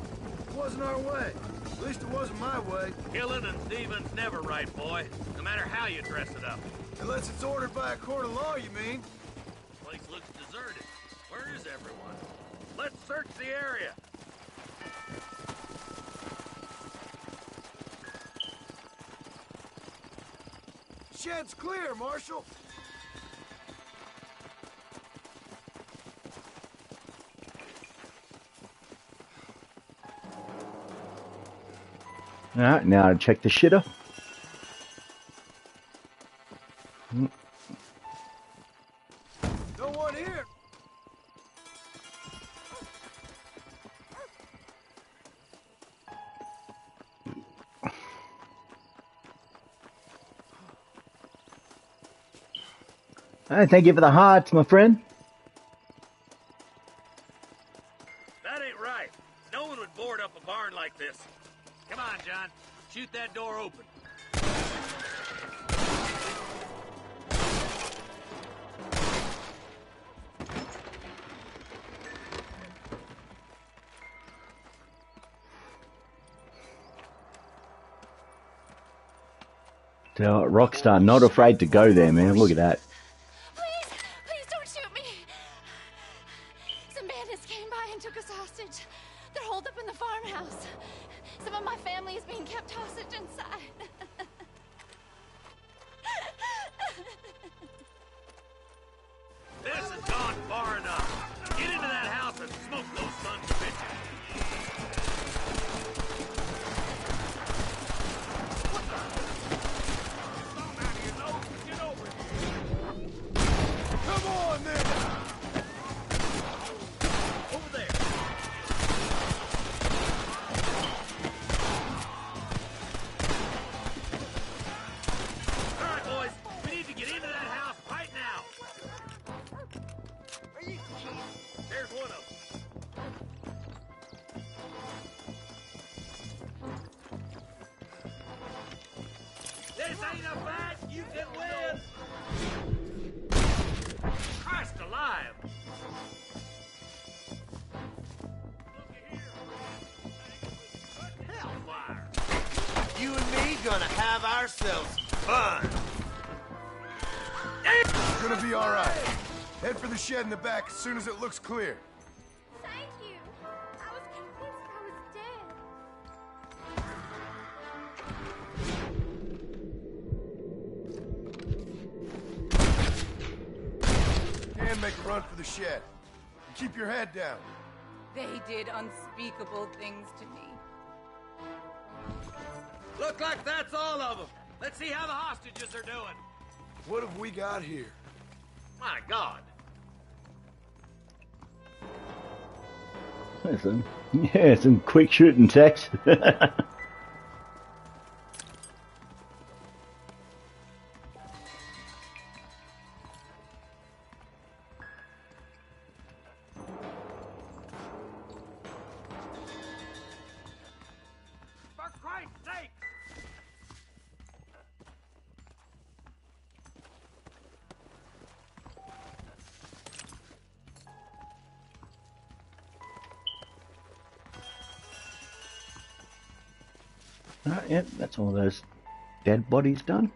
It wasn't our way. At least it wasn't my way. Killing and thieving's never right, boy. No matter how you dress it up. Unless it's ordered by a court of law, you mean? Place looks deserted. Where is everyone? Let's search the area. Shed's clear, Marshal. Alright, now check the shitter. No one here. Hey, thank you for the hearts, my friend. That ain't right. No one would board up a barn like this. Come on, John. Shoot that door open. Rockstar, not afraid to go there, man. Look at that. Please don't shoot me. Some bandits came by and took us hostage. They're holed up in the farmhouse. Some of my family is being kept hostage inside. This has gone far enough. Get into that house and smoke those sons of bitches. Come on, then! Over there. All right, boys. We need to get into that house right now. Are you kidding? There's one of them. This ain't a fight you can win. Christ alive. Hellfire. You and me gonna have ourselves fun. It's gonna be all right. Head for the shed in the back as soon as it looks clear. Thank you. I was convinced I was dead. And make a run for the shed. And keep your head down. They did unspeakable things to me. Look like that's all of them. Let's see how the hostages are doing. What have we got here? My God. Some quick shooting text. For Christ's sake! Yep, that's all those dead bodies done.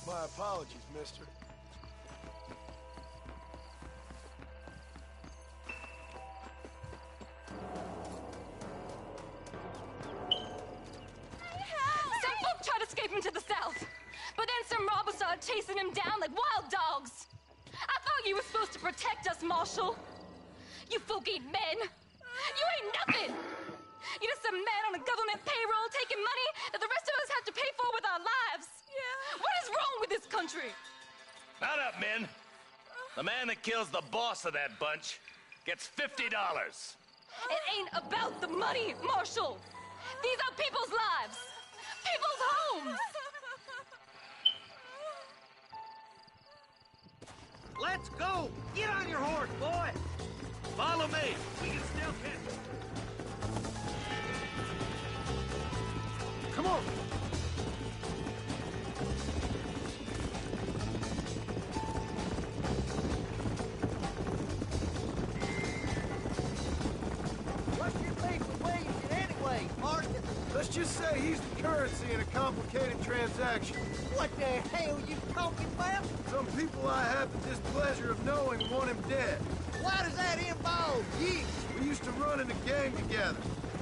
My apologies, mister. Some folk tried escaping to the south, but then some robbers started chasing him down like wild dogs. I thought you were supposed to protect us, Marshal. You folk ain't men. You ain't nothing. You're just some man on a government payroll taking money that the rest of us have to pay for with our lives. Yeah. What is wrong with this country? Mount up, men. The man that kills the boss of that bunch gets $50. It ain't about the money, Marshal. These are people's lives. People's homes. Let's go! Get on your horse, boy! Follow me. We can still catch him. Come on! What's your beef with Williamson anyway, Marston? Let's just say he's the currency in a complicated transaction. What the hell you talking about? Some people I have the displeasure of knowing want him dead. Why does that involve you? We used to run in a gang together.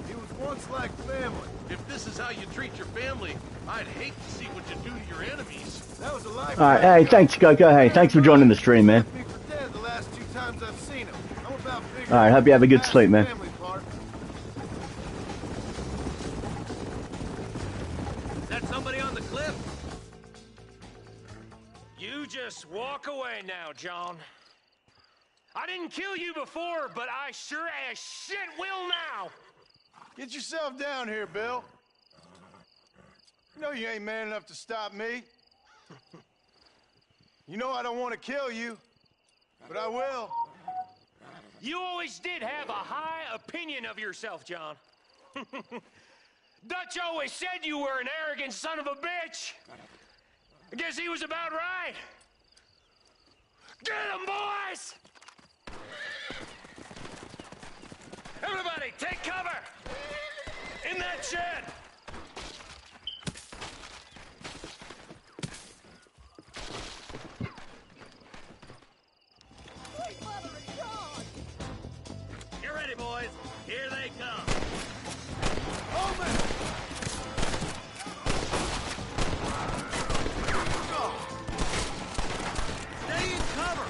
He was once like family. If this is how you treat your family, I'd hate to see what you do to your enemies. That was a life. Alright, hey, thanks, Go. Hey, thanks for joining the stream, man. Me for dead the last 2 times I've seen him. I'm about figuring Alright, hope you have a good sleep, man. family part. Is that somebody on the cliff? You just mind now, John. I didn't kill you before, but I sure as shit will now. Get yourself down here, Bill. You know you ain't man enough to stop me. You know I don't want to kill you, but I will. You always did have a high opinion of yourself, John. Dutch always said you were an arrogant son of a bitch. I guess he was about right. Get him, boys! Everybody, take cover! In that shed! Get ready, boys. Here they come. Stay in cover.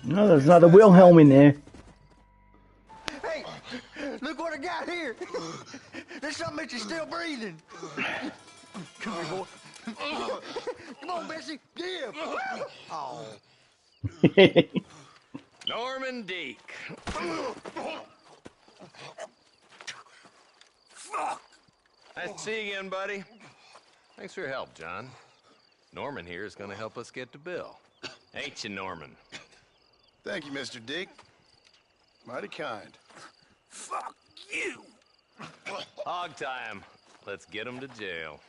No, there's another Wilhelm in there. Hey, look what I got here. There's something that you're still breathing. Come here, boy. Come on, Bessie. Give. Oh. Norman Deek. Fuck! Nice to see you again, buddy. Thanks for your help, John. Norman here is gonna help us get to Bill. Ain't you, Norman? Thank you, Mr. Dick. Mighty kind. Fuck you! Hog time. Let's get him to jail.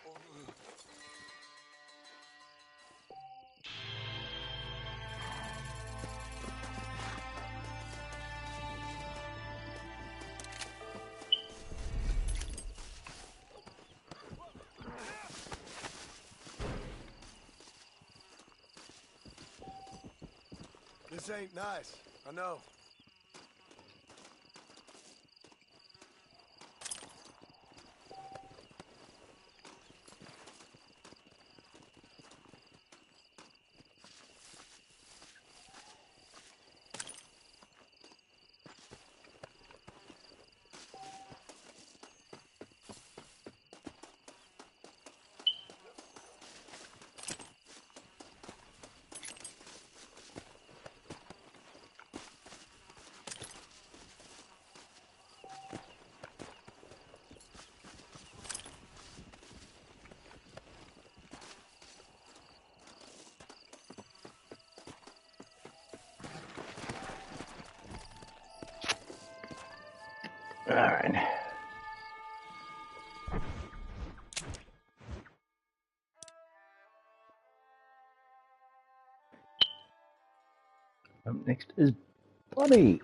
This ain't nice, I know. All right. Up next is Bonnie.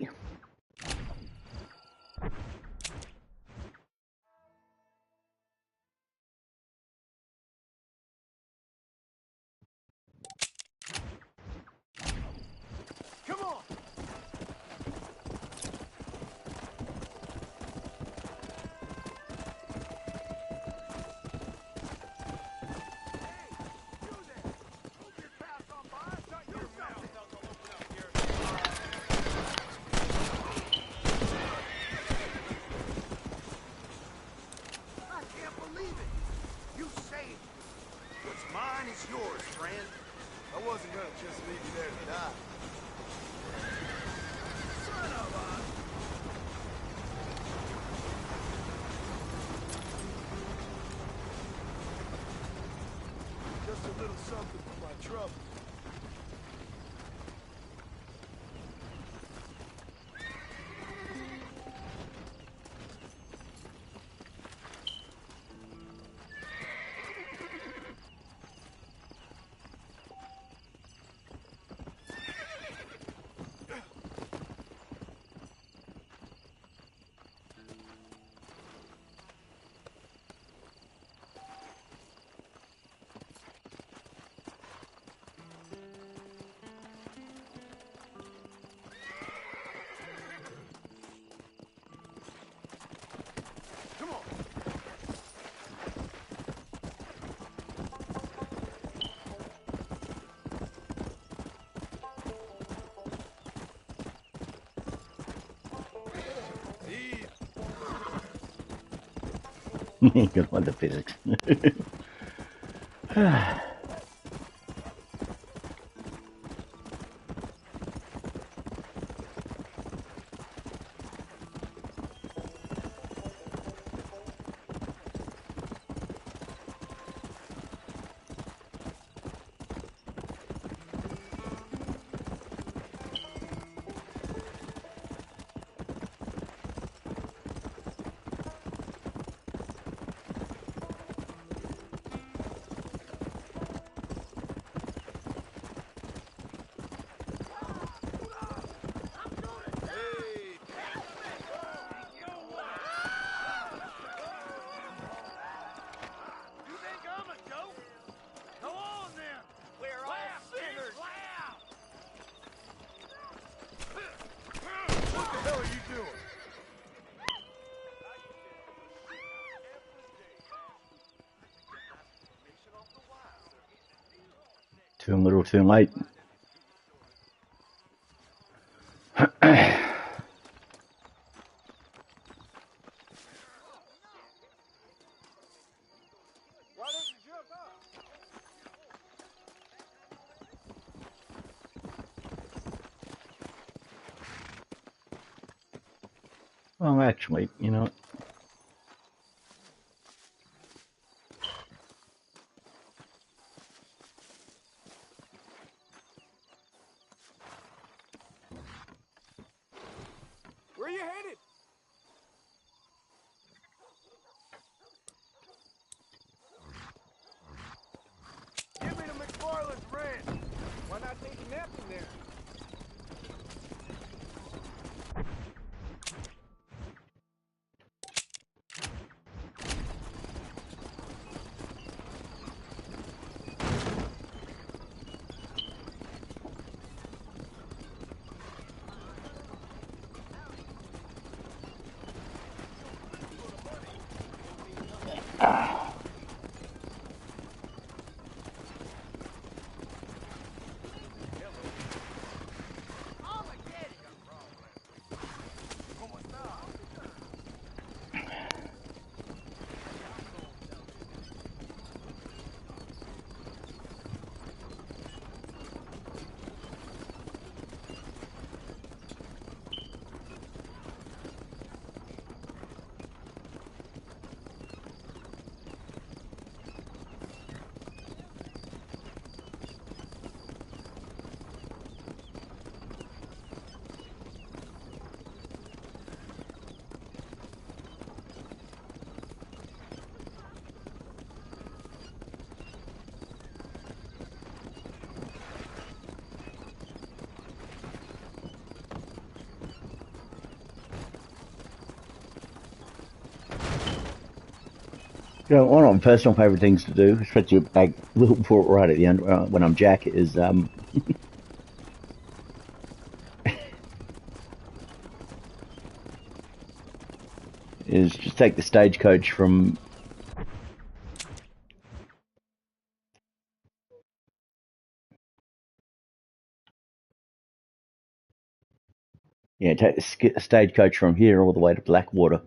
Come on! I can't believe it! You saved me. What's mine is yours, friend. I wasn't gonna just leave you there to die. Son of a... little something for my trouble. Good one, the physics. Too little, too late. Well, actually, you know. Where are you headed? Give me the McFarland's ranch. Why not take a nap in there? You know, one of my personal favourite things to do, especially like right at the end when I'm Jack, is is just take the stagecoach from take the stagecoach from here all the way to Blackwater.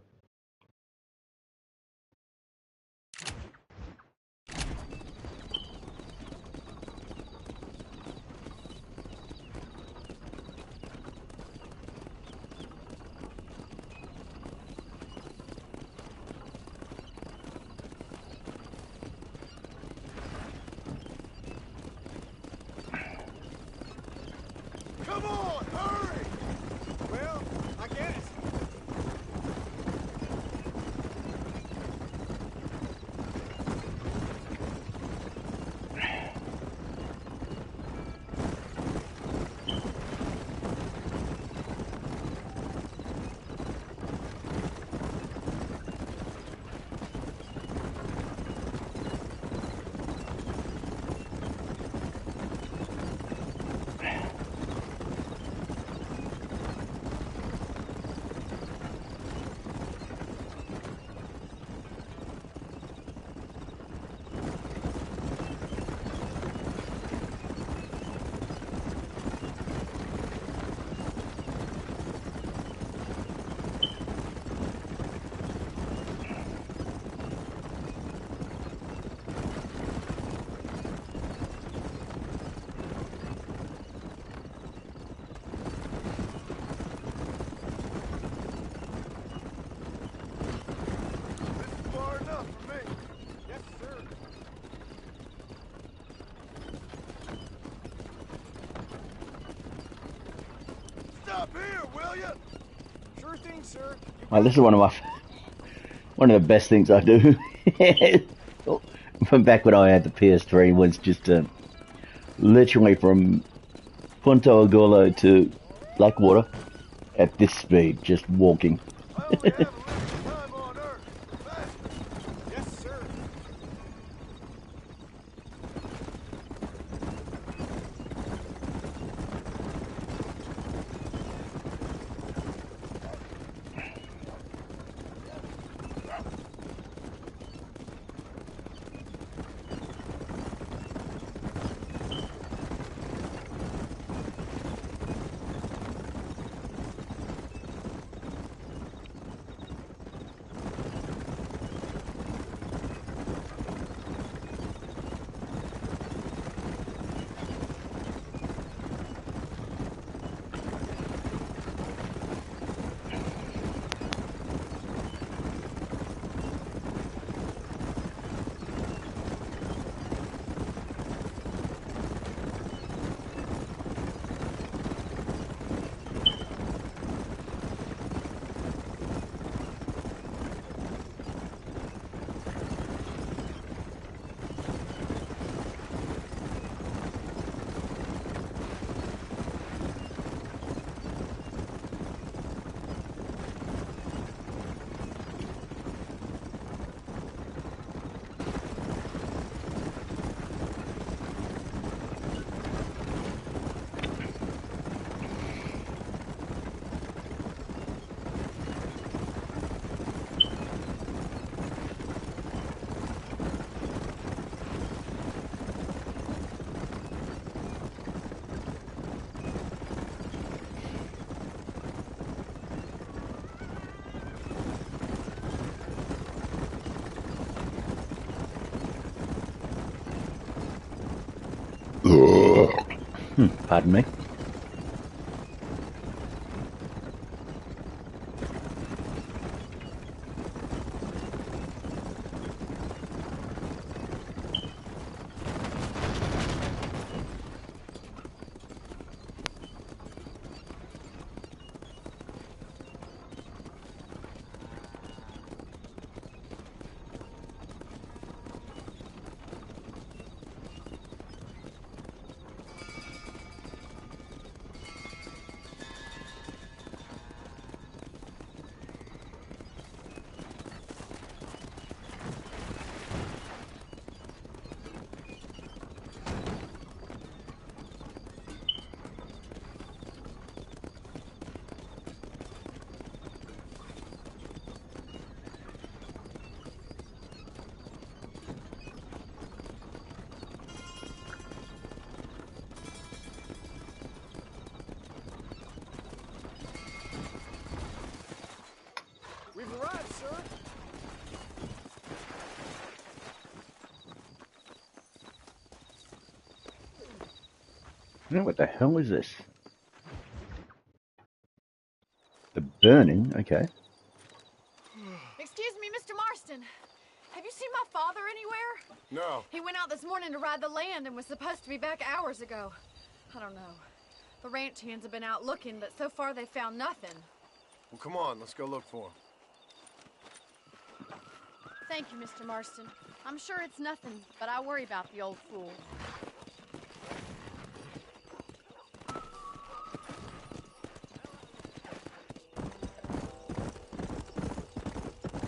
Come on, hurry! Well, I guess. Stop here, will you? Sure thing, sir. Well, this is one of the best things I do. From back when I had the PS3 was just literally from Punta Gorlo to Blackwater at this speed, just walking. Yes, sir. Pardon me. We've arrived, sir. What the hell is this? The burning? Okay. Excuse me, Mr. Marston. Have you seen my father anywhere? No. He went out this morning to ride the land and was supposed to be back hours ago. I don't know. The ranch hands have been out looking, but so far they found nothing. Well, come on, let's go look for him. Thank you, Mr. Marston. I'm sure it's nothing, but I worry about the old fool.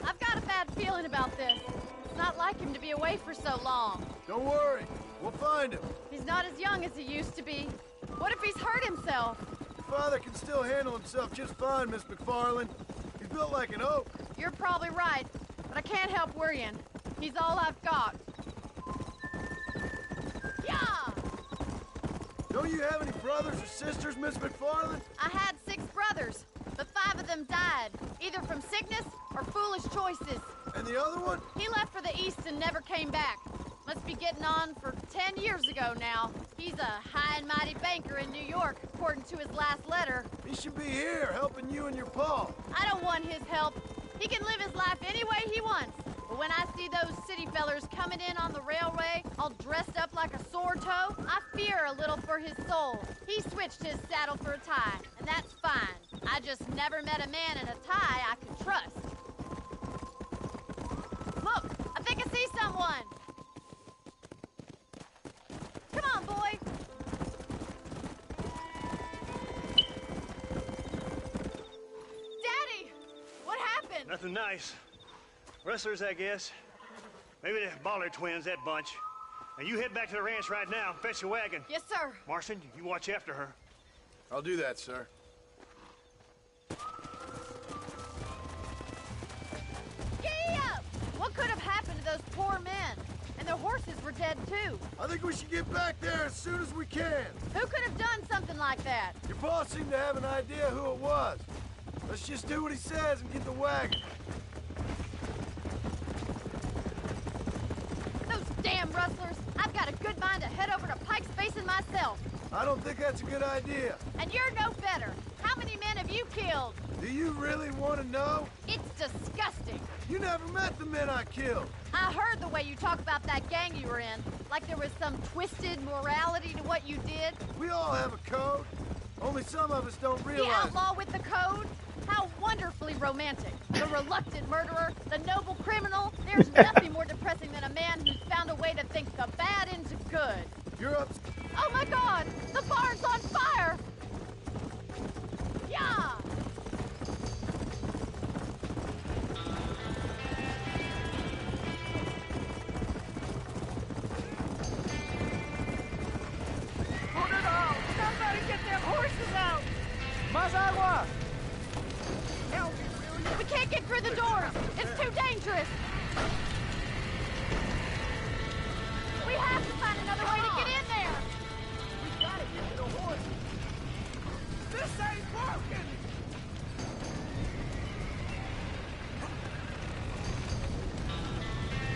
I've got a bad feeling about this. It's not like him to be away for so long. Don't worry, we'll find him. He's not as young as he used to be. What if he's hurt himself? Your father can still handle himself just fine, Miss McFarland. He's built like an oak. You're probably right, but I can't help worrying. He's all I've got. Yeah! Don't you have any brothers or sisters, Miss McFarland? I had 6 brothers, but 5 of them died, either from sickness or foolish choices. And the other one? He left for the East and never came back. Must be getting on for 10 years ago now. He's a high and mighty banker in New York, according to his last letter. He should be here, helping you and your pa. I don't want his help. He can live his life any way he wants. But when I see those city fellers coming in on the railway, all dressed up like a sore toe, I fear a little for his soul. He switched his saddle for a tie, and that's fine. I just never met a man in a tie I could trust. Look, I think I see someone. Come on, boy. Daddy! What happened? Nothing nice. Rustlers, I guess. Maybe the Baller twins, that bunch. Now you head back to the ranch right now and fetch a wagon. Yes, sir. Marston, you watch after her. I'll do that, sir. Giddy up! What could have happened to those poor men? And their horses were dead, too. I think we should get back there as soon as we can. Who could have done something like that? Your boss seemed to have an idea who it was. Let's just do what he says and get the wagon. Those damn rustlers! I've got a good mind to head over to Pike's Basin myself. I don't think that's a good idea. And you're no better. How many men have you killed? Do you really want to know? It's disgusting. You never met the men I killed. I heard the way you talk about that gang you were in. Like there was some twisted morality to what you did. We all have a code. Only some of us don't realize The outlaw with the code? How wonderfully romantic. The reluctant murderer, the noble criminal. There's nothing more depressing than a man who's found a way to think the bad into good. You're up. Oh my God! The barn's on fire! Yeah! Put it out! Somebody get them horses out! Más agua! Help me, will you? We can't get through the doors! It's too dangerous! We have to find another way to get in there! We gotta get to the horses! This ain't working!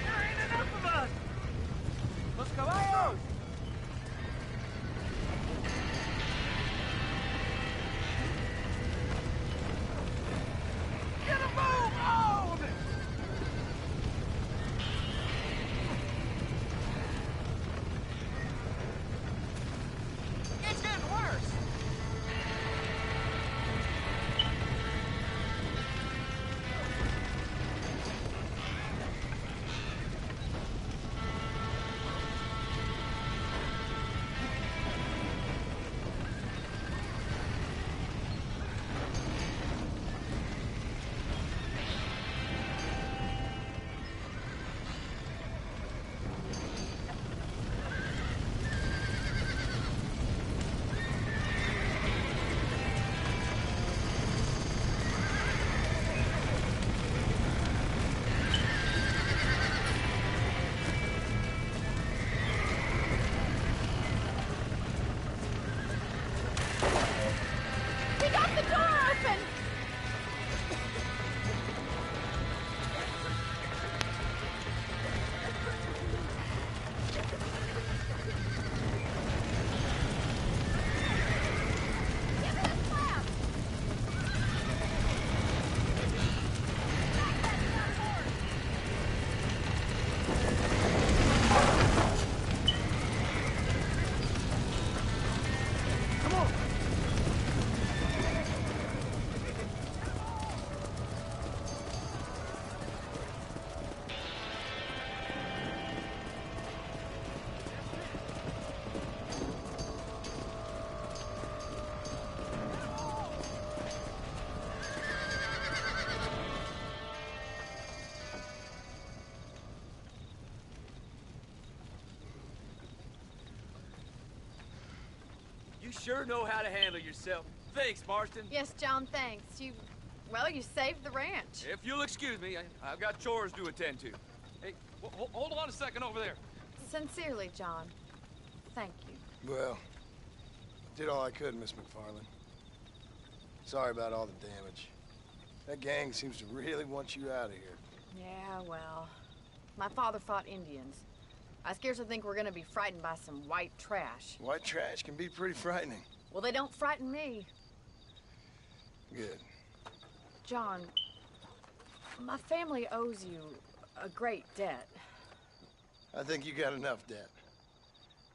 There ain't enough of us! Los caballos! Get a move on! It's getting worse! You sure know how to handle yourself. Thanks, Marston. Yes, John, thanks. You saved the ranch. If you'll excuse me, I've got chores to attend to. Hey, hold on a second over there. Sincerely, John. Thank you. Well, did all I could, Miss McFarland. Sorry about all the damage. That gang seems to really want you out of here. Yeah, well, my father fought Indians. I scarcely think we're gonna be frightened by some white trash. White trash can be pretty frightening. Well, they don't frighten me. Good. John, my family owes you a great debt. I think you got enough debt.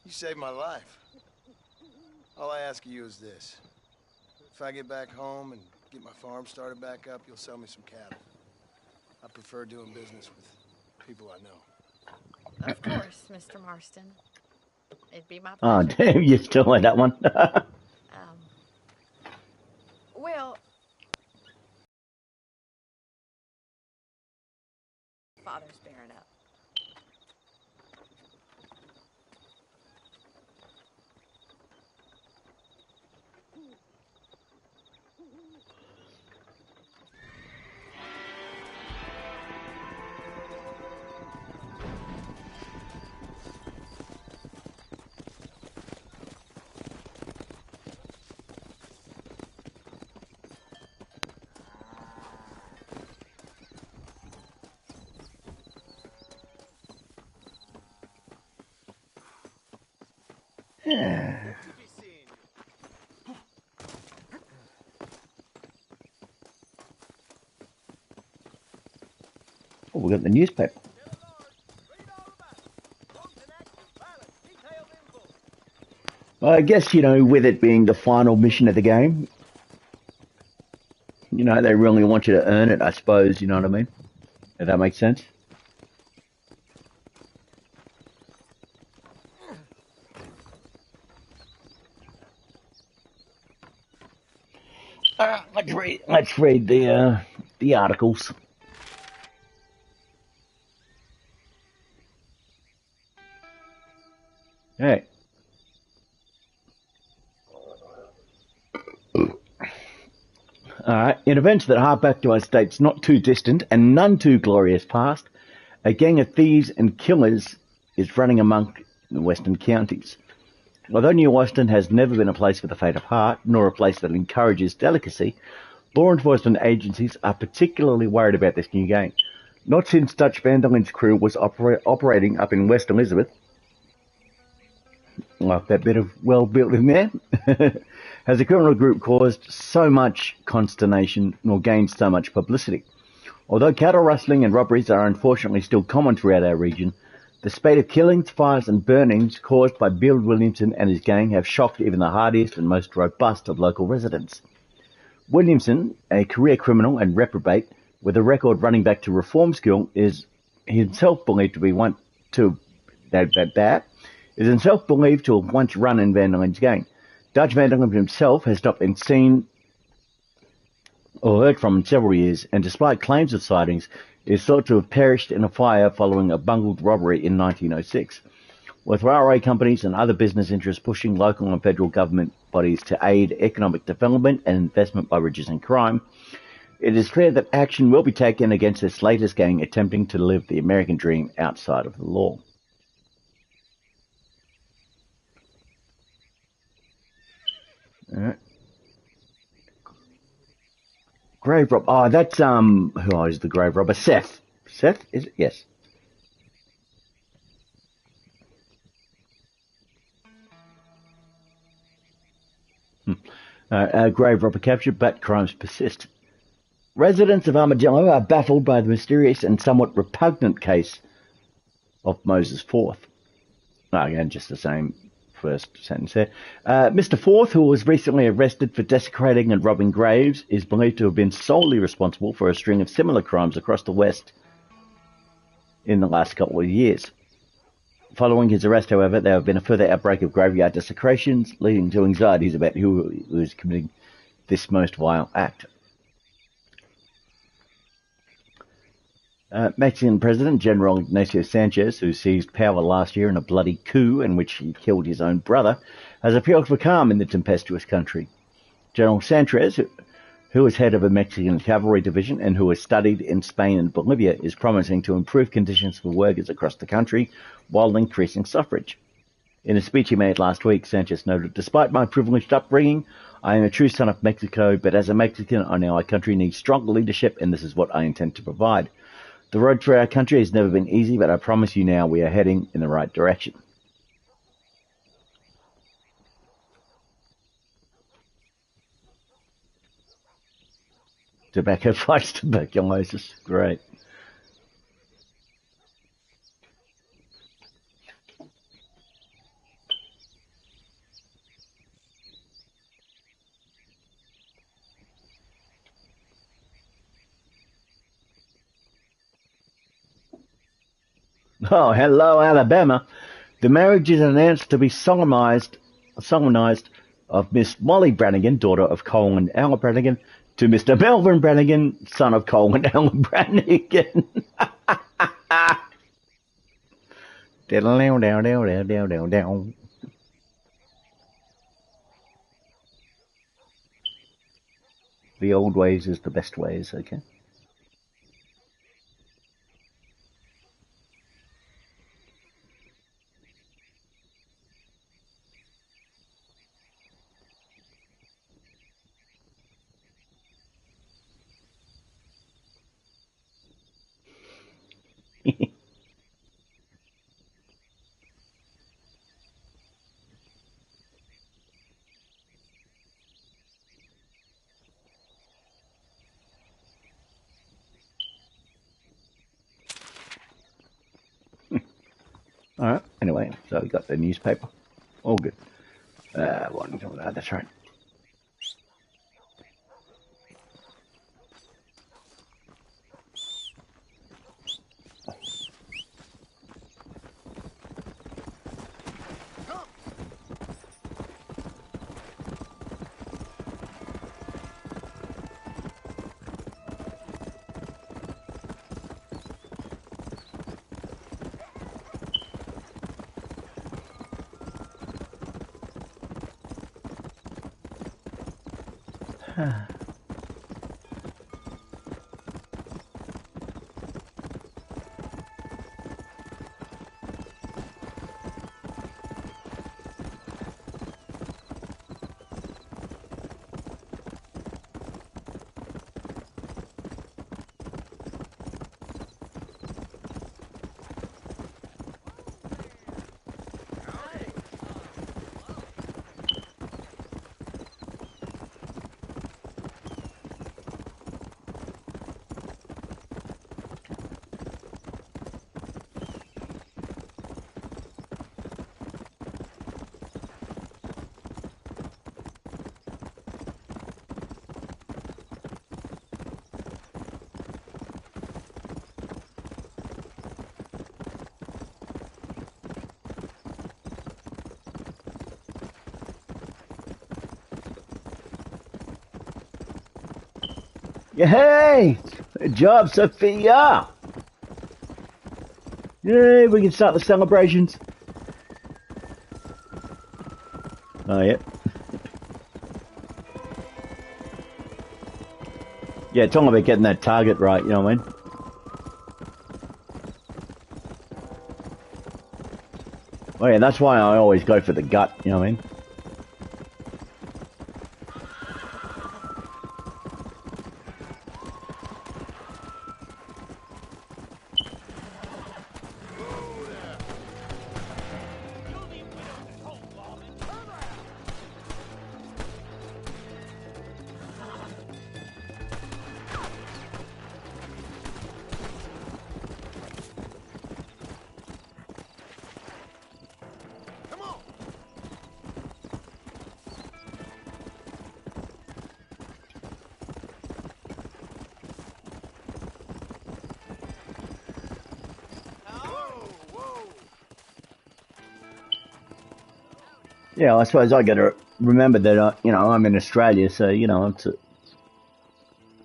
You saved my life. All I ask of you is this. If I get back home and get my farm started back up, you'll sell me some cattle. I prefer doing business with people I know. Of course, Mr. Marston. It'd be my Oh, pleasure. damn, you still like that one. Well, Father's bearing up. Oh, we got the newspaper. I guess, with it being the final mission of the game, they really want you to earn it, I suppose, you know what I mean? If that makes sense. Let's read the articles. Hey. Alright, in events that hark back to our state's not too distant and none too glorious past, a gang of thieves and killers is running among the western counties. Although New Austin has never been a place for the faint of heart, nor a place that encourages delicacy, law enforcement agencies are particularly worried about this new gang. Not since Dutch Van der Linde's crew was operating up in West Elizabeth, like that bit of well-built in there, has the criminal group caused so much consternation nor gained so much publicity. Although cattle rustling and robberies are unfortunately still common throughout our region, the spate of killings, fires and burnings caused by Bill Williamson and his gang have shocked even the hardiest and most robust of local residents. Williamson, a career criminal and reprobate with a record running back to reform school, is himself believed to have once run in Van der Linde's gang. Dutch Van der Linde himself has not been seen or heard from in several years, and despite claims of sightings, is thought to have perished in a fire following a bungled robbery in 1906. With railway companies and other business interests pushing local and federal government bodies to aid economic development and investment by reducing crime, it is clear that action will be taken against this latest gang attempting to live the American dream outside of the law. Alright. Grave robber. Oh, that's, who is the grave robber? Seth. Seth, is it? Yes. Grave robber captured, but crimes persist. Residents of Armadillo are baffled by the mysterious and somewhat repugnant case of Moses Forth. Again, just the same first sentence there. Mr. Forth, who was recently arrested for desecrating and robbing graves, is believed to have been solely responsible for a string of similar crimes across the West in the last couple of years. Following his arrest, however, there have been a further outbreak of graveyard desecrations, leading to anxieties about who is committing this most vile act. Mexican President General Ignacio Sanchez, who seized power last year in a bloody coup in which he killed his own brother, has appealed for calm in the tempestuous country. General Sanchez, who is head of a Mexican cavalry division and who has studied in Spain and Bolivia, is promising to improve conditions for workers across the country while increasing suffrage. In a speech he made last week, Sanchez noted, "Despite my privileged upbringing, I am a true son of Mexico, but as a Mexican, I know our country needs stronger leadership, and this is what I intend to provide. The road for our country has never been easy, but I promise you now we are heading in the right direction." Tobacco fights tuberculosis. Great. Oh, hello, Alabama. The marriage is announced to be solemnized of Miss Molly Brannigan, daughter of Cole and Ella Brannigan, to Mr. Melvin Brannigan, son of Cole and Ella Brannigan. The old ways is the best ways, okay? Alright, anyway, so we got the newspaper. All good. That's right. Hey! Good job, Sophia! Yay, we can start the celebrations. Oh, yeah. Yeah, it's all about getting that target right, you know what I mean? Oh yeah, that's why I always go for the gut, you know what I mean? Yeah, I suppose I got to remember that, you know, I'm in Australia, so, you know,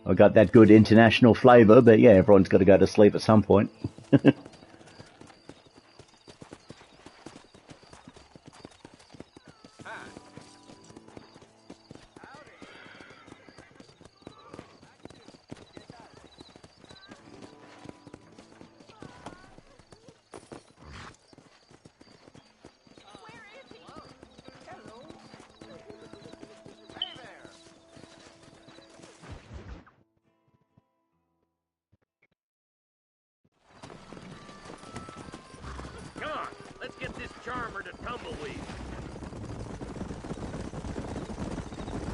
I got that good international flavour, but yeah, everyone's got to go to sleep at some point. Come on, let's get this charmer to tumbleweed.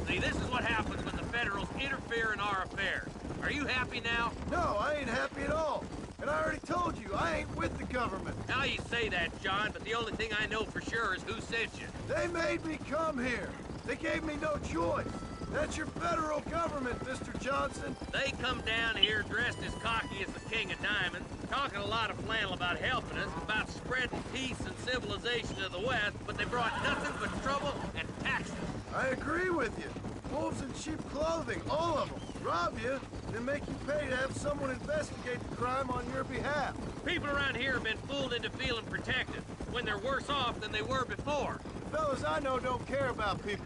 See, this is what happens when the Federals interfere in our affairs. Are you happy now? No, I ain't happy at all. And I already told you, I ain't with the government. Now you say that, John, but the only thing I know for sure is who sent you. They made me come here. They gave me no choice. That's your federal government, Mr. Johnson. They come down here dressed as cocky as the King of Diamonds, talking a lot of flannel about helping us, about spreading peace and civilization to the West, but they brought nothing but trouble and taxes. I agree with you. Wolves in sheep clothing, all of them. Rob you, then make you pay to have someone investigate the crime on your behalf. People around here have been fooled into feeling protected, when they're worse off than they were before. The fellas I know don't care about people.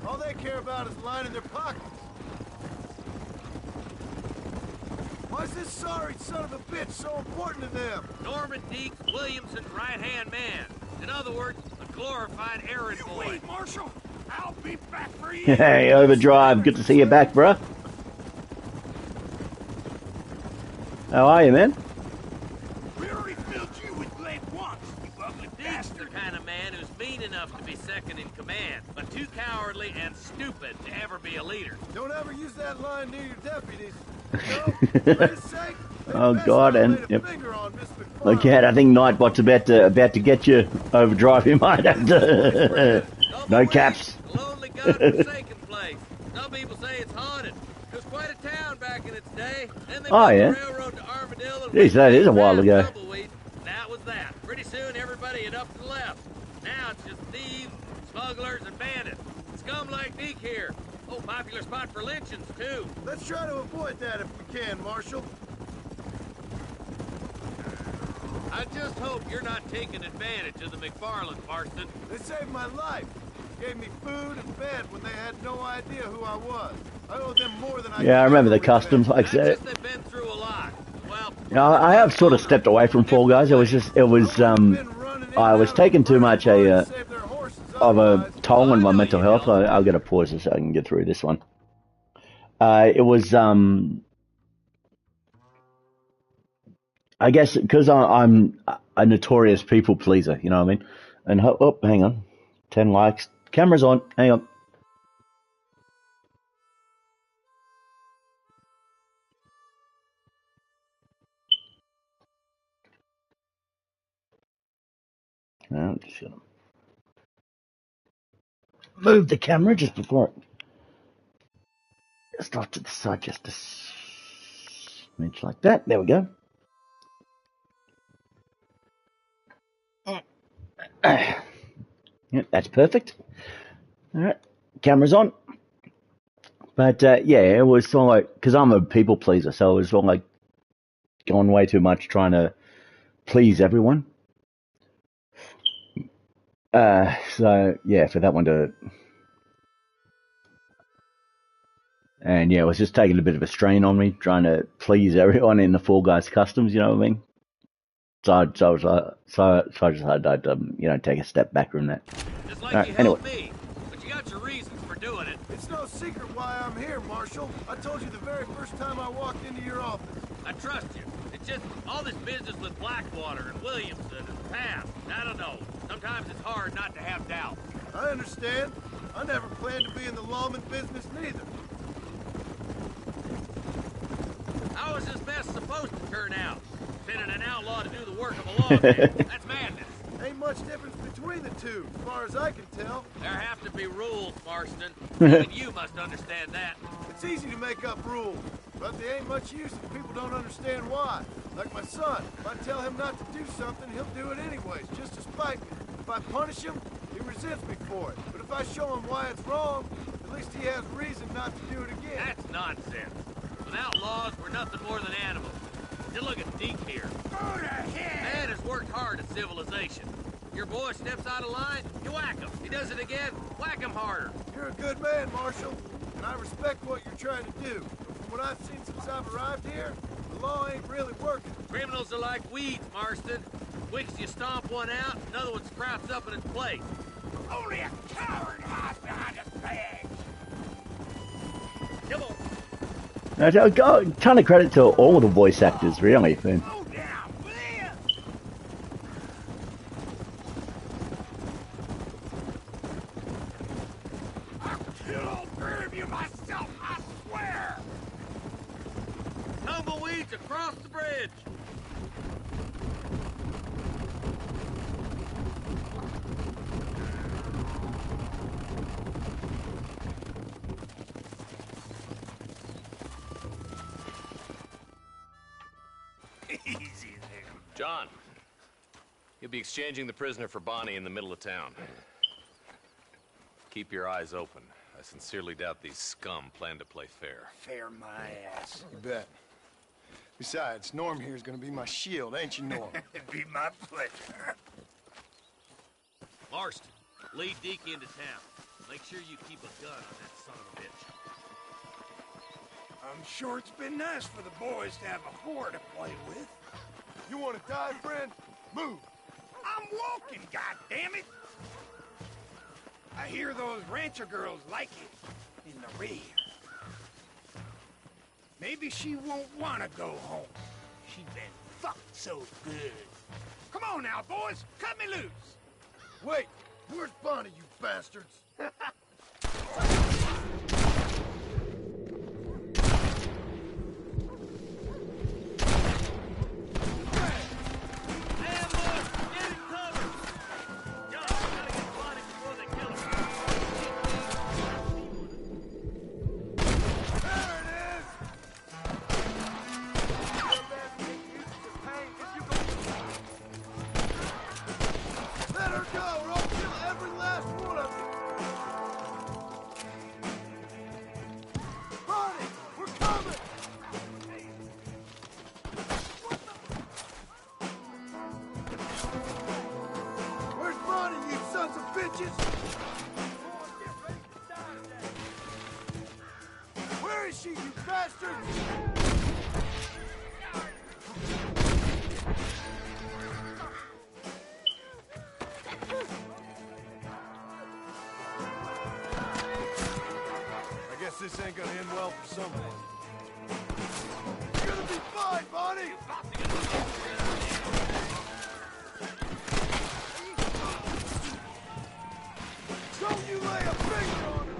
All they care about is lining their pockets. Why's this sorry son of a bitch so important to them? Norman Deeks Williamson's right-hand man. In other words, a glorified errand boy. Wait, Marshal. I'll be back for you. Hey, Overdrive, good to see you back, bruh. How are you, man? We already filled you with lead once, you ugly Deeks the kind of man who's mean enough to be second in command, but too cowardly and stupid to ever be a leader. Don't ever use that line near your deputies. No, for his sake, Oh God, and yep. Look at, I think Nightbot's about to get you. Overdrive, you might have to. No caps. Lonely, godforsaken place. Some people say it's haunted. It was quite a town back in its day. Then they built the railroad to Armadillo. Jeez, that is a while ago. That was that. Pretty soon everybody had up and left. Now it's just thieves, smugglers, and bandits. Scum like Deke here. Oh, popular spot for lynchings, too. Let's try to avoid that if we can, Marshal. I just hope you're not taking advantage of the McFarlands, Marston. They saved my life. Gave me food and bed when they had no idea who I was. I owe them more than I Yeah, I remember the customs, like I said. They've been through a lot. Well, You know, I have sort of stepped away from Fall Guys. I was taking too much of a toll on my mental health. I'll get a pause so I can get through this one. It was, I guess, because I'm a notorious people pleaser, you know what I mean? And, oh, hang on. 10 likes. Camera's on. Hang on. I'm just gonna move the camera just before it just off to the side, just a smidge like that. There we go. Yeah, that's perfect. All right, camera's on. But yeah, it was sort of like, because I'm a people pleaser, so it was sort of like going way too much trying to please everyone. So yeah, for that one to, and yeah, it was just taking a bit of a strain on me trying to please everyone in the Fall Guys customs, you know what I mean? So I just had to, take a step back from that. Just like you helped me, but you got your reasons for doing it. It's no secret why I'm here, Marshal. I told you the very first time I walked into your office. I trust you. It's just all this business with Blackwater and Williamson and the past. I don't know. Sometimes it's hard not to have doubt. I understand. I never planned to be in the lawman business neither. How was this mess supposed to turn out? Sending an outlaw to do the work of a lawman. That's madness. Ain't much difference between the two, as far as I can tell. There have to be rules, Marston. Even you must understand that. It's easy to make up rules, but they ain't much use if people don't understand why. Like my son, if I tell him not to do something, he'll do it anyways, just to spite me. If I punish him, he resents me for it. But if I show him why it's wrong, at least he has reason not to do it again. That's nonsense. Without laws, we're nothing more than animals. Just look at Deke here. Man has worked hard at civilization. Your boy steps out of line, you whack him. He does it again, whack him harder. You're a good man, Marshal, and I respect what you're trying to do. But from what I've seen since I've arrived here, the law ain't really working. Criminals are like weeds, Marston. Quick as you stomp one out, another one sprouts up in its place. Only a coward hides behind his badge. Come on. I got a ton of credit to all the voice actors, really. For... Kill all three of you myself, I swear! Tumbleweeds across the bridge. Easy there. John, you'll be exchanging the prisoner for Bonnie in the middle of town. Keep your eyes open. I sincerely doubt these scum plan to play fair. Fair my ass. You bet. Besides, Norm here is gonna be my shield, ain't you, Norm? It'd be my pleasure. Marston, lead Deke into town. Make sure you keep a gun on that son of a bitch. I'm sure it's been nice for the boys to have a whore to play with. You wanna die, friend? Move! I'm walking, goddammit! I hear those rancher girls like it in the rear. Maybe she won't want to go home. She's been fucked so good. Come on now, boys, cut me loose. Wait, where's Bonnie, you bastards? Let her go, or I'll kill every last one of you! Bonnie, we're coming! Where's Bonnie, you sons of bitches? Where is she, you bastards? I guess this ain't gonna end well for someone. You're gonna be fine, Bonnie! Don't you lay a finger on her!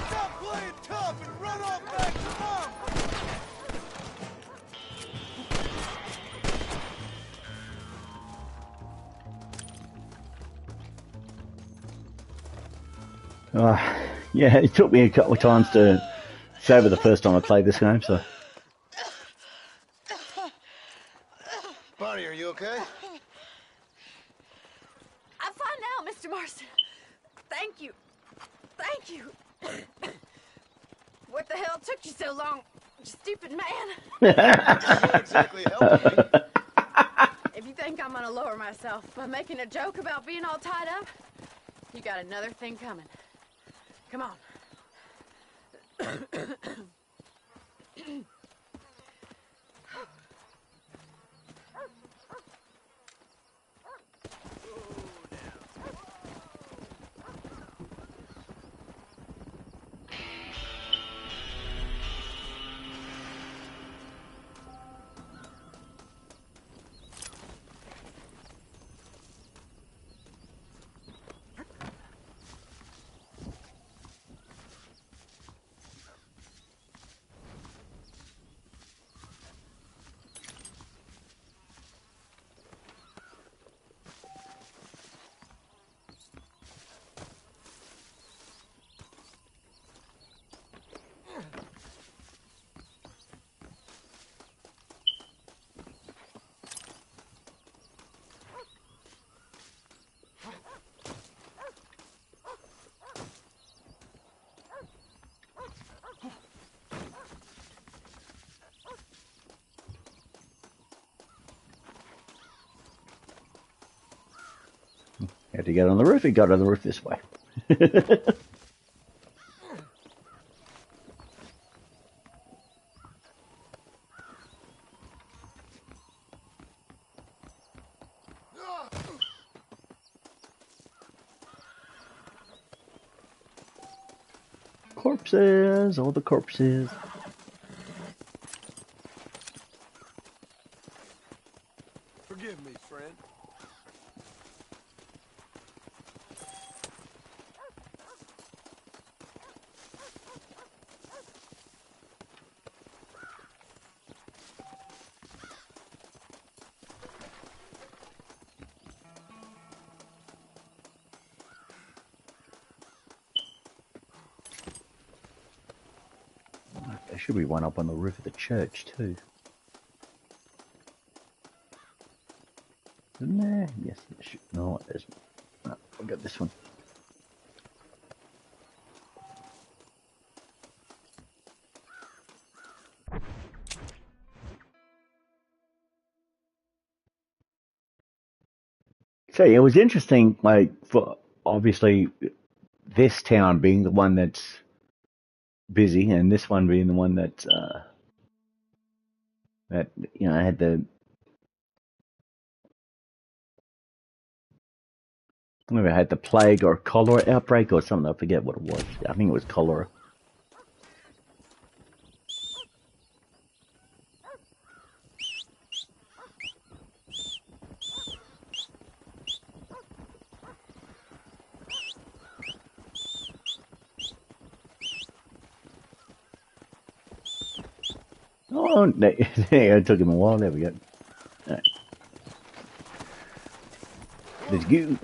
Stop playing tough and run off back to mom! Yeah, it took me a couple of times to sober the first time I played this game, so... Bonnie, are you okay? I'm fine now, Mr. Marston. Thank you. Thank you. What the hell took you so long, you stupid man? Not exactly helping me. If you think I'm gonna lower myself by making a joke about being all tied up, you got another thing coming. Come on. Had to get on the roof. He got on the roof this way. Corpses, all the corpses. Forgive me, friend. There should be one up on the roof of the church too. Isn't there? Yes, there should. No, there's. No, I'll get this one. So yeah, it was interesting, like, for obviously this town being the one that's busy, and this one being the one that had the maybe had the plague or cholera outbreak or something. I forget what it was. I think it was cholera. Oh, it took him a while. There we go. All right. Let's go.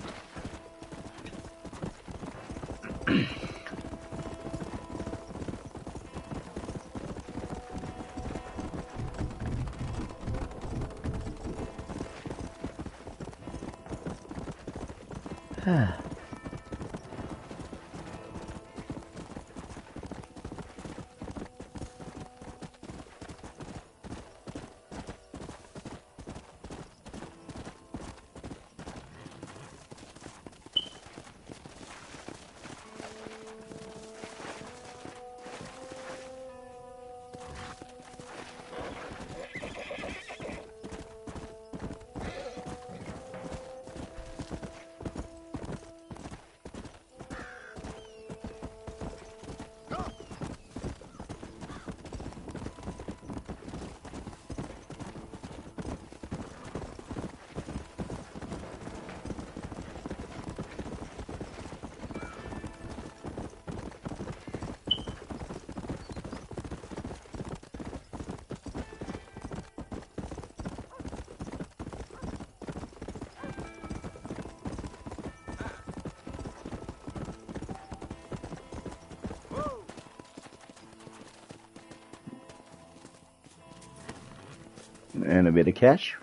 And a bit of cash.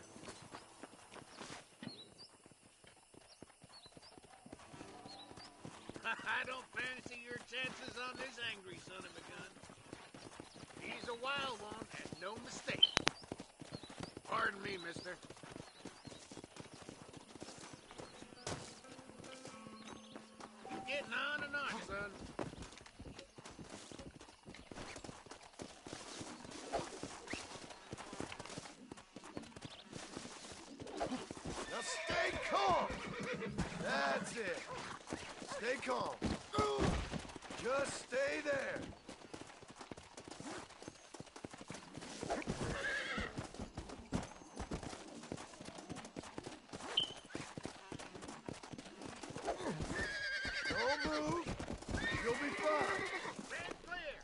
I don't fancy your chances on this angry son of a gun. He's a wild one, and no mistake. Pardon me, mister. You're getting on and on, son. Now stay calm. That's it. Stay calm. Just stay there. Don't move. You'll be fine. Stand clear.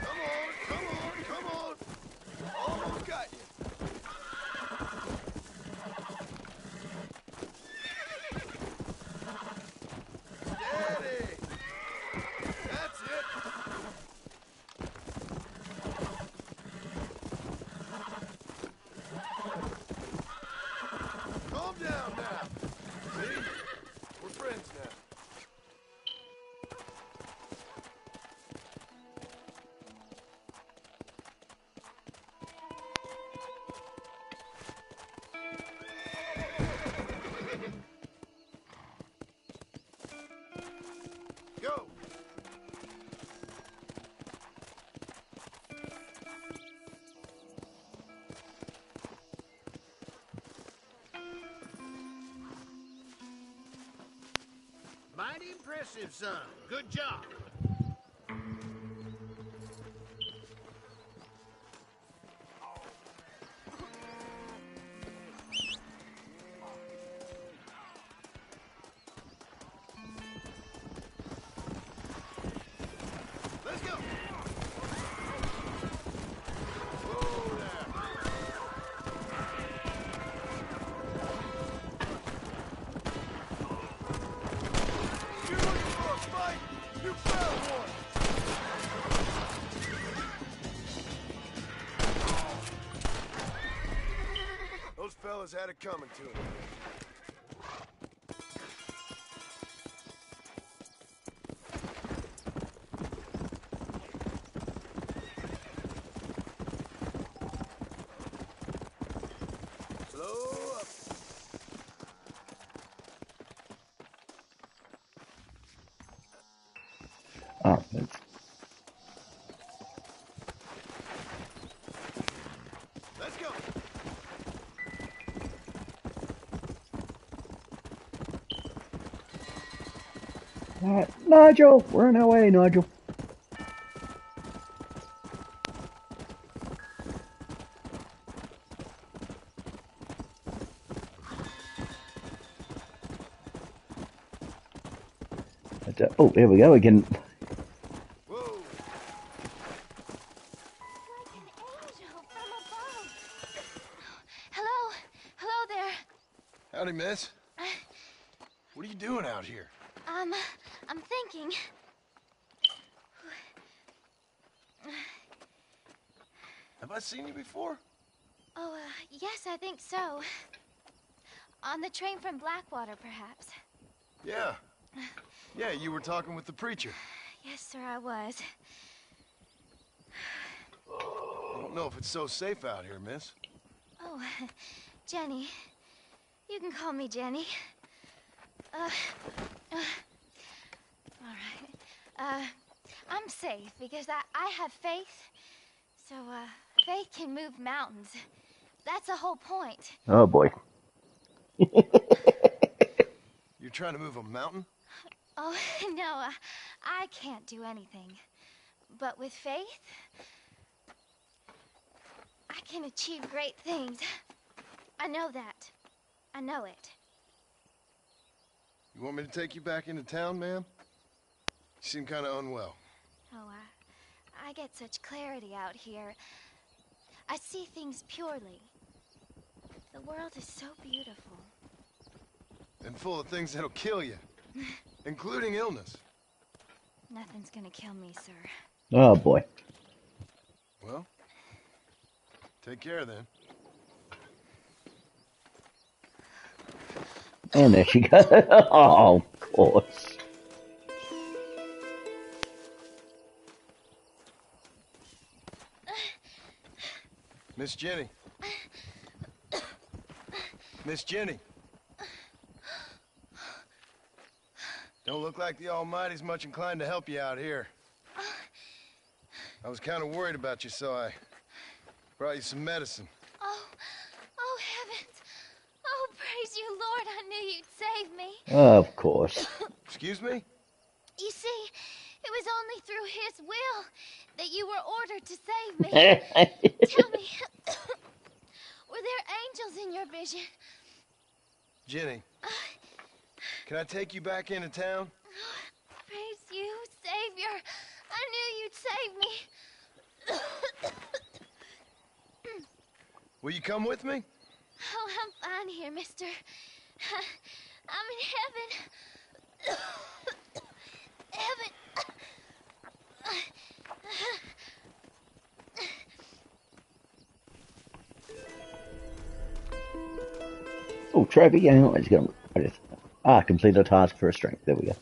Come on, come on, come on. Almost got you. Steady. That's it. Calm down now. See? We're friends now. Mighty impressive, son. Good job. Let's go. You found one! Those fellas had it coming to them. Slow up. Oh, Let's go. alright, Nigel, we're on our way, Nigel. Oh, here we go again. Hello? Hello there. Howdy, miss. What are you doing out here? I'm thinking. Have I seen you before? Oh, yes, I think so. On the train from Blackwater, perhaps. Yeah. Yeah, you were talking with the preacher. Yes, sir, I was. I don't know if it's so safe out here, miss. Oh, Jenny. You can call me Jenny. All right. I'm safe because I have faith. So, faith can move mountains. That's the whole point. Oh, boy. You're trying to move a mountain? Oh, no, I can't do anything. But with faith, I can achieve great things. I know that. I know it. You want me to take you back into town, ma'am? You seem kind of unwell. Oh, I get such clarity out here. I see things purely. The world is so beautiful. And full of things that'll kill you. Including illness. Nothing's gonna kill me, sir. Oh, boy. Well, take care then. And there she goes. Oh, of course. Miss Jenny. Miss Jenny. Don't look like the Almighty's much inclined to help you out here. I was kind of worried about you, so I brought you some medicine. Oh, heavens. Oh, praise you, Lord. I knew you'd save me. Of course. Excuse me? You see, it was only through his will that you were ordered to save me. Tell me, were there angels in your vision? Jenny, can I take you back into town? Praise you, Savior. I knew you'd save me. Will you come with me? Oh, I'm fine here, mister. I'm in heaven. Heaven. Oh, trophy. Hang on, let's go. Complete a task for a strength. There we go.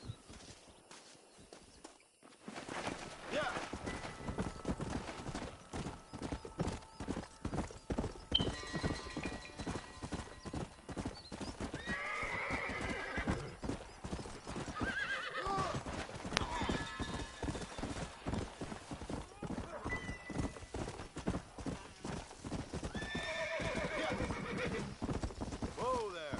Whoa there.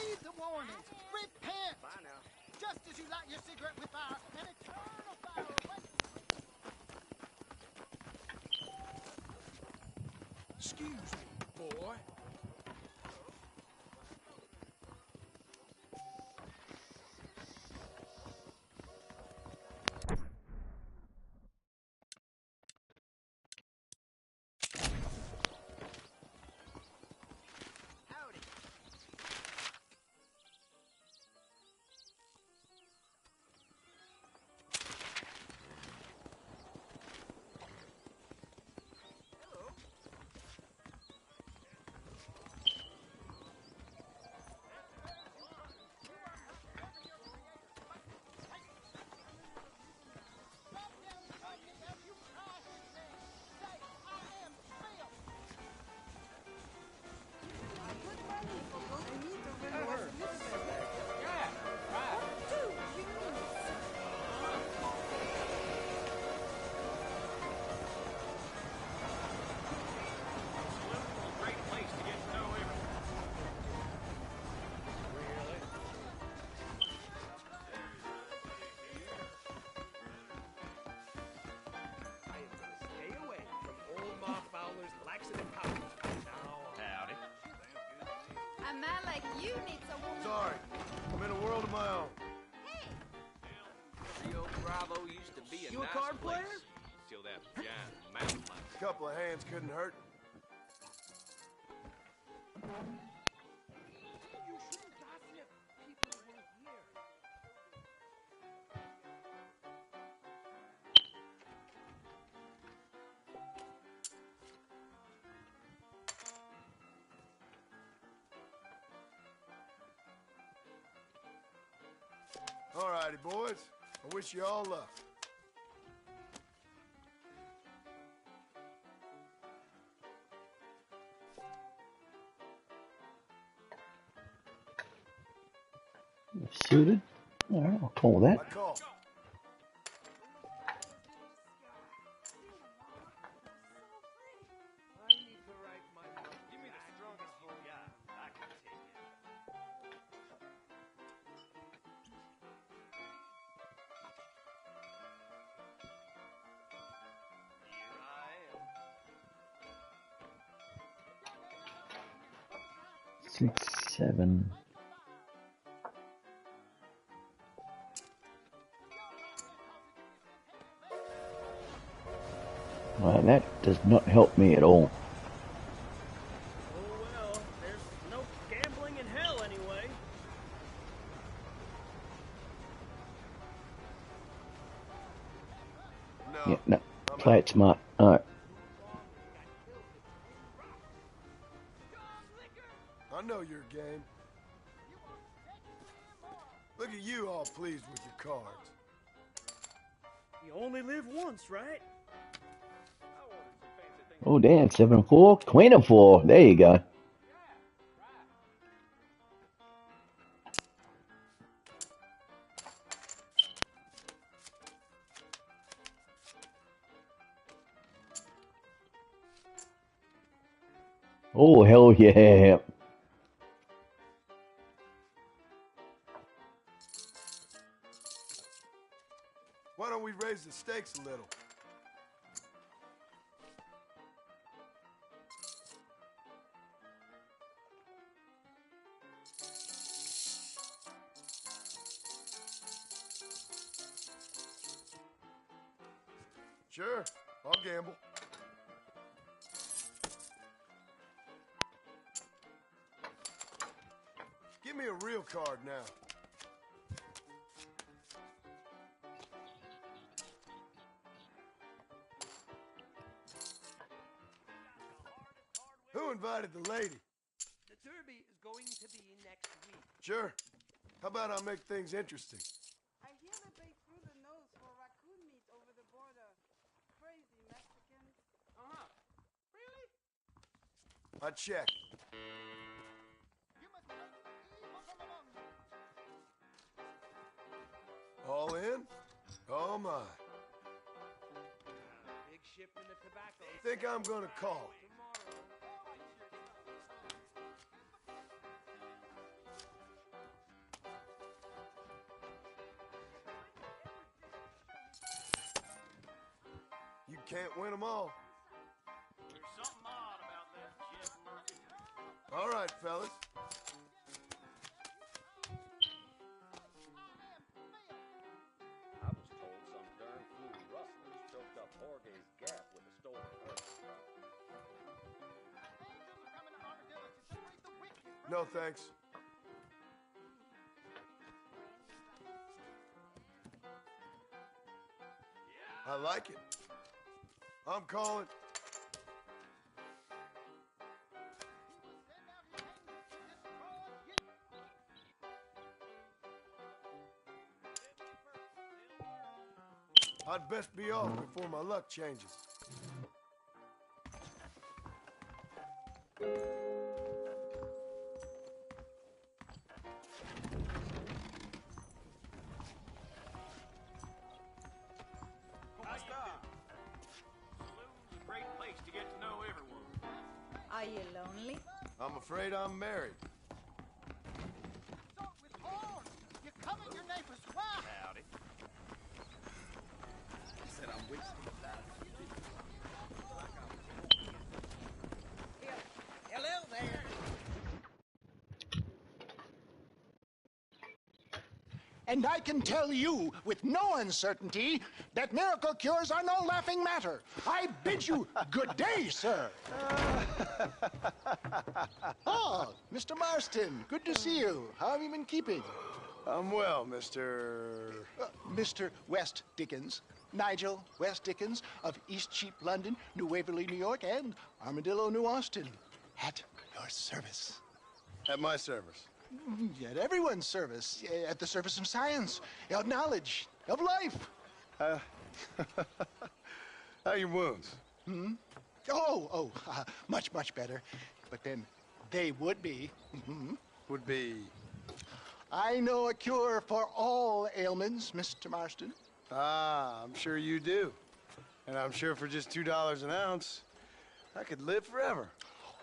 Heed the warnings. Repent. Bye now. Just as you light your cigarette with fire, an eternal fire awaits. Excuse me, boy. Howdy. A man like you needs a woman. Sorry, I'm in a world of my own. Rio Bravo used to be a You a nice card place player? till that giant mountain like A couple of hands couldn't hurt. All righty, boys. I wish you all luck. Suited? Alright, I'll call that. I call. Give me the strongest you got. I can take it. Here I am. 6, 7. Well, that does not help me at all. Oh well, there's no gambling in hell anyway. No. Yeah, no. Play it smart. Alright. I know your game. Look at you all pleased with your cards. You only live once, right? Oh, damn. 7-4. Queen of 4. There you go. Oh, hell yeah. Why don't we raise the stakes a little? Sure, I'll gamble. Give me a real card now. Who invited the lady? The Derby is going to be next week. Sure. How about I make things interesting? I hear that they threw the nose for raccoon meat over the border. Crazy Mexicans. Uh-huh. Really? I check. All in? Oh my. Big shipment of tobacco. Think I'm gonna call. can't win them all. There's something odd about that Jeff Murphy. All right, fellas. I was told some darn fool rustlers choked up Jorge's gap with a stolen horse. No, thanks. I like it. I'm calling. I'd best be off before my luck changes. Saloon's a great place to get to know everyone. Are you lonely? I'm afraid I'm married. You come in your neighbor's wife. Howdy. Said I'm wasting time. Hello there. And I can tell you with no uncertainty that miracle cures are no laughing matter. I bid you good day, sir. Oh, Mr. Marston, good to see you. How have you been keeping? I'm well, Mr. Mr. West Dickens. Nigel West Dickens of East Cheap, London, New Waverly, New York, and Armadillo, New Austin. At your service. At my service. At everyone's service. At the service of science, of knowledge, of life. How are your wounds? Much, much better. But then they would be. Would be. I know a cure for all ailments, Mr. Marston. Ah, I'm sure you do. And I'm sure for just $2 an ounce, I could live forever.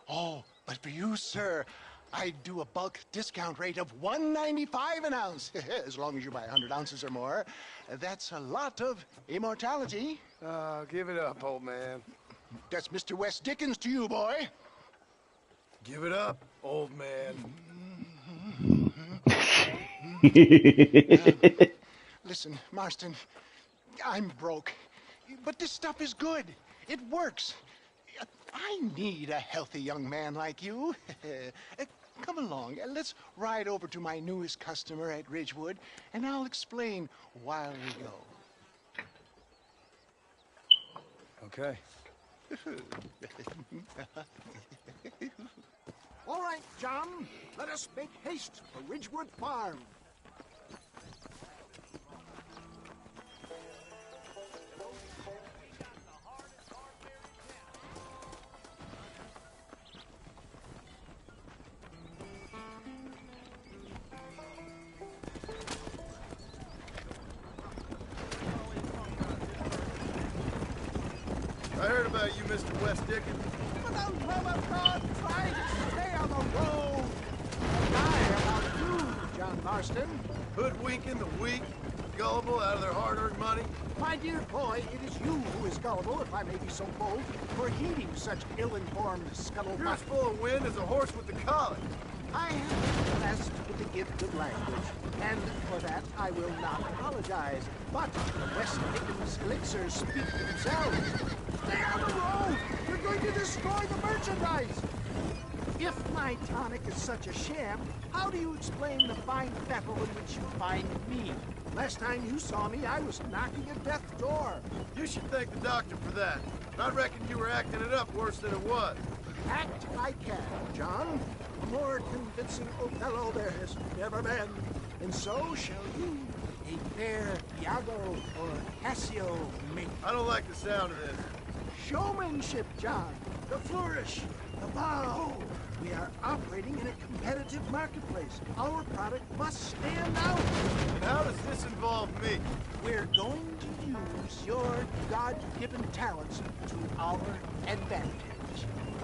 Oh, but for you, sir, I do a bulk discount rate of $1.95 an ounce, as long as you buy 100 ounces or more. That's a lot of immortality. Give it up, old man. That's Mr. West Dickens to you, boy. Give it up, old man. Listen, Marston, I'm broke, but this stuff is good. It works. I need a healthy young man like you. Come along, let's ride over to my newest customer at Ridgewood, and I'll explain while we go. Okay. All right, John, let us make haste for Ridgewood Farm. I heard about you, Mr. West Dickens. For the love of God, try to stay on the road. Die about you, John Marston. Hoodwinking the weak, gullible out of their hard-earned money. My dear boy, it is you who is gullible, if I may be so bold, for heeding such ill-informed scuttlebutt. You're as full of wind as a horse with the colic. I have been blessed with the gift of language, and for that I will not apologize. But the West Dickens elixirs speak for themselves. Stay on the road! You're going to destroy the merchandise! If my tonic is such a sham, how do you explain the fine battle in which you find me? Last time you saw me, I was knocking at death's door. You should thank the doctor for that. I reckon you were acting it up worse than it was. Act I can, John. A more convincing Othello there has never been. And so shall you, a fair Iago or Cassio make. I don't like the sound of this. Showmanship, John. The flourish, the bow. We are operating in a competitive marketplace. Our product must stand out. And how does this involve me? We're going to use your God-given talents to our advantage.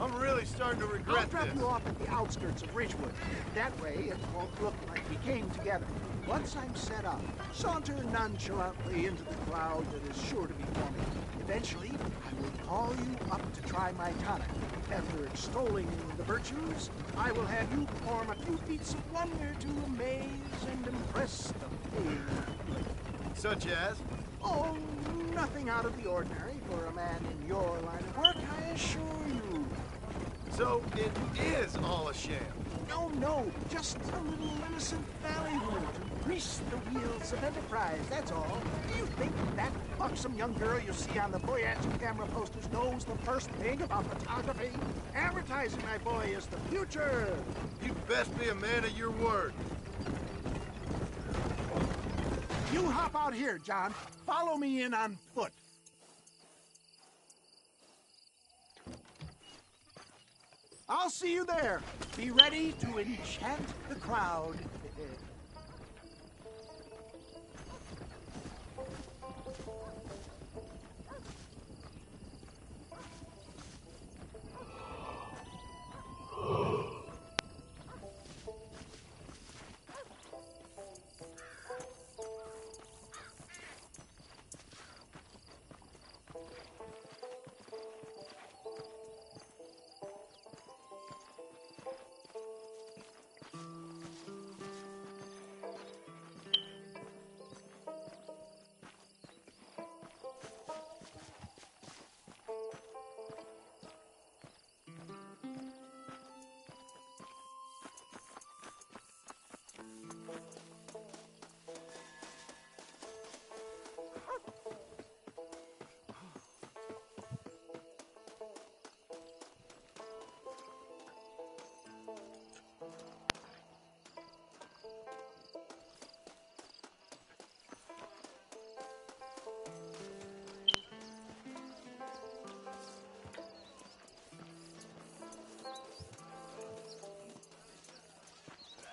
I'm really starting to regret I'll drop this. you off at the outskirts of Ridgewood. That way, it won't look like we came together. Once I'm set up, saunter nonchalantly into the cloud that is sure to be forming. Eventually, I will call you up to try my tonic. After extolling the virtues, I will have you perform a few feats of wonder to amaze and impress the paying public. Such as? Oh, nothing out of the ordinary for a man in your line of work, I assure you. So it is all a sham? No, just a little innocent ballyhoo to grease the wheels of enterprise, that's all. Do you think that buxom young girl you see on the Voyage camera posters knows the first thing about photography? Advertising, my boy, is the future. You best be a man of your word. You hop out here, John. Follow me in on foot. I'll see you there. Be ready to enchant the crowd.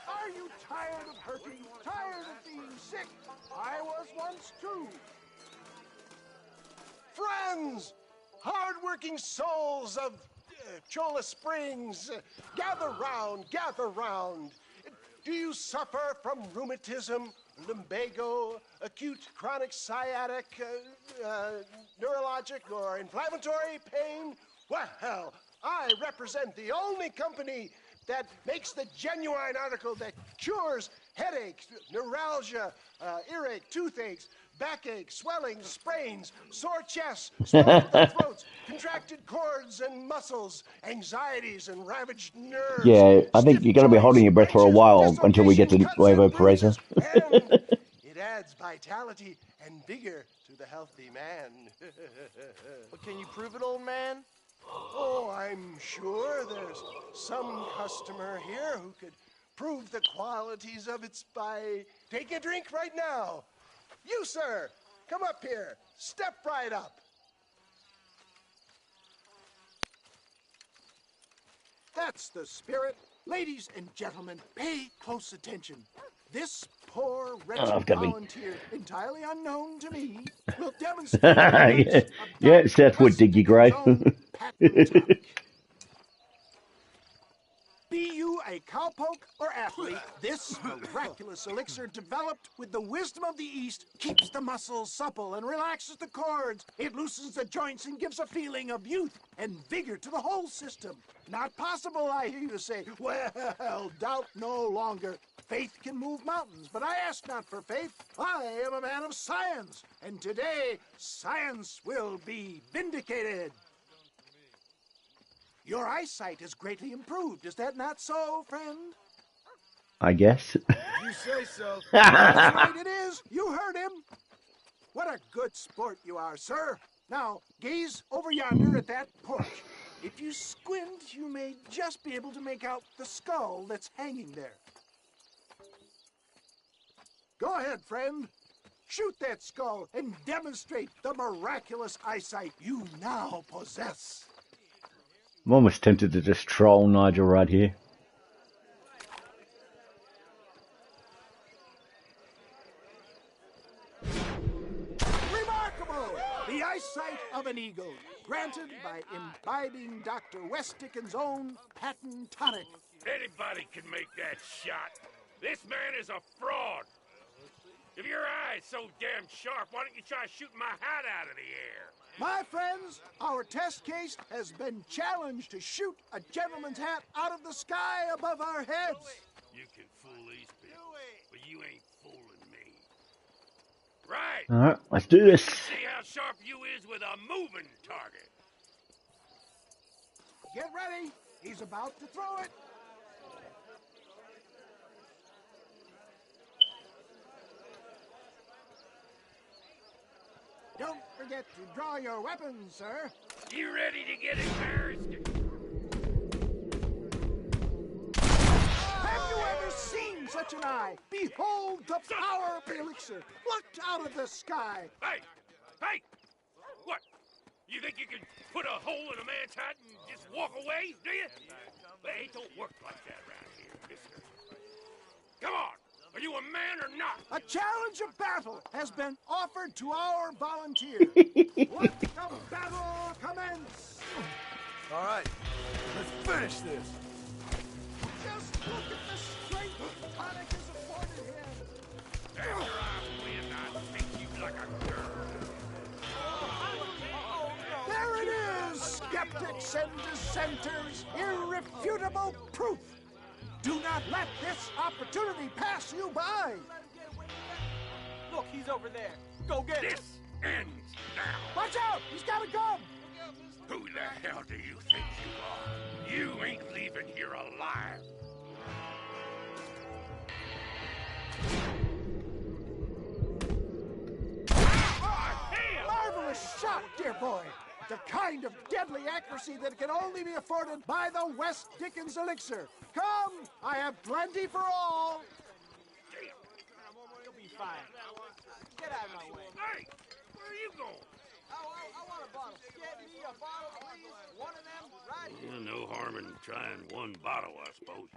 Are you tired of hurting? Tired of being sick? I was once too. Friends, hard-working souls of Cholla Springs, gather round. Do you suffer from rheumatism, lumbago, acute chronic sciatic, neurologic, or inflammatory pain? Well, I represent the only company that makes the genuine article that cures headaches, neuralgia, earache, toothaches, backache, swelling, sprains, sore chests, strep throats, contracted cords and muscles, anxieties and ravaged nerves. Yeah, I think you're going to be holding your breath for a while until we get to Nuevo Paraiso. It adds vitality and vigor to the healthy man. But can you prove it, old man? Oh, I'm sure there's some customer here who could prove the qualities of it by taking a drink right now. You, sir, come up here. Step right up. That's the spirit. Ladies and gentlemen, pay close attention. This poor, wretched volunteer, entirely unknown to me, will demonstrate yeah, Seth would dig you grave. Be you a cowpoke or athlete, this miraculous elixir developed with the wisdom of the East keeps the muscles supple and relaxes the cords. It loosens the joints and gives a feeling of youth and vigor to the whole system. Not possible, I hear you say. Well, doubt no longer. Faith can move mountains, but I ask not for faith. I am a man of science, and today science will be vindicated. Your eyesight is greatly improved. Is that not so, friend? I guess. You say so. That's right, it is. You heard him. What a good sport you are, sir. Now, gaze over yonder at that porch. If you squint, you may just be able to make out the skull that's hanging there. Go ahead, friend. Shoot that skull and demonstrate the miraculous eyesight you now possess. I'm almost tempted to just troll Nigel right here. Remarkable! The eyesight of an eagle, granted by imbibing Dr. Westicken's own patent tonic. Anybody can make that shot. This man is a fraud. If your eye's so damn sharp, why don't you try shooting my hat out of the air? My friends, our test case has been challenged to shoot a gentleman's hat out of the sky above our heads. You can fool these people, but you ain't fooling me. Right. Alright, let's do this. See how sharp you is with a moving target. Get ready. He's about to throw it. Don't forget to draw your weapons, sir. You ready to get embarrassed? Have you ever seen such an eye? Behold the power of the elixir, plucked out of the sky. Hey! Hey! What? You think you can put a hole in a man's hat and just walk away, do you? Hey, it don't work like that around here, mister. Come on! Are you a man or not? A challenge of battle has been offered to our volunteers. Let the battle commence! All right, let's finish this. Just look at the strength Tonic has afforded him. After I win, I make you like a girl. There it is, skeptics and dissenters. Irrefutable proof. Do not let this opportunity pass you by. Look, he's over there. Go get him. This ends now. Watch out! He's got a gun! Who the hell do you think you are? You ain't leaving here alive. Marvelous shot, dear boy. The kind of deadly accuracy that can only be afforded by the West Dickens elixir. Come, I have plenty for all. You'll be fine. Get out of my way. Hey, where are you going? I want a bottle. Get me a bottle, please. One of them right here. No harm in trying one bottle, I suppose.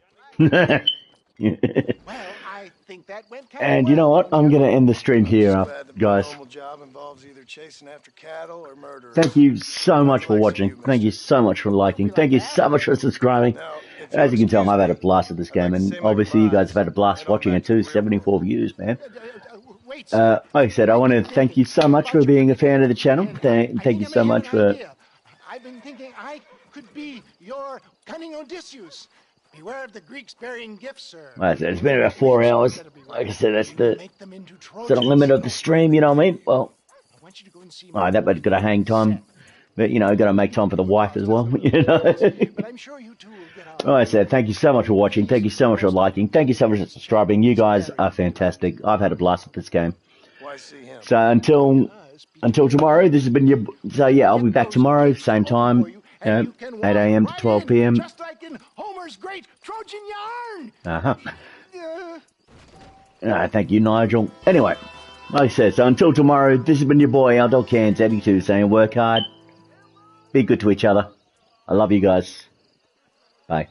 Well, I think that went And you know what? I'm going to end the stream here, guys. Normal job involves either chasing after cattle or murder. Thank you so much for watching. Thank you so much for liking. Thank you so much for subscribing. As you can tell, I've had a blast at this game, and obviously you guys have had a blast watching it too. 74 views, man. Like I said, I want to thank you so much for being a fan of the channel. Thank you so much for... I've been thinking I could be your cunning Odysseus. Beware of the Greeks bearing gifts, sir. Like I said, it's been about 4 hours. Like I said, that's the limit of the stream, you know what I mean? Well, that but got a hang time. But, you know, got to make time for the wife as well, you know? Like I said, thank you so much for watching. Thank you so much for liking. Thank you so much for subscribing. You guys are fantastic. I've had a blast with this game. So until tomorrow, this has been your... So, yeah, I'll be back tomorrow, same time, you know, 8 a.m. to 12 p.m. Just like in Homer's great Trojan yarn. Thank you, Nigel. Anyway, like I said, so until tomorrow, this has been your boy, Outdoor Cans 82, saying work hard, be good to each other. I love you guys. Bye.